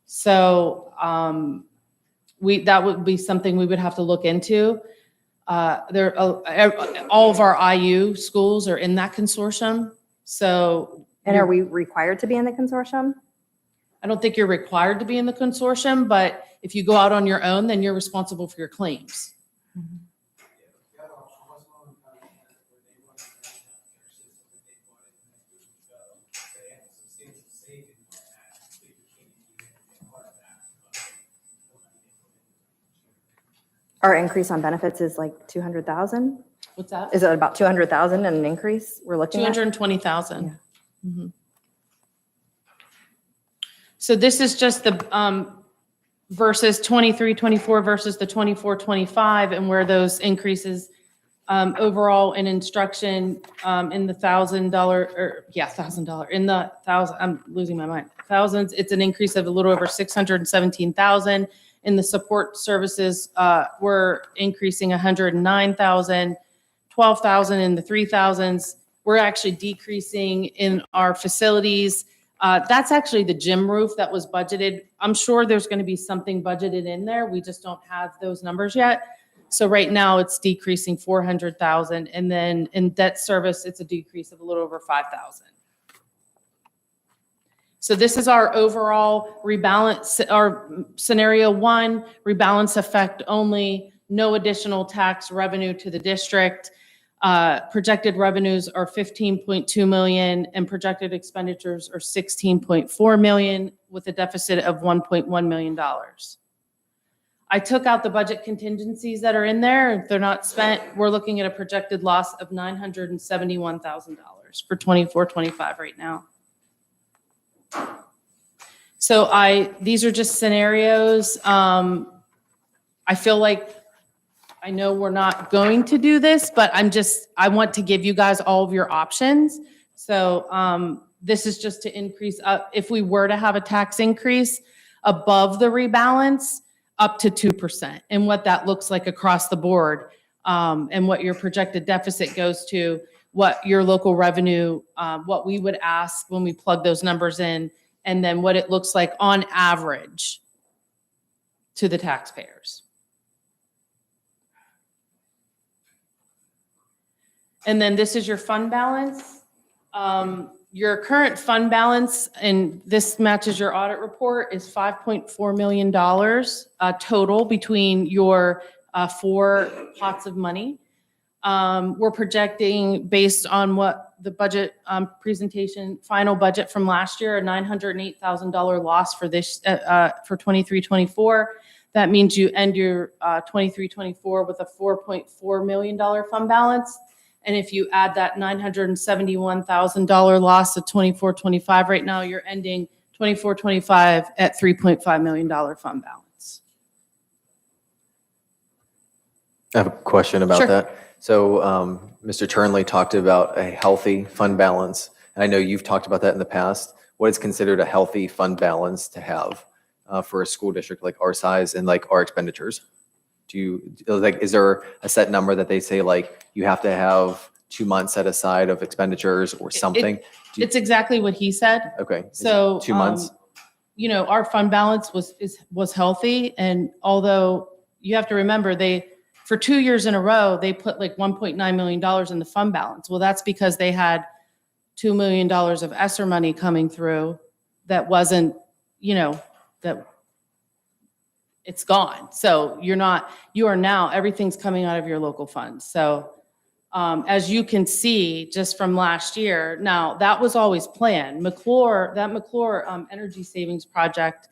[SPEAKER 11] So that would be something we would have to look into. All of our IU schools are in that consortium. So
[SPEAKER 2] And are we required to be in the consortium?
[SPEAKER 11] I don't think you're required to be in the consortium, but if you go out on your own, then you're responsible for your claims.
[SPEAKER 2] Our increase on benefits is like 200,000?
[SPEAKER 11] What's that?
[SPEAKER 2] Is it about 200,000 in an increase we're looking at?
[SPEAKER 11] 220,000. Mhm. So this is just the versus 23, 24 versus the 24, 25, and where those increases overall in instruction in the $1,000 in the thousand, I'm losing my mind. Thousands, it's an increase of a little over 617,000. In the support services, we're increasing 109,000, 12,000 in the 3,000s. We're actually decreasing in our facilities. That's actually the gym roof that was budgeted. I'm sure there's going to be something budgeted in there. We just don't have those numbers yet. So right now it's decreasing 400,000. And then in debt service, it's a decrease of a little over 5,000. So this is our overall rebalance, our scenario 1, rebalance effect only, no additional tax revenue to the district. Projected revenues are 15.2 million and projected expenditures are 16.4 million with a deficit of $1.1 million. I took out the budget contingencies that are in there. If they're not spent, we're looking at a projected loss of $971,000 for 24-25 right now. So these are just scenarios. I feel like I know we're not going to do this, but I want to give you guys all of your options. So this is just to increase up, if we were to have a tax increase above the rebalance, up to 2%, and what that looks like across the board, and what your projected deficit goes to, what your local revenue, what we would ask when we plug those numbers in, and then what it looks like on average to the taxpayers. And then this is your fund balance. Your current fund balance, and this matches your audit report, is $5.4 million total between your 4 pots of money. We're projecting, based on what the budget presentation, final budget from last year, a $908,000 loss for this for 23-24. That means you end your 23-24 with a $4.4 million fund balance. And if you add that $971,000 loss of 24-25 right now, you're ending 24-25 at $3.5 million fund balance.
[SPEAKER 10] I have a question about
[SPEAKER 11] Sure.
[SPEAKER 10] that. So Mr. Turnley talked about a healthy fund balance. And I know you've talked about that in the past. What is considered a healthy fund balance to have for a school district like our size and like our expenditures? Is there a set number that they say, like, you have to have 2 months set aside of expenditures or something?
[SPEAKER 11] It's exactly what he said.
[SPEAKER 10] Okay. Is it
[SPEAKER 11] So
[SPEAKER 10] 2 months?
[SPEAKER 11] Our fund balance was healthy, and although you have to remember, for 2 years in a row they put like $1.9 million in the fund balance. Well, that's because they had $2 million of ESSER money coming through that wasn't, that it's gone. So you are now, everything's coming out of your local funds. So as you can see, just from last year, now that was always planned. That McClure energy savings project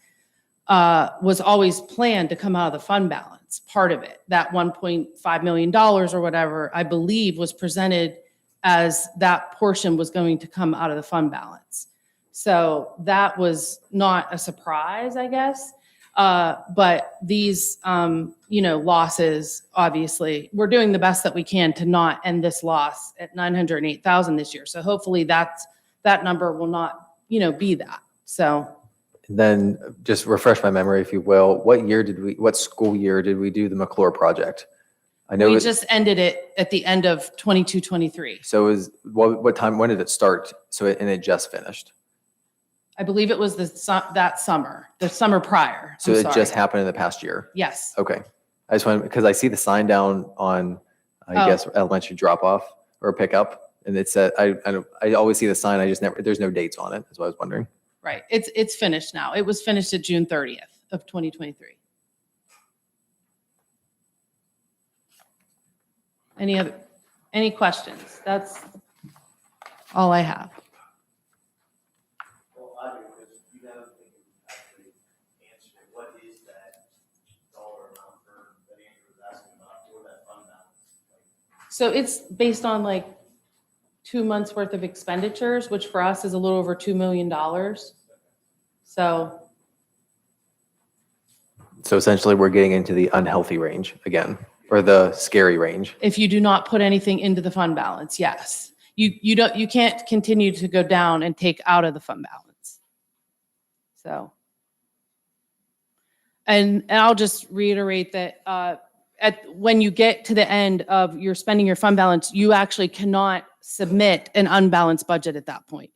[SPEAKER 11] was always planned to come out of the fund balance, part of it. That $1.5 million or whatever, I believe, was presented as that portion was going to come out of the fund balance. So that was not a surprise, I guess. But these, losses, obviously, we're doing the best that we can to not end this loss at 908,000 this year. So hopefully that number will not, be that. So.
[SPEAKER 10] Then just refresh my memory, if you will. What school year did we do the McClure project? I know
[SPEAKER 11] We just ended it at the end of 22-23.
[SPEAKER 10] So what time, when did it start? And it just finished?
[SPEAKER 11] I believe it was that summer, the summer prior.
[SPEAKER 10] So
[SPEAKER 11] I'm
[SPEAKER 10] it
[SPEAKER 11] sorry.
[SPEAKER 10] just happened in the past year?
[SPEAKER 11] Yes.
[SPEAKER 10] Okay. I just wanted, because I see the sign down on I
[SPEAKER 11] Oh.
[SPEAKER 10] guess, elementary drop off or pick up. And it said, I always see the sign. I just never, there's no dates on it. That's what I was wondering.
[SPEAKER 11] Right, it's finished now. It was finished at June 30th of 2023. Any questions? That's all I have.
[SPEAKER 12] Well, I do, because you haven't actually answered it. What is that dollar amount for, that Andrew was asking about for that fund balance?
[SPEAKER 11] So it's based on like 2 months worth of expenditures, which for us is a little over $2 million. So
[SPEAKER 10] So essentially we're getting into the unhealthy range again, or the scary range.
[SPEAKER 11] if you do not put anything into the fund balance, yes. You can't continue to go down and take out of the fund balance. So. And I'll just reiterate that when you get to the end of your spending your fund balance, you actually cannot submit an unbalanced budget at that point.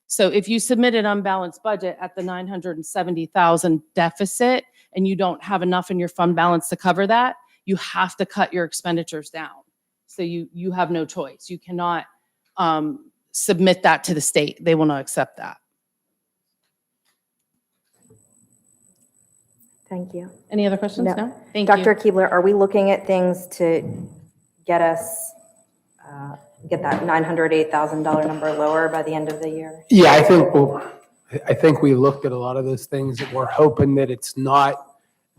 [SPEAKER 11] So if you submit an unbalanced budget at the 970,000 deficit and you don't have enough in your fund balance to cover that, you have to cut your expenditures down. So you have no choice. You cannot submit that to the state. They will not accept that.
[SPEAKER 2] you. Thank you.
[SPEAKER 11] Any other questions?
[SPEAKER 2] No.
[SPEAKER 11] No? Thank you.
[SPEAKER 2] Dr. Keebler, are we looking at things to get us, get that $908,000 number lower by the end of the year?
[SPEAKER 9] Yeah, I think we looked at a lot of those things. We're hoping that it's not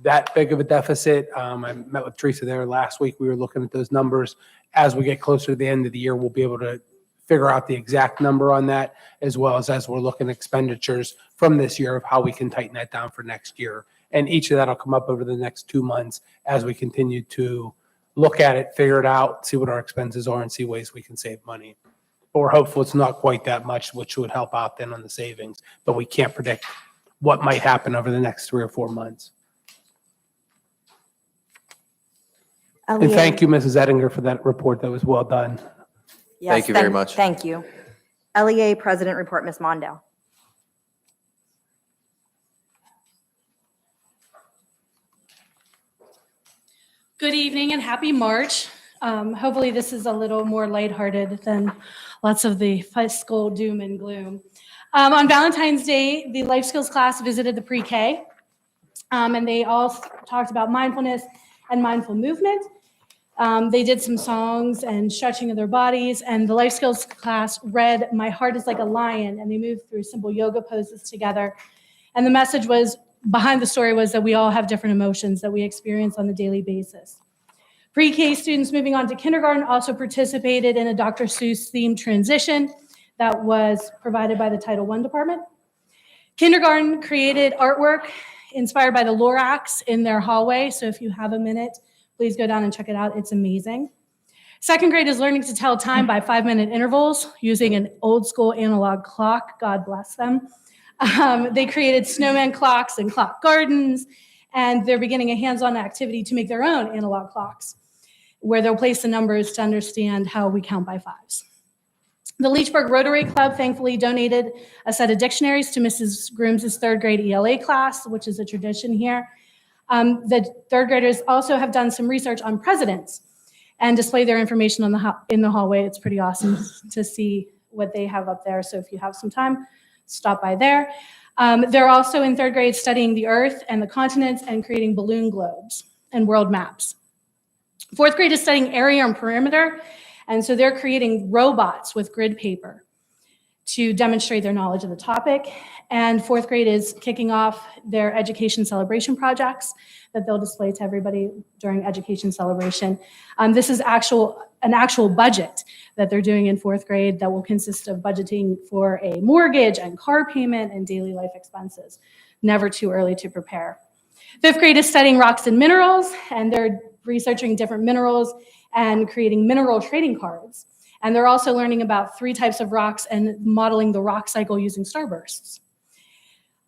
[SPEAKER 9] that big of a deficit. I met with Teresa there last week. We were looking at those numbers. As we get closer to the end of the year, we'll be able to figure out the exact number on that, as well as we're looking at expenditures from this year of how we can tighten that down for next year. And each of that will come up over the next 2 months as we continue to look at it, figure it out, see what our expenses are, and see ways we can save money. But we're hopeful it's not quite that much, which would help out then on the savings. But we can't predict what might happen over the next 3 or 4 months. And thank you, Mrs. Ettinger, for that report. That was well done.
[SPEAKER 2] Yes,
[SPEAKER 10] Thank you very much.
[SPEAKER 2] Thank you. LEA President Report, Ms. Mondale.
[SPEAKER 13] Good evening and happy March. Hopefully this is a little more lighthearted than lots of the fiscal doom and gloom. On Valentine's Day, the life skills class visited the pre-K, and they all talked about mindfulness and mindful movement. They did some songs and stretching of their bodies, and the life skills class read "My Heart is Like a Lion," and they moved through simple yoga poses together. And the message was, behind the story was that we all have different emotions that we experience on a daily basis. Pre-K students moving on to kindergarten also participated in a Dr. Seuss themed transition that was provided by the Title I department. Kindergarten created artwork inspired by the Lorax in their hallway. So if you have a minute, please go down and check it out. It's amazing. Second grade is learning to tell time by 5-minute intervals using an old school analog clock. God bless them. They created snowman clocks and clock gardens, and they're beginning a hands-on activity to make their own analog clocks, where they'll place the numbers to understand how we count by fives. The Leechburg Rotary Club thankfully donated a set of dictionaries to Mrs. Grooms' third grade ELA class, which is a tradition here. The third graders also have done some research on presidents and display their information in the hallway. It's pretty awesome to see what they have up there. So if you have some time, stop by there. They're also in third grade studying the earth and the continents and creating balloon globes and world maps. Fourth grade is studying area and perimeter, and so they're creating robots with grid paper to demonstrate their knowledge of the topic. And fourth grade is kicking off their education celebration projects that they'll display to everybody during education celebration. This is an actual budget that they're doing in fourth grade that will consist of budgeting for a mortgage and car payment and daily life expenses. Never too early to prepare. Fifth grade is studying rocks and minerals, and they're researching different minerals and creating mineral trading cards. And they're also learning about 3 types of rocks and modeling the rock cycle using starbursts.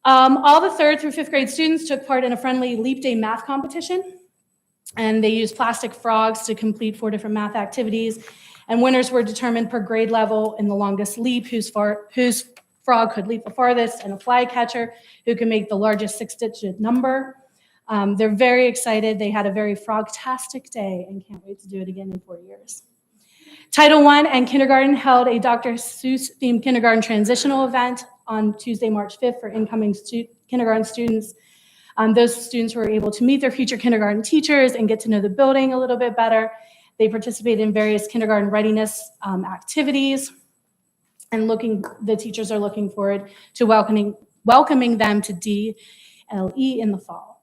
[SPEAKER 13] All the 3rd through 5th grade students took part in a friendly Leap Day math competition, and they used plastic frogs to complete 4 different math activities, and winners were determined per grade level in the longest leap, whose frog could leap the farthest, and a flycatcher who could make the largest 6-digit number. They're very excited. They had a very frogtastic day and can't wait to do it again in 4 years. Title I and kindergarten held a Dr. Seuss themed kindergarten transitional event on Tuesday, March 5th for incoming kindergarten students. Those students were able to meet their future kindergarten teachers and get to know the building a little bit better. They participated in various kindergarten readiness activities, and the teachers are looking forward to welcoming them to DLE in the fall.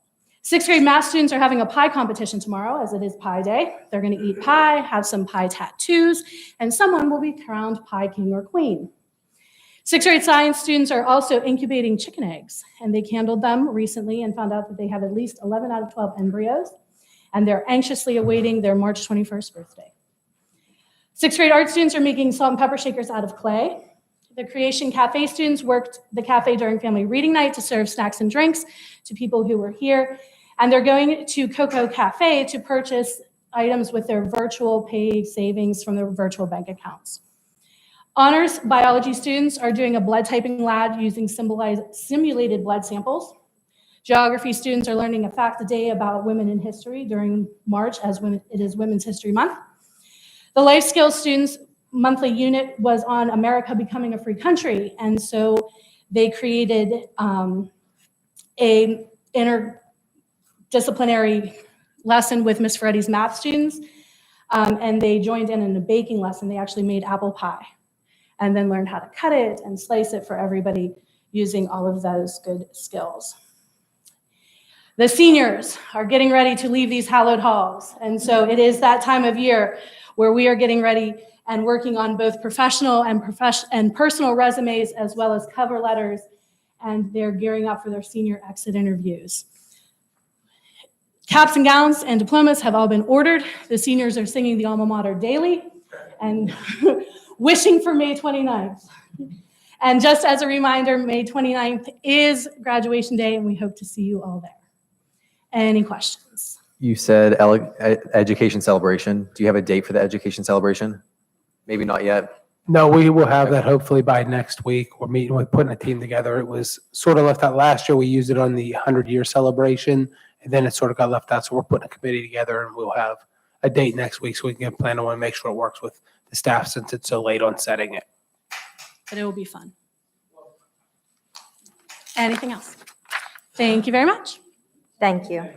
[SPEAKER 13] 6th grade math students are having a pie competition tomorrow, as it is Pie Day. They're going to eat pie, have some pie tattoos, and someone will be crowned Pie King or Queen. 6th grade science students are also incubating chicken eggs, and they candled them recently and found out that they have at least 11 out of 12 embryos, and they're anxiously awaiting their March 21st birthday. 6th grade art students are making salt and pepper shakers out of clay. The Creation Cafe students worked the cafe during family reading night to serve snacks and drinks to people who were here. And they're going to Coco Cafe to purchase items with their virtual pay savings from their virtual bank accounts. Honors biology students are doing a blood typing lab using simulated blood samples. Geography students are learning a fact a day about women in history during March, as it is Women's History Month. The life skills students monthly unit was on America becoming a free country, and so they created a interdisciplinary lesson with Miss Freddy's math students, and they joined in a baking lesson. They actually made apple pie and then learned how to cut it and slice it for everybody using all of those good skills. The seniors are getting ready to leave these hallowed halls, and so it is that time of year where we are getting ready and working on both professional and personal resumes, as well as cover letters, and they're gearing up for their senior exit interviews. Caps and gowns and diplomas have all been ordered. The seniors are singing the alma mater daily and wishing for May 29th. And just as a reminder, May 29th is graduation day, and we hope to see you all there. Any questions?
[SPEAKER 10] You said education celebration. Do you have a date for the education celebration? Maybe not yet.
[SPEAKER 9] No, we will have that hopefully by next week. We're meeting with putting a team together. It was sort of left out last year. We used it on the 100-year celebration, and then it sort of got left out. So we're putting a committee together, and we'll have a date next week so we can plan on and make sure it works with the staff since it's so late on setting it.
[SPEAKER 13] But it will be fun. Anything else? Thank you very much.
[SPEAKER 2] Thank you.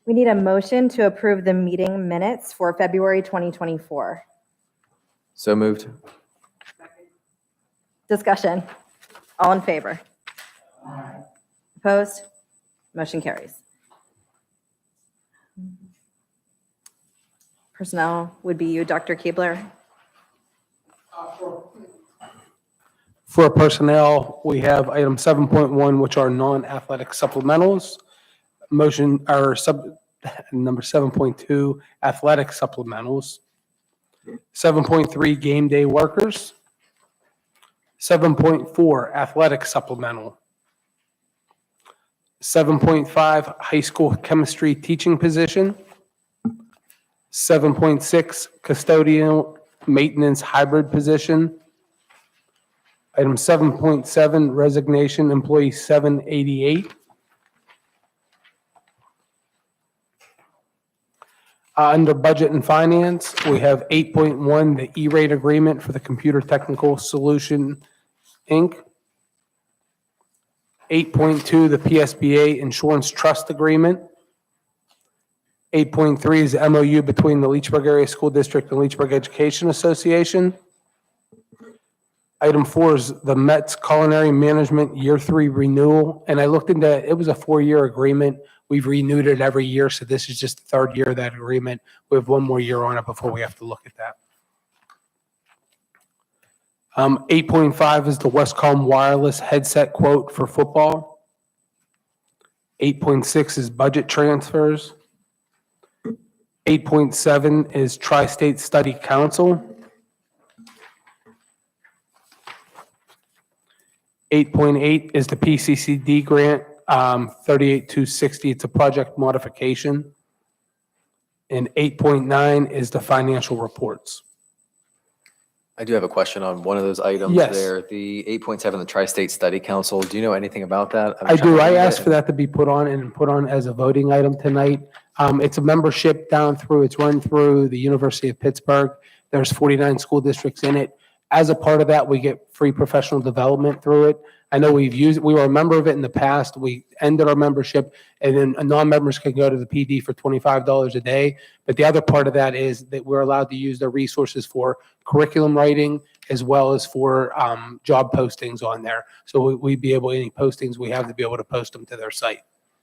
[SPEAKER 2] We need a motion to approve the meeting minutes for February 2024.
[SPEAKER 10] So moved.
[SPEAKER 2] Discussion. All in favor? Opposed? Motion carries. Personnel would be you, Dr. Keebler.
[SPEAKER 9] For personnel, we have item 7.1, which are non-athletic supplementals. Motion or number 7.2, athletic supplementals. 7.3, game day workers. 7.4, athletic supplemental. 7.5, high school chemistry teaching position. 7.6, custodial maintenance hybrid position. Item 7.7, resignation, employee 788. Under budget and finance, we have 8.1, the E-rate agreement for the Computer Technical Solution, Inc. 8.2, the PSBA Insurance Trust Agreement. 8.3 is the MOU between the Leechburg Area School District and Leechburg Education Association. Item 4 is the Met's Culinary Management Year 3 renewal, and I looked into it. It was a 4-year agreement. We've renewed it every year, so this is just the third year of that agreement. We have one more year on it before we have to look at that. 8.5 is the Westcom wireless headset quote for football. 8.6 is budget transfers. 8.7 is Tri-State Study Council. 8.8 is the PCCD grant, 38260. It's a project modification. And 8.9 is the financial reports.
[SPEAKER 10] I do have a question on one of those items
[SPEAKER 9] Yes.
[SPEAKER 10] there. The 8.7, the Tri-State Study Council. Do you know anything about that?
[SPEAKER 9] I do. I asked for that to be put on as a voting item tonight. It's a membership it's run through the University of Pittsburgh. There's 49 school districts in it. As a part of that, we get free professional development through it. I know we were a member of it in the past. We ended our membership, and then non-members can go to the PD for $25 a day. But the other part of that is that we're allowed to use their resources for curriculum writing as well as for job postings on there. So we'd be able, any postings we have to be able to post them to their site.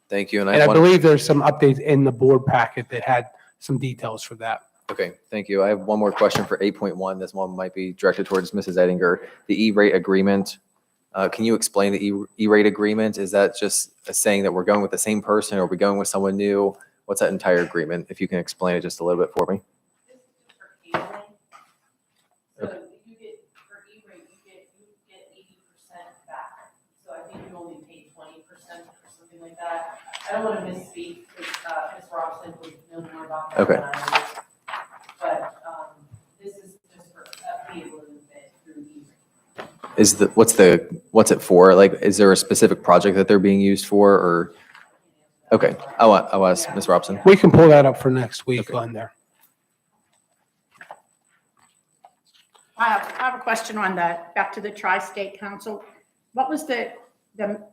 [SPEAKER 10] Thank you.
[SPEAKER 9] And I believe there's some updates in the board packet that had some details for that.
[SPEAKER 10] Okay, thank you. I have one more question for 8.1. This one might be directed towards Mrs. Ettinger. The E-rate agreement. Can you explain the E-rate agreement? Is that just saying that we're going with the same person, or are we going with someone new? What's that entire agreement? If you can explain it just a little bit for me.
[SPEAKER 11] So you get, for E-rate, you get 80% back. So I think you only pay 20% or something like that. I don't want to misspeak, because Ms. Robson would know more about that
[SPEAKER 10] Okay.
[SPEAKER 11] than I would. But this is just for a fee able to pay through E-rate.
[SPEAKER 10] What's it for? Like, is there a specific project that they're being used for, or? Okay, I'll ask Ms. Robson.
[SPEAKER 9] We can pull that up for next week on there.
[SPEAKER 1] I have a question on back to the Tri-State Council. What was the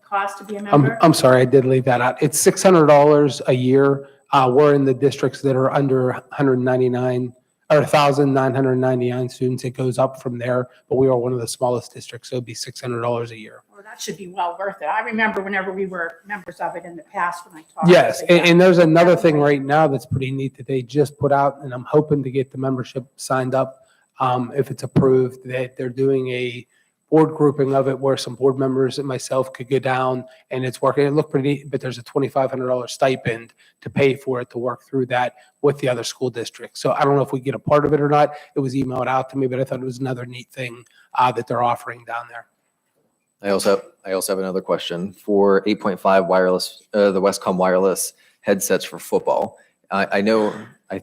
[SPEAKER 1] cost to be a member?
[SPEAKER 9] I'm sorry, I did leave that out. It's $600 a year. We're in the districts that are under 199 or 1,999 students. It goes up from there, but we are one of the smallest districts, so it'd be $600 a year.
[SPEAKER 1] Well, that should be well worth it. I remember whenever we were members of it in the past when I talked.
[SPEAKER 9] Yes, and there's another thing right now that's pretty neat that they just put out, and I'm hoping to get the membership signed up if it's approved, that they're doing a board grouping of it where some board members and myself could go down, and it's working. It looked pretty neat, but there's a $2,500 stipend to pay for it to work through that with the other school districts. So I don't know if we get a part of it or not. It was emailed out to me, but I thought it was another neat thing that they're offering down there.
[SPEAKER 10] I also have another question for 8.5 wireless, the Westcom wireless headsets for football. I believe, I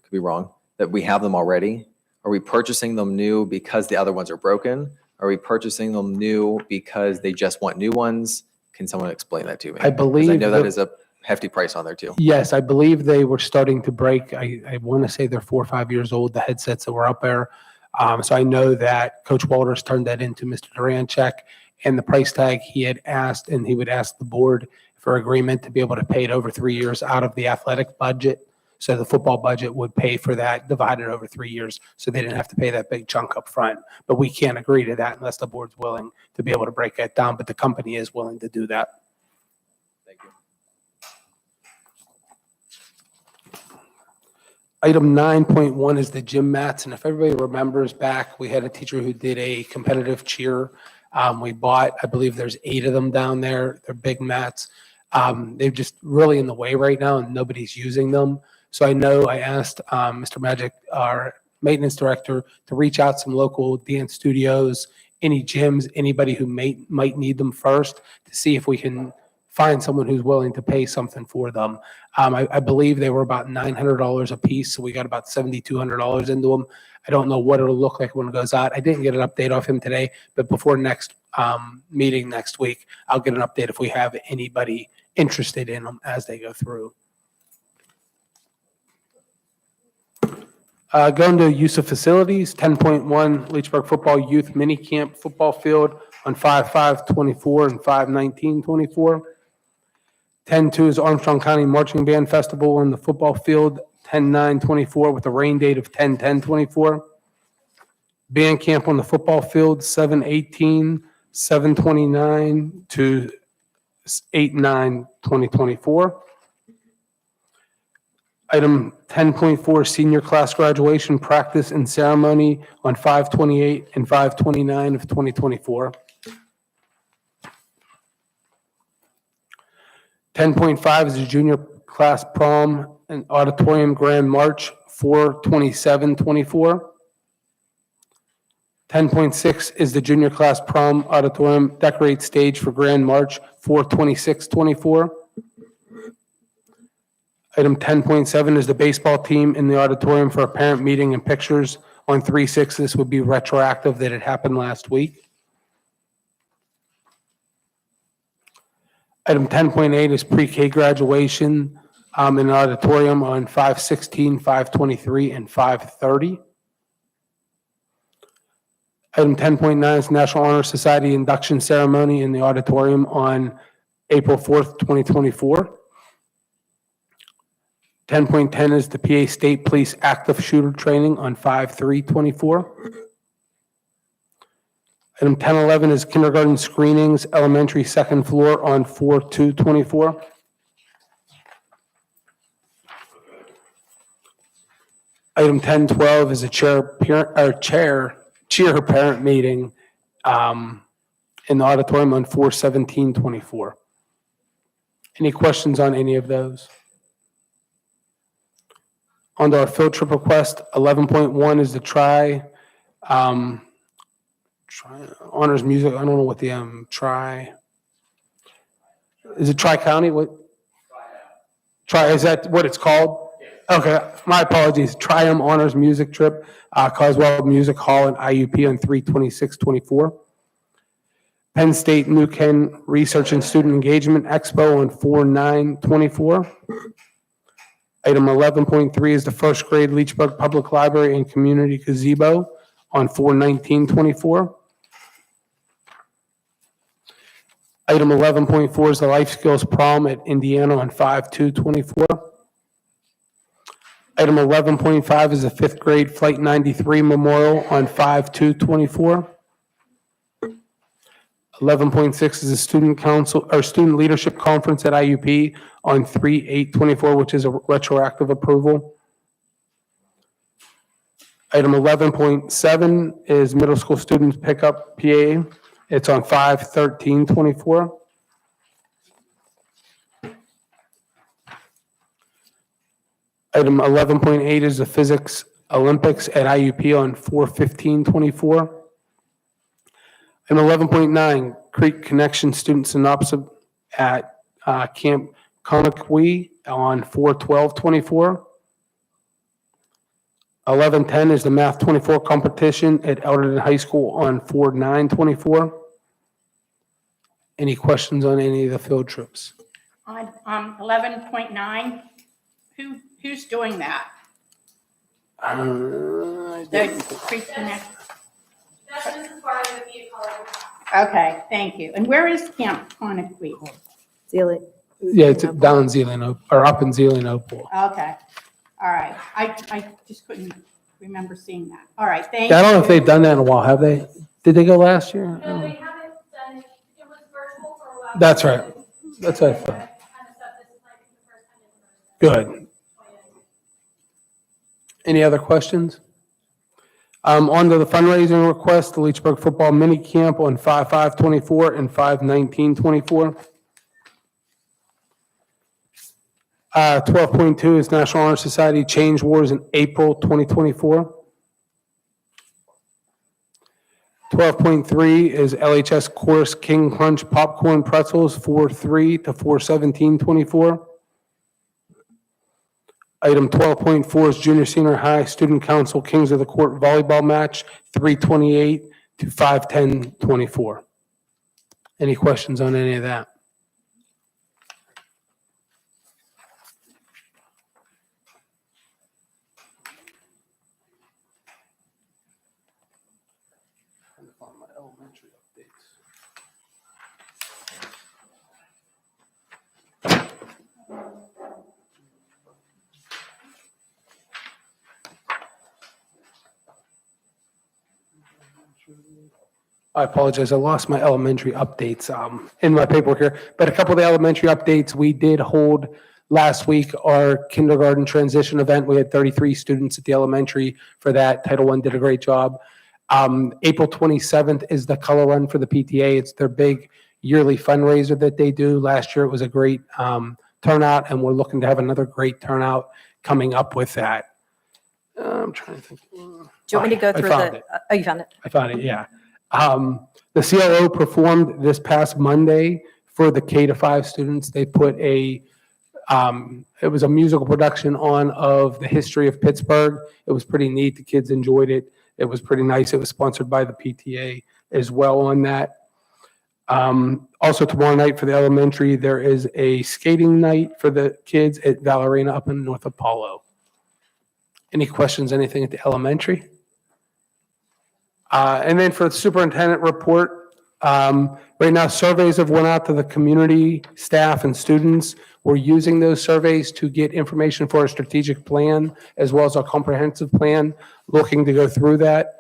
[SPEAKER 10] could be wrong, that we have them already. Are we purchasing them new because the other ones are broken? Are we purchasing them new because they just want new ones? Can someone explain that to me?
[SPEAKER 9] I
[SPEAKER 10] 'Cause
[SPEAKER 9] believe
[SPEAKER 10] I know that
[SPEAKER 9] the-
[SPEAKER 10] is a hefty price on there too.
[SPEAKER 9] Yes, I believe they were starting to break. I want to say they're 4 or 5 years old, the headsets that were up there. So I know that Coach Walters turned that into Mr. Durancheck, and the price tag he had asked, and he would ask the board for agreement to be able to pay it over 3 years out of the athletic budget. So the football budget would pay for that divided over 3 years, so they didn't have to pay that big chunk up front. But we can't agree to that unless the board's willing to be able to break that down, but the company is willing to do that.
[SPEAKER 10] Thank you.
[SPEAKER 9] Item 9.1 is the gym mats, and if everybody remembers back, we had a teacher who did a competitive cheer. We bought, I believe there's 8 of them down there. They're big mats. They're just really in the way right now, and nobody's using them. So I know I asked Mr. Magic, our maintenance director, to reach out some local dance studios, any gyms, anybody who might need them first, to see if we can find someone who's willing to pay something for them. I believe they were about $900 a piece, so we got about $7,200 into them. I don't know what it'll look like when it goes out. I didn't get an update off him today, but before next meeting next week, I'll get an update if we have anybody interested in them as they go through. Going to use of facilities, 10.1 Leechburg Football Youth Mini Camp Football Field on 5/5/24 and 5/19/24. 10.2 is Armstrong County Marching Band Festival on the football field, 10/9/24 with a rain date of 10/10/24. Band camp on the football field, 7/18, 7/29 to 8/9/2024. Item 10.4, senior class graduation practice and ceremony on 5/28 and 5/29 of 2024. 10.5 is the junior class prom and auditorium grand march, 4/27/24. 10.6 is the junior class prom auditorium decorate stage for grand march, 4/26/24. Item 10.7 is the baseball team in the auditorium for a parent meeting and pictures On 3/6, this would be retroactive that it happened last week. Item 10.8 is pre-K graduation in an auditorium on 5/16, 5/23, and 5/30. Item 10.9 is National Honor Society induction ceremony in the auditorium on April 4th, 2024. 10.10 is the PA State Police active shooter training on 5/3/24. Item 10.11 is kindergarten screenings, elementary second floor on 4/2/24. Item 10.12 is a cheer parent meeting in the auditorium on 4/17/24. Any questions on any of those? On to our field trip request, 11.1 is the Try Honors Music, I don't know what the is it Tri-County? What? Is that what it's called? Okay, my apologies. Triumph Honors Music Trip, Coswell Music Hall and IUP on 3/26/24. Penn State New Ken Research and Student Engagement Expo on 4/9/24. Item 11.3 is the first grade Leechburg Public Library and Community Gazebo on 4/19/24. Item 11.4 is the Life Skills Prom at Indiana on 5/2/24. Item 11.5 is the fifth grade Flight 93 Memorial on 5/2/24. 11.6 is the Student Council or Student Leadership Conference at IUP on 3/8/24, which is a retroactive approval. Item 11.7 is middle school students pickup PA. It's on 5/13/24. Item 11.8 is the Physics Olympics at IUP on 4/15/24. And 11.9, Creek Connection Student Synopsis at Camp Conakry on 4/12/24. 11.10 is the Math 24 competition at Elderton High School on 4/9/24. Any questions on any of the field trips?
[SPEAKER 1] On 11.9, who's doing that? The Creek Connect.
[SPEAKER 11] That's just as far as the view color.
[SPEAKER 1] Okay, thank you. And where is Camp Conakry?
[SPEAKER 2] Zealand.
[SPEAKER 9] Yeah, it's down in Zealand, or up in Zealand, Opal.
[SPEAKER 1] Okay, all right. I just couldn't remember seeing that. All right, thank you.
[SPEAKER 9] Yeah, I don't know if they've done that in a while, have they? Did they go last year?
[SPEAKER 11] No, they haven't done it. It was virtual for a while.
[SPEAKER 9] That's right. That's what I thought.
[SPEAKER 11] Kind of stuff. This is like the first time in person.
[SPEAKER 9] Good. Any other questions? On to the fundraising request, the Leechburg Football Mini Camp on 5/5/24 and 5/19/24. 12.2 is National Honor Society Change Wars in April 2024. 12.3 is LHS Course King Crunch Popcorn Pretzels 4/3 to 4/17/24. Item 12.4 is Junior Senior High Student Council Kings of the Court Volleyball Match 3/28 to 5/10/24. Any questions on any of that? I apologize, I lost my elementary updates in my paperwork here, but a couple of the elementary updates, we did hold last week our kindergarten transition event. We had 33 students at the elementary for that. Title I did a great job. April 27th is the color run for the PTA. It's their big yearly fundraiser that they do. Last year it was a great turnout, and we're looking to have another great turnout coming up with that. I'm trying to think.
[SPEAKER 2] Do you want me to go through
[SPEAKER 9] found
[SPEAKER 2] the,
[SPEAKER 9] it.
[SPEAKER 2] oh, you found it?
[SPEAKER 9] I found it, yeah. The CLO performed this past Monday for the K-5 students. They put a It was a musical production of the history of Pittsburgh. It was pretty neat. The kids enjoyed it. It was pretty nice. It was sponsored by the PTA as well on that. Also tomorrow night for the elementary, there is a skating night for the kids at Valerina up in North Apollo. Any questions, anything at the elementary? And then for the superintendent report, right now surveys have went out to the community, staff, and students. We're using those surveys to get information for our strategic plan as well as our comprehensive plan, looking to go through that.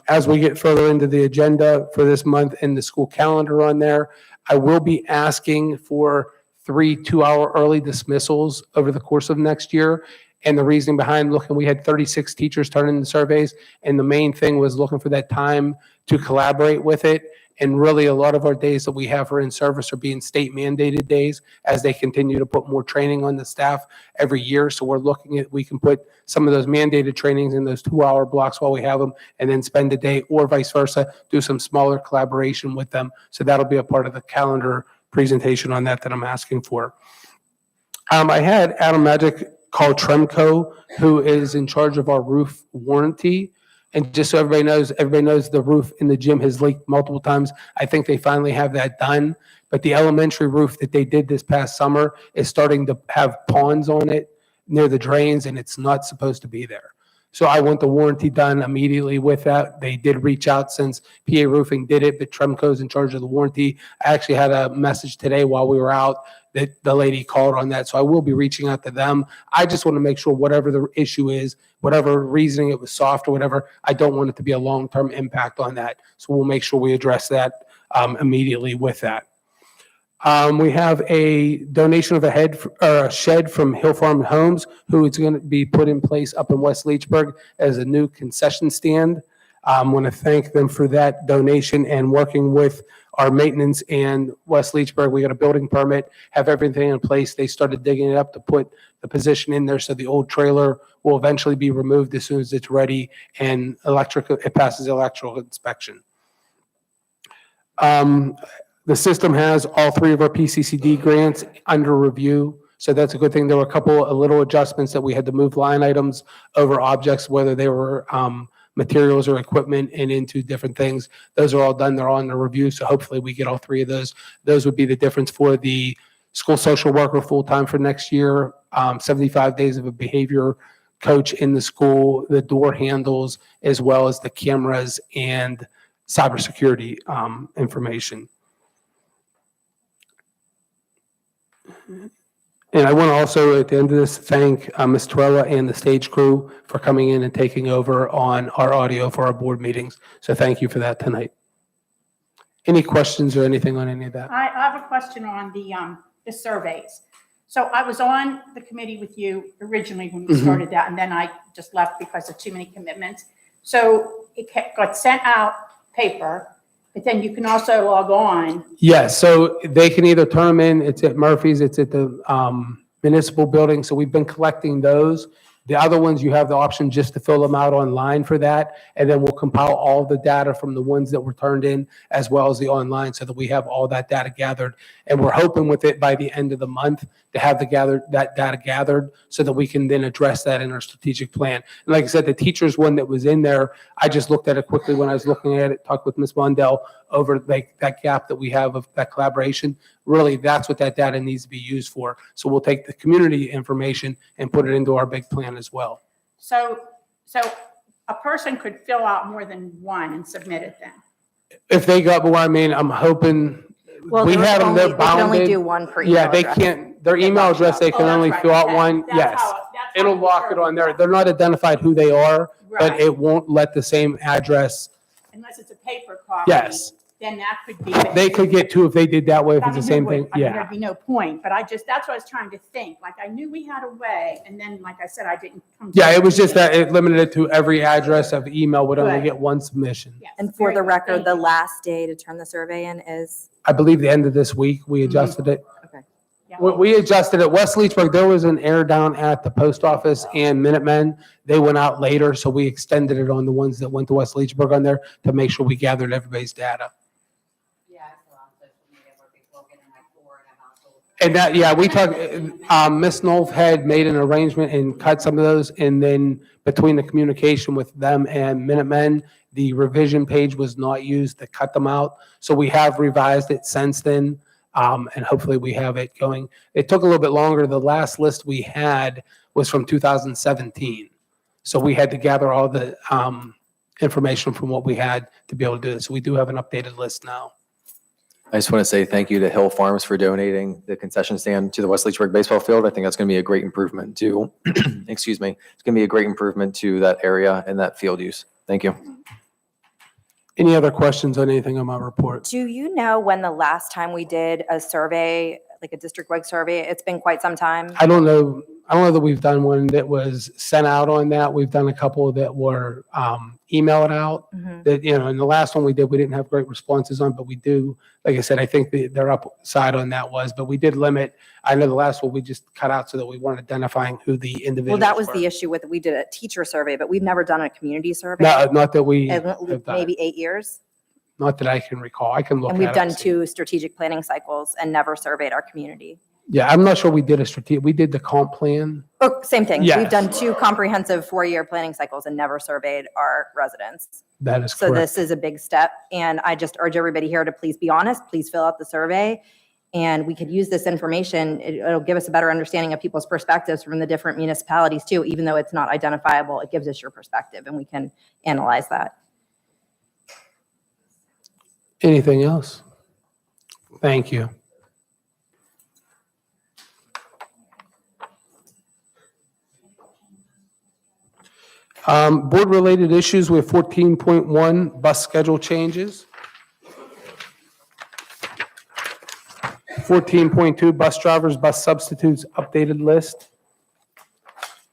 [SPEAKER 9] As we get further into the agenda for this month and the school calendar on there, I will be asking for 3 2-hour early dismissals over the course of next year. And the reasoning behind looking, we had 36 teachers turn in the surveys, and the main thing was looking for that time to collaborate with it. And really, a lot of our days that we have for in-service are being state mandated days as they continue to put more training on the staff every year. So we're looking at, we can put some of those mandated trainings in those 2-hour blocks while we have them, and then spend a day, or vice versa, do some smaller collaboration with them. So that'll be a part of the calendar presentation on that I'm asking for. I had Adam Magic call Tremco, who is in charge of our roof warranty. And just so everybody knows the roof in the gym has leaked multiple times. I think they finally have that done. But the elementary roof that they did this past summer is starting to have ponds on it near the drains, and it's not supposed to be there. So I want the warranty done immediately with that. They did reach out since PA Roofing did it, but Tremco's in charge of the warranty. I actually had a message today while we were out that the lady called on that. So I will be reaching out to them. I just want to make sure whatever the issue is, whatever reasoning it was soft or whatever, I don't want it to be a long-term impact on that. So we'll make sure we address that immediately with that. We have a donation of a shed from Hill Farm Homes, who is going to be put in place up in West Leechburg as a new concession stand. I want to thank them for that donation and working with our maintenance and West Leechburg. We got a building permit, have everything in place. They started digging it up to put the position in there, so the old trailer will eventually be removed as soon as it's ready and it passes electrical inspection. The system has all 3 of our PCCD grants under review, so that's a good thing. There were a couple of little adjustments that we had to move line items over objects, whether they were materials or equipment and into different things. Those are all done. They're all under review, so hopefully we get all 3 of those. Those would be the difference for the school social worker full-time for next year, 75 days of a behavior coach in the school, the door handles, as well as the cameras and cybersecurity information. And I want to also, at the end of this, thank Ms. Torella and the stage crew for coming in and taking over on our audio for our board meetings. So thank you for that tonight. Any questions or anything on any of that?
[SPEAKER 1] I have a question on the surveys. So I was on the committee with you originally when we started that, and then I just left because of too many commitments. So it got sent out paper, but then you can also log on.
[SPEAKER 9] Yes, so they can either turn them in, it's at Murphy's, it's at the municipal building, so we've been collecting those. The other ones, you have the option just to fill them out online for that, and then we'll compile all the data from the ones that were turned in as well as the online so that we have all that data gathered. And we're hoping with it by the end of the month to have that data gathered so that we can then address that in our strategic plan. And like I said, the teachers one that was in there, I just looked at it quickly when I was looking at it, talked with Ms. Mondell over that gap that we have of that collaboration. Really, that's what that data needs to be used for. So we'll take the community information and put it into our big plan as well.
[SPEAKER 1] So a person could fill out more than one and submit it then?
[SPEAKER 9] If they got, but I mean, I'm hoping,
[SPEAKER 2] Well,
[SPEAKER 9] we had them, they're
[SPEAKER 2] they can only
[SPEAKER 9] bounded.
[SPEAKER 2] do one per email
[SPEAKER 9] Yeah, they
[SPEAKER 2] address.
[SPEAKER 9] can't, their email address, they can
[SPEAKER 1] Oh, that's
[SPEAKER 9] only
[SPEAKER 1] right,
[SPEAKER 9] fill out
[SPEAKER 1] okay.
[SPEAKER 9] one,
[SPEAKER 1] That's
[SPEAKER 9] yes.
[SPEAKER 1] how
[SPEAKER 9] It'll
[SPEAKER 1] you
[SPEAKER 9] lock it
[SPEAKER 1] determine
[SPEAKER 9] on there.
[SPEAKER 1] that.
[SPEAKER 9] They're not identified who they are, but
[SPEAKER 1] Right.
[SPEAKER 9] it won't let the same address.
[SPEAKER 1] Unless it's a paper copy.
[SPEAKER 9] Yes.
[SPEAKER 1] Then that could be.
[SPEAKER 9] They could get 2 if they did that way, if
[SPEAKER 1] I
[SPEAKER 9] it's the
[SPEAKER 1] mean,
[SPEAKER 9] same
[SPEAKER 1] there
[SPEAKER 9] thing,
[SPEAKER 1] would- I mean,
[SPEAKER 9] yeah.
[SPEAKER 1] There'd be no point, but that's what I was trying to think. Like, I knew we had a way, and then, like I said, I didn't come. to
[SPEAKER 9] Yeah, it was
[SPEAKER 1] the
[SPEAKER 9] just that it limited it to every address of email would only
[SPEAKER 1] Good.
[SPEAKER 9] get one submission.
[SPEAKER 1] Yes,
[SPEAKER 2] And for
[SPEAKER 1] very
[SPEAKER 2] the
[SPEAKER 1] good.
[SPEAKER 2] record,
[SPEAKER 1] Thank
[SPEAKER 2] the
[SPEAKER 1] you.
[SPEAKER 2] last day to turn the survey in is,
[SPEAKER 9] I believe the end of this week, we adjusted it.
[SPEAKER 2] okay.
[SPEAKER 1] Yeah.
[SPEAKER 9] We adjusted it. West Leechburg, there was an error down at the post office and Minutemen. They went out later, so we extended it on the ones that went to West Leechburg on there to make sure we gathered everybody's data.
[SPEAKER 14] Yeah, I saw on social media where people are getting like 4 and I'm also
[SPEAKER 9] And that, yeah, we talked, Ms. Nolf had made an arrangement and cut some of those, and then between the communication with them and Minutemen, the revision page was not used to cut them out. So we have revised it since then, and hopefully we have it going. It took a little bit longer. The last list we had was from 2017. So we had to gather all the information from what we had to be able to do this. So we do have an updated list now.
[SPEAKER 10] I just want to say thank you to Hill Farms for donating the concession stand to the West Leechburg baseball field. I think that's going to be a great improvement to, excuse me, it's going to be a great improvement to that area and that field use. Thank you.
[SPEAKER 9] Any other questions on anything on my report?
[SPEAKER 2] Do you know when the last time we did a survey, like a district-wide survey? It's been quite some time.
[SPEAKER 9] I don't know that we've done one that was sent out on that. We've done a couple that were emailed out.
[SPEAKER 2] Mhm.
[SPEAKER 9] That, and the last one we did, we didn't have great responses on, but we do, like I said, I think their upside on that was, but we did limit. I know the last one we just cut out so that we weren't identifying who the
[SPEAKER 2] Well,
[SPEAKER 9] individuals
[SPEAKER 2] that was
[SPEAKER 9] were.
[SPEAKER 2] the issue with, we did a teacher survey, but we've never done a community survey.
[SPEAKER 9] No, not that we
[SPEAKER 2] In
[SPEAKER 9] have done.
[SPEAKER 2] maybe 8 years.
[SPEAKER 9] Not that I can recall. I can look
[SPEAKER 2] And
[SPEAKER 9] at
[SPEAKER 2] we've
[SPEAKER 9] it
[SPEAKER 2] done
[SPEAKER 9] and see.
[SPEAKER 2] 2 strategic planning cycles and never surveyed our community.
[SPEAKER 9] Yeah, I'm not sure we did we did the comp plan.
[SPEAKER 2] Oh, same thing. We've
[SPEAKER 9] Yes.
[SPEAKER 2] done 2 comprehensive 4-year planning cycles and never surveyed our residents.
[SPEAKER 9] That is
[SPEAKER 2] So
[SPEAKER 9] correct.
[SPEAKER 2] this is a big step. And I just urge everybody here to please be honest, please fill out the survey. And we could use this information. It'll give us a better understanding of people's perspectives from the different municipalities too, even though it's not identifiable. It gives us your perspective and we can analyze that.
[SPEAKER 9] Anything else? Thank you. Board-related issues, we have 14.1, bus schedule changes. 14.2, bus drivers, bus substitutes, updated list.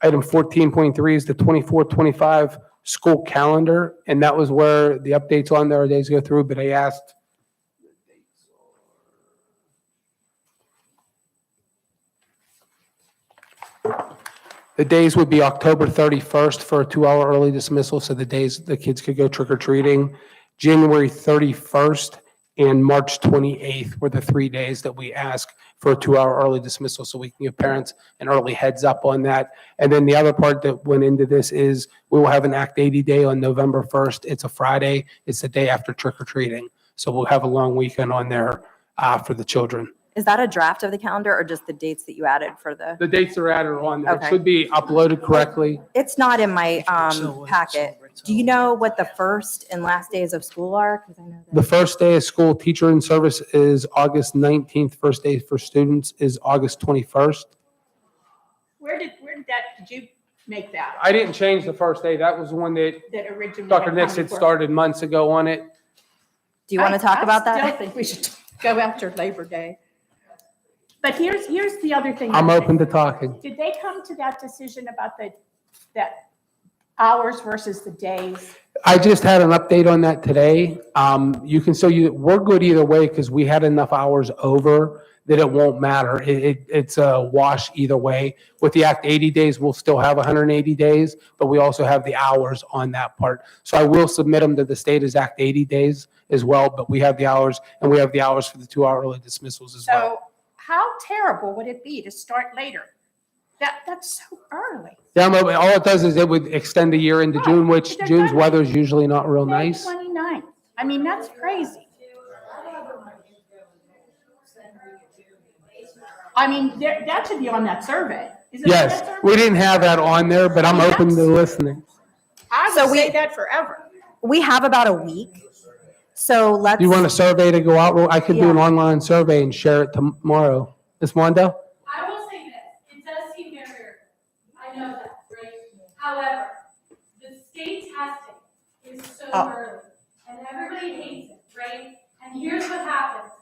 [SPEAKER 9] Item 14.3 is the 24-25 school calendar, and that was where the updates on there, days go through, but I asked. The days would be October 31st for a 2-hour early dismissal, so the days the kids could go trick or treating. January 31st and March 28th were the 3 days that we ask for a 2-hour early dismissal, so we can give parents an early heads up on that. And then the other part that went into this is we will have an Act 80 day on November 1st. It's a Friday. It's the day after trick or treating. So we'll have a long weekend on there for the children.
[SPEAKER 2] Is that a draft of the calendar or just the dates that you added for the?
[SPEAKER 9] The dates are added on there. It
[SPEAKER 2] Okay.
[SPEAKER 9] should be uploaded correctly.
[SPEAKER 2] It's not in my packet. Do you know what the first and last days of school are? 'Cause I know that-
[SPEAKER 9] The first day of school, teacher in service, is August 19th. First day for students is August 21st.
[SPEAKER 1] Where did you make that,
[SPEAKER 9] I didn't change the first day. That was the one that
[SPEAKER 1] that originally?
[SPEAKER 9] Dr. Nix had started months ago on it.
[SPEAKER 2] Do you want to talk about
[SPEAKER 1] I
[SPEAKER 2] that?
[SPEAKER 1] think we should go after Labor Day. But here's the other thing.
[SPEAKER 9] I'm open to talking.
[SPEAKER 1] Did they come to that decision about that hours versus the days?
[SPEAKER 9] I just had an update on that today. We're good either way because we had enough hours over that it won't matter. It's a wash either way. With the Act 80 days, we'll still have 180 days, but we also have the hours on that part. So I will submit them to the state as Act 80 days as well, but we have the hours and we have the hours for the 2-hour early dismissals as well.
[SPEAKER 1] So how terrible would it be to start later? That's so early.
[SPEAKER 9] Yeah, all it does is it would extend a year into June, which
[SPEAKER 1] They're
[SPEAKER 9] June's
[SPEAKER 1] done.
[SPEAKER 9] weather is usually not real
[SPEAKER 1] May
[SPEAKER 9] nice.
[SPEAKER 1] 29th. I mean, that's crazy. I mean, that should be on that survey. Is it on that
[SPEAKER 9] Yes,
[SPEAKER 1] survey?
[SPEAKER 9] we didn't have that on there, but I'm open to listening.
[SPEAKER 1] I
[SPEAKER 2] So
[SPEAKER 1] would
[SPEAKER 2] we-
[SPEAKER 1] say that forever.
[SPEAKER 2] We have about a week. So let's.
[SPEAKER 9] Do you want a survey to go out? Well, I could do an
[SPEAKER 2] Yeah.
[SPEAKER 9] online survey and share it tomorrow. Ms. Wanda?
[SPEAKER 13] I will say this, it does seem very urgent. I know that, right? However, the state testing is so early, and everybody hates it, right? And here's what happens.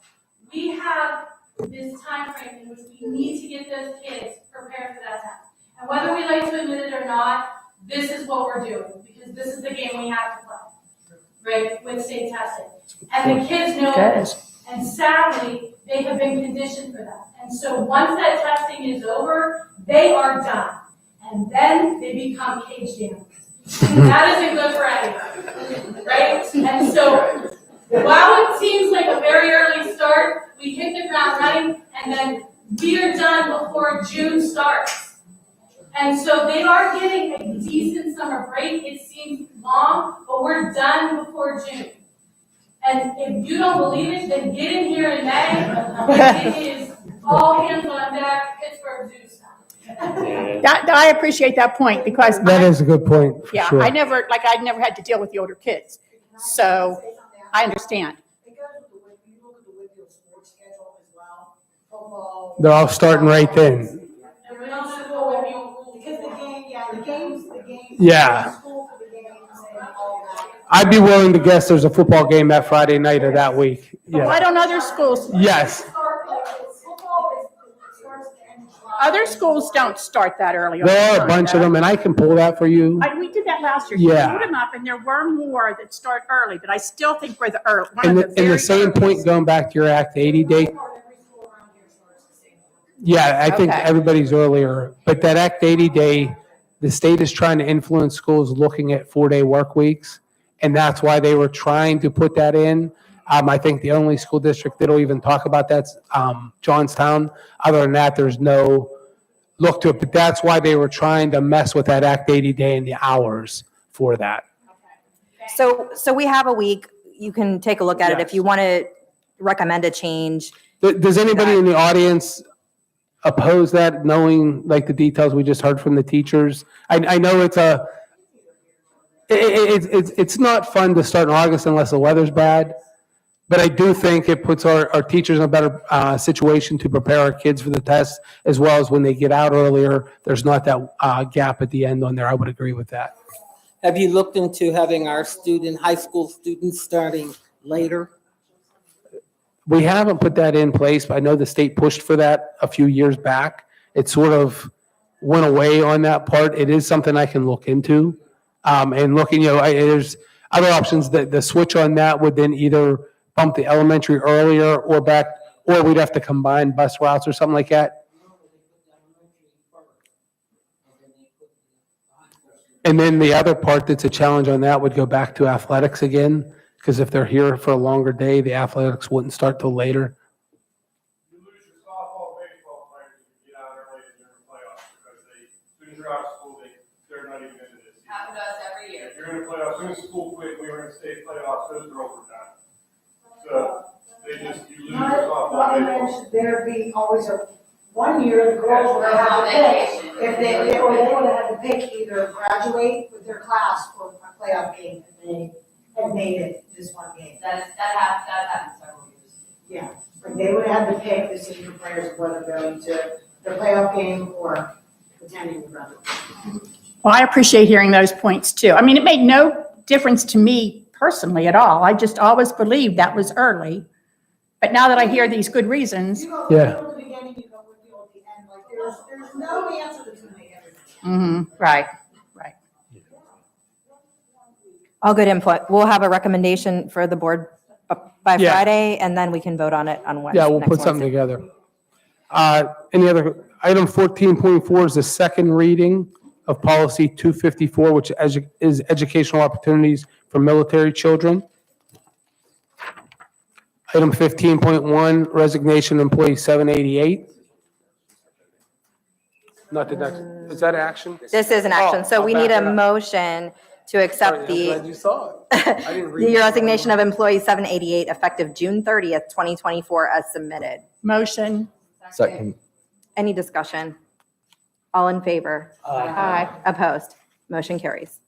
[SPEAKER 13] We have this time frame in which we need to get those kids prepared for that test. And whether we like to admit it or not, this is what we're doing, because this is the game we have to play, right, with state testing. And the kids know this. And sadly, they have been conditioned for that. And so once that testing is over, they are done. And then they become cage animals. And that isn't good for anyone, right? And so while it seems like a very early start, we hit the ground running, and then we are done before June starts. And so they are getting a decent summer break. It seems long, but we're done before June. And if you don't believe it, then get in here in May. It is all hands on deck, Pittsburgh Zoo style.
[SPEAKER 1] I appreciate that point because
[SPEAKER 9] That is a good point, for
[SPEAKER 1] yeah,
[SPEAKER 9] sure.
[SPEAKER 1] I'd never had to deal with the older kids. So I understand.
[SPEAKER 14] It goes with the, when you look at the Whitfield sports schedule as well, football.
[SPEAKER 9] They're all starting right then.
[SPEAKER 13] And we also go with you.
[SPEAKER 14] Because the games.
[SPEAKER 9] Yeah.
[SPEAKER 14] School for the games and all that.
[SPEAKER 9] I'd be willing to guess there's a football game that Friday night or that week.
[SPEAKER 1] But why
[SPEAKER 9] Yeah.
[SPEAKER 1] don't other schools?
[SPEAKER 9] Yes.
[SPEAKER 14] Football starts the end of July.
[SPEAKER 1] Other schools don't start that early. on
[SPEAKER 9] There are a
[SPEAKER 1] the
[SPEAKER 9] bunch of them, and I can pull that for you.
[SPEAKER 1] We did that last year.
[SPEAKER 9] Yeah.
[SPEAKER 1] We put them up, and there were more that start early, but I still think we're the early.
[SPEAKER 9] And the same point, going back to your Act 80 date,
[SPEAKER 14] Every school around here starts the same.
[SPEAKER 9] yeah, I think
[SPEAKER 1] Okay.
[SPEAKER 9] everybody's earlier. But that Act 80 day, the state is trying to influence schools looking at 4-day work weeks. And that's why they were trying to put that in. I think the only school district that'll even talk about that's Johnstown. Other than that, there's no look to it. But that's why they were trying to mess with that Act 80 day and the hours for that.
[SPEAKER 2] So we have a week. You can take a look at it if
[SPEAKER 9] Yes.
[SPEAKER 2] you want to recommend a change.
[SPEAKER 9] Does anybody in the audience oppose that, knowing like the details we just heard from the teachers? I know it's not fun to start in August unless the weather's bad, but I do think it puts our teachers in a better situation to prepare our kids for the test, as well as when they get out earlier, there's not that gap at the end on there. I would agree with that.
[SPEAKER 15] Have you looked into having our high school students starting later?
[SPEAKER 9] We haven't put that in place, but I know the state pushed for that a few years back. It sort of went away on that part. It is something I can look into. And looking, there's other options. That the switch on that would then either bump the elementary earlier or back, or we'd have to combine bus routes or something like that. And then the other part that's a challenge on that would go back to athletics again, because if they're here for a longer day, the athletics wouldn't start till later.
[SPEAKER 16] You lose your softball, baseball players if you get out early during the playoffs because as soon as you're out of school, they're not even into this.
[SPEAKER 11] Happens to us every year.
[SPEAKER 16] If you're in the playoffs, as soon as school quit, we were in state playoffs, those are overtime. So you lose your softball,
[SPEAKER 14] Not to
[SPEAKER 16] baseball.
[SPEAKER 14] mention, there'd be always one year, the girls would have to pick, if they would have to pick either graduate with their class or a playoff game, and they had made it this one game.
[SPEAKER 11] That happened several years.
[SPEAKER 14] Yeah, like they would have to pick the senior players whether going to the playoff game or attending the graduation.
[SPEAKER 1] Well, I appreciate hearing those points too. I mean, it made no difference to me personally at all. I just always believed that was early. But now that I hear these good reasons,
[SPEAKER 14] You go
[SPEAKER 9] Yeah.
[SPEAKER 14] at the beginning, you go with you at the end, like there's no answer that's gonna make everything.
[SPEAKER 1] right.
[SPEAKER 2] All good input. We'll have a recommendation for the board by
[SPEAKER 9] Yeah.
[SPEAKER 2] Friday, and then we can vote on it on Wednesday.
[SPEAKER 9] Yeah, we'll put something together. Any other, item 14.4 is the second reading of policy 254, which is educational opportunities for military children. Item 15.1, resignation of employee 788. Not the next, is that action?
[SPEAKER 2] This is an action, so
[SPEAKER 9] Oh,
[SPEAKER 2] we
[SPEAKER 9] I'll
[SPEAKER 2] need
[SPEAKER 9] back
[SPEAKER 2] a
[SPEAKER 9] it up.
[SPEAKER 2] motion to
[SPEAKER 9] Sorry,
[SPEAKER 2] accept
[SPEAKER 9] I'm glad
[SPEAKER 2] the
[SPEAKER 9] you saw it. I didn't read
[SPEAKER 2] the
[SPEAKER 9] it.
[SPEAKER 2] resignation of employee 788 effective June 30th, 2024 as submitted.
[SPEAKER 1] Motion.
[SPEAKER 10] Second.
[SPEAKER 2] Any discussion? All in favor?
[SPEAKER 1] Aye.
[SPEAKER 2] Opposed? Motion carries.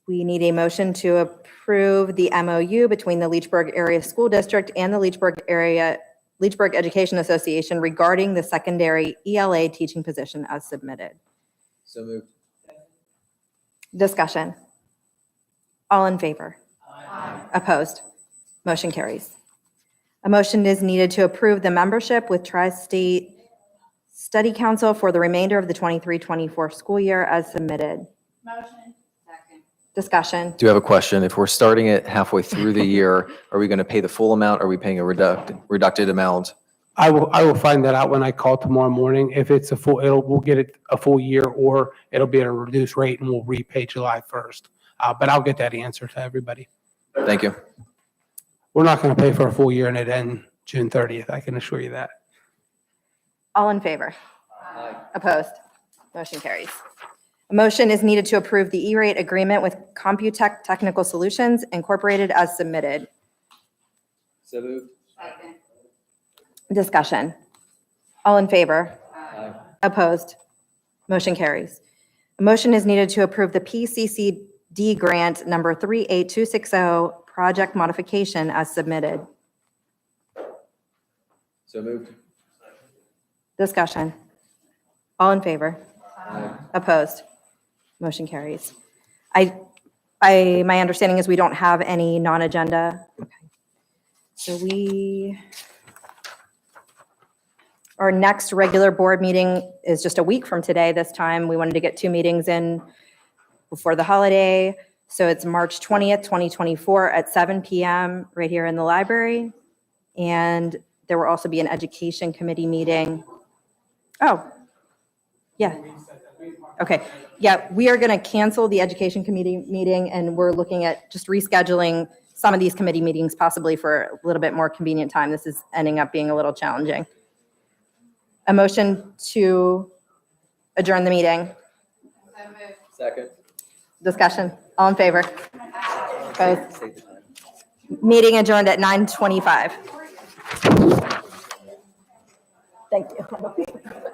[SPEAKER 2] We need a motion to approve the MOU between the Leechburg Area School District and the Leechburg Education Association regarding the secondary ELA teaching position as submitted.
[SPEAKER 10] So moved.
[SPEAKER 2] Discussion. All in favor? Opposed? Motion carries. A motion is needed to approve the membership with Tri-State Study Council for the remainder of the 23-24 school year as submitted.
[SPEAKER 1] Motion.
[SPEAKER 2] Discussion.
[SPEAKER 10] Do you have a question? If we're starting it halfway through the year, are we going to pay the full amount? Are we paying a reducted amount?
[SPEAKER 9] I will find that out when I call tomorrow morning. If it's we'll get it a full year, or it'll be at a reduced rate and we'll repay July 1st. But I'll get that answer to everybody.
[SPEAKER 10] Thank you.
[SPEAKER 9] We're not going to pay for a full year and it end June 30th. I can assure you that.
[SPEAKER 2] All in favor? Opposed? Motion carries. A motion is needed to approve the E-rate agreement with Computech Technical Solutions Incorporated as submitted.
[SPEAKER 10] So moved.
[SPEAKER 2] Discussion. All in favor? Opposed? Motion carries. A motion is needed to approve the PCCD grant number 38260 project modification as submitted.
[SPEAKER 10] So moved.
[SPEAKER 2] Discussion. All in favor? Opposed? Motion carries. My understanding is we don't have any non-agenda. Okay. So our next regular board meeting is just a week from today. This time, we wanted to get 2 meetings in before the holiday. So it's March 20th, 2024 at 7 PM right here in the library. And there will also be an education committee meeting. Oh, yeah. Okay, yeah, we are going to cancel the education committee meeting, and we're looking at just rescheduling some of these committee meetings possibly for a little bit more convenient time. This is ending up being a little challenging. A motion to adjourn the meeting.
[SPEAKER 10] Second.
[SPEAKER 2] Discussion, all in favor? Opposed? Meeting adjourned at 9:25. Thank you.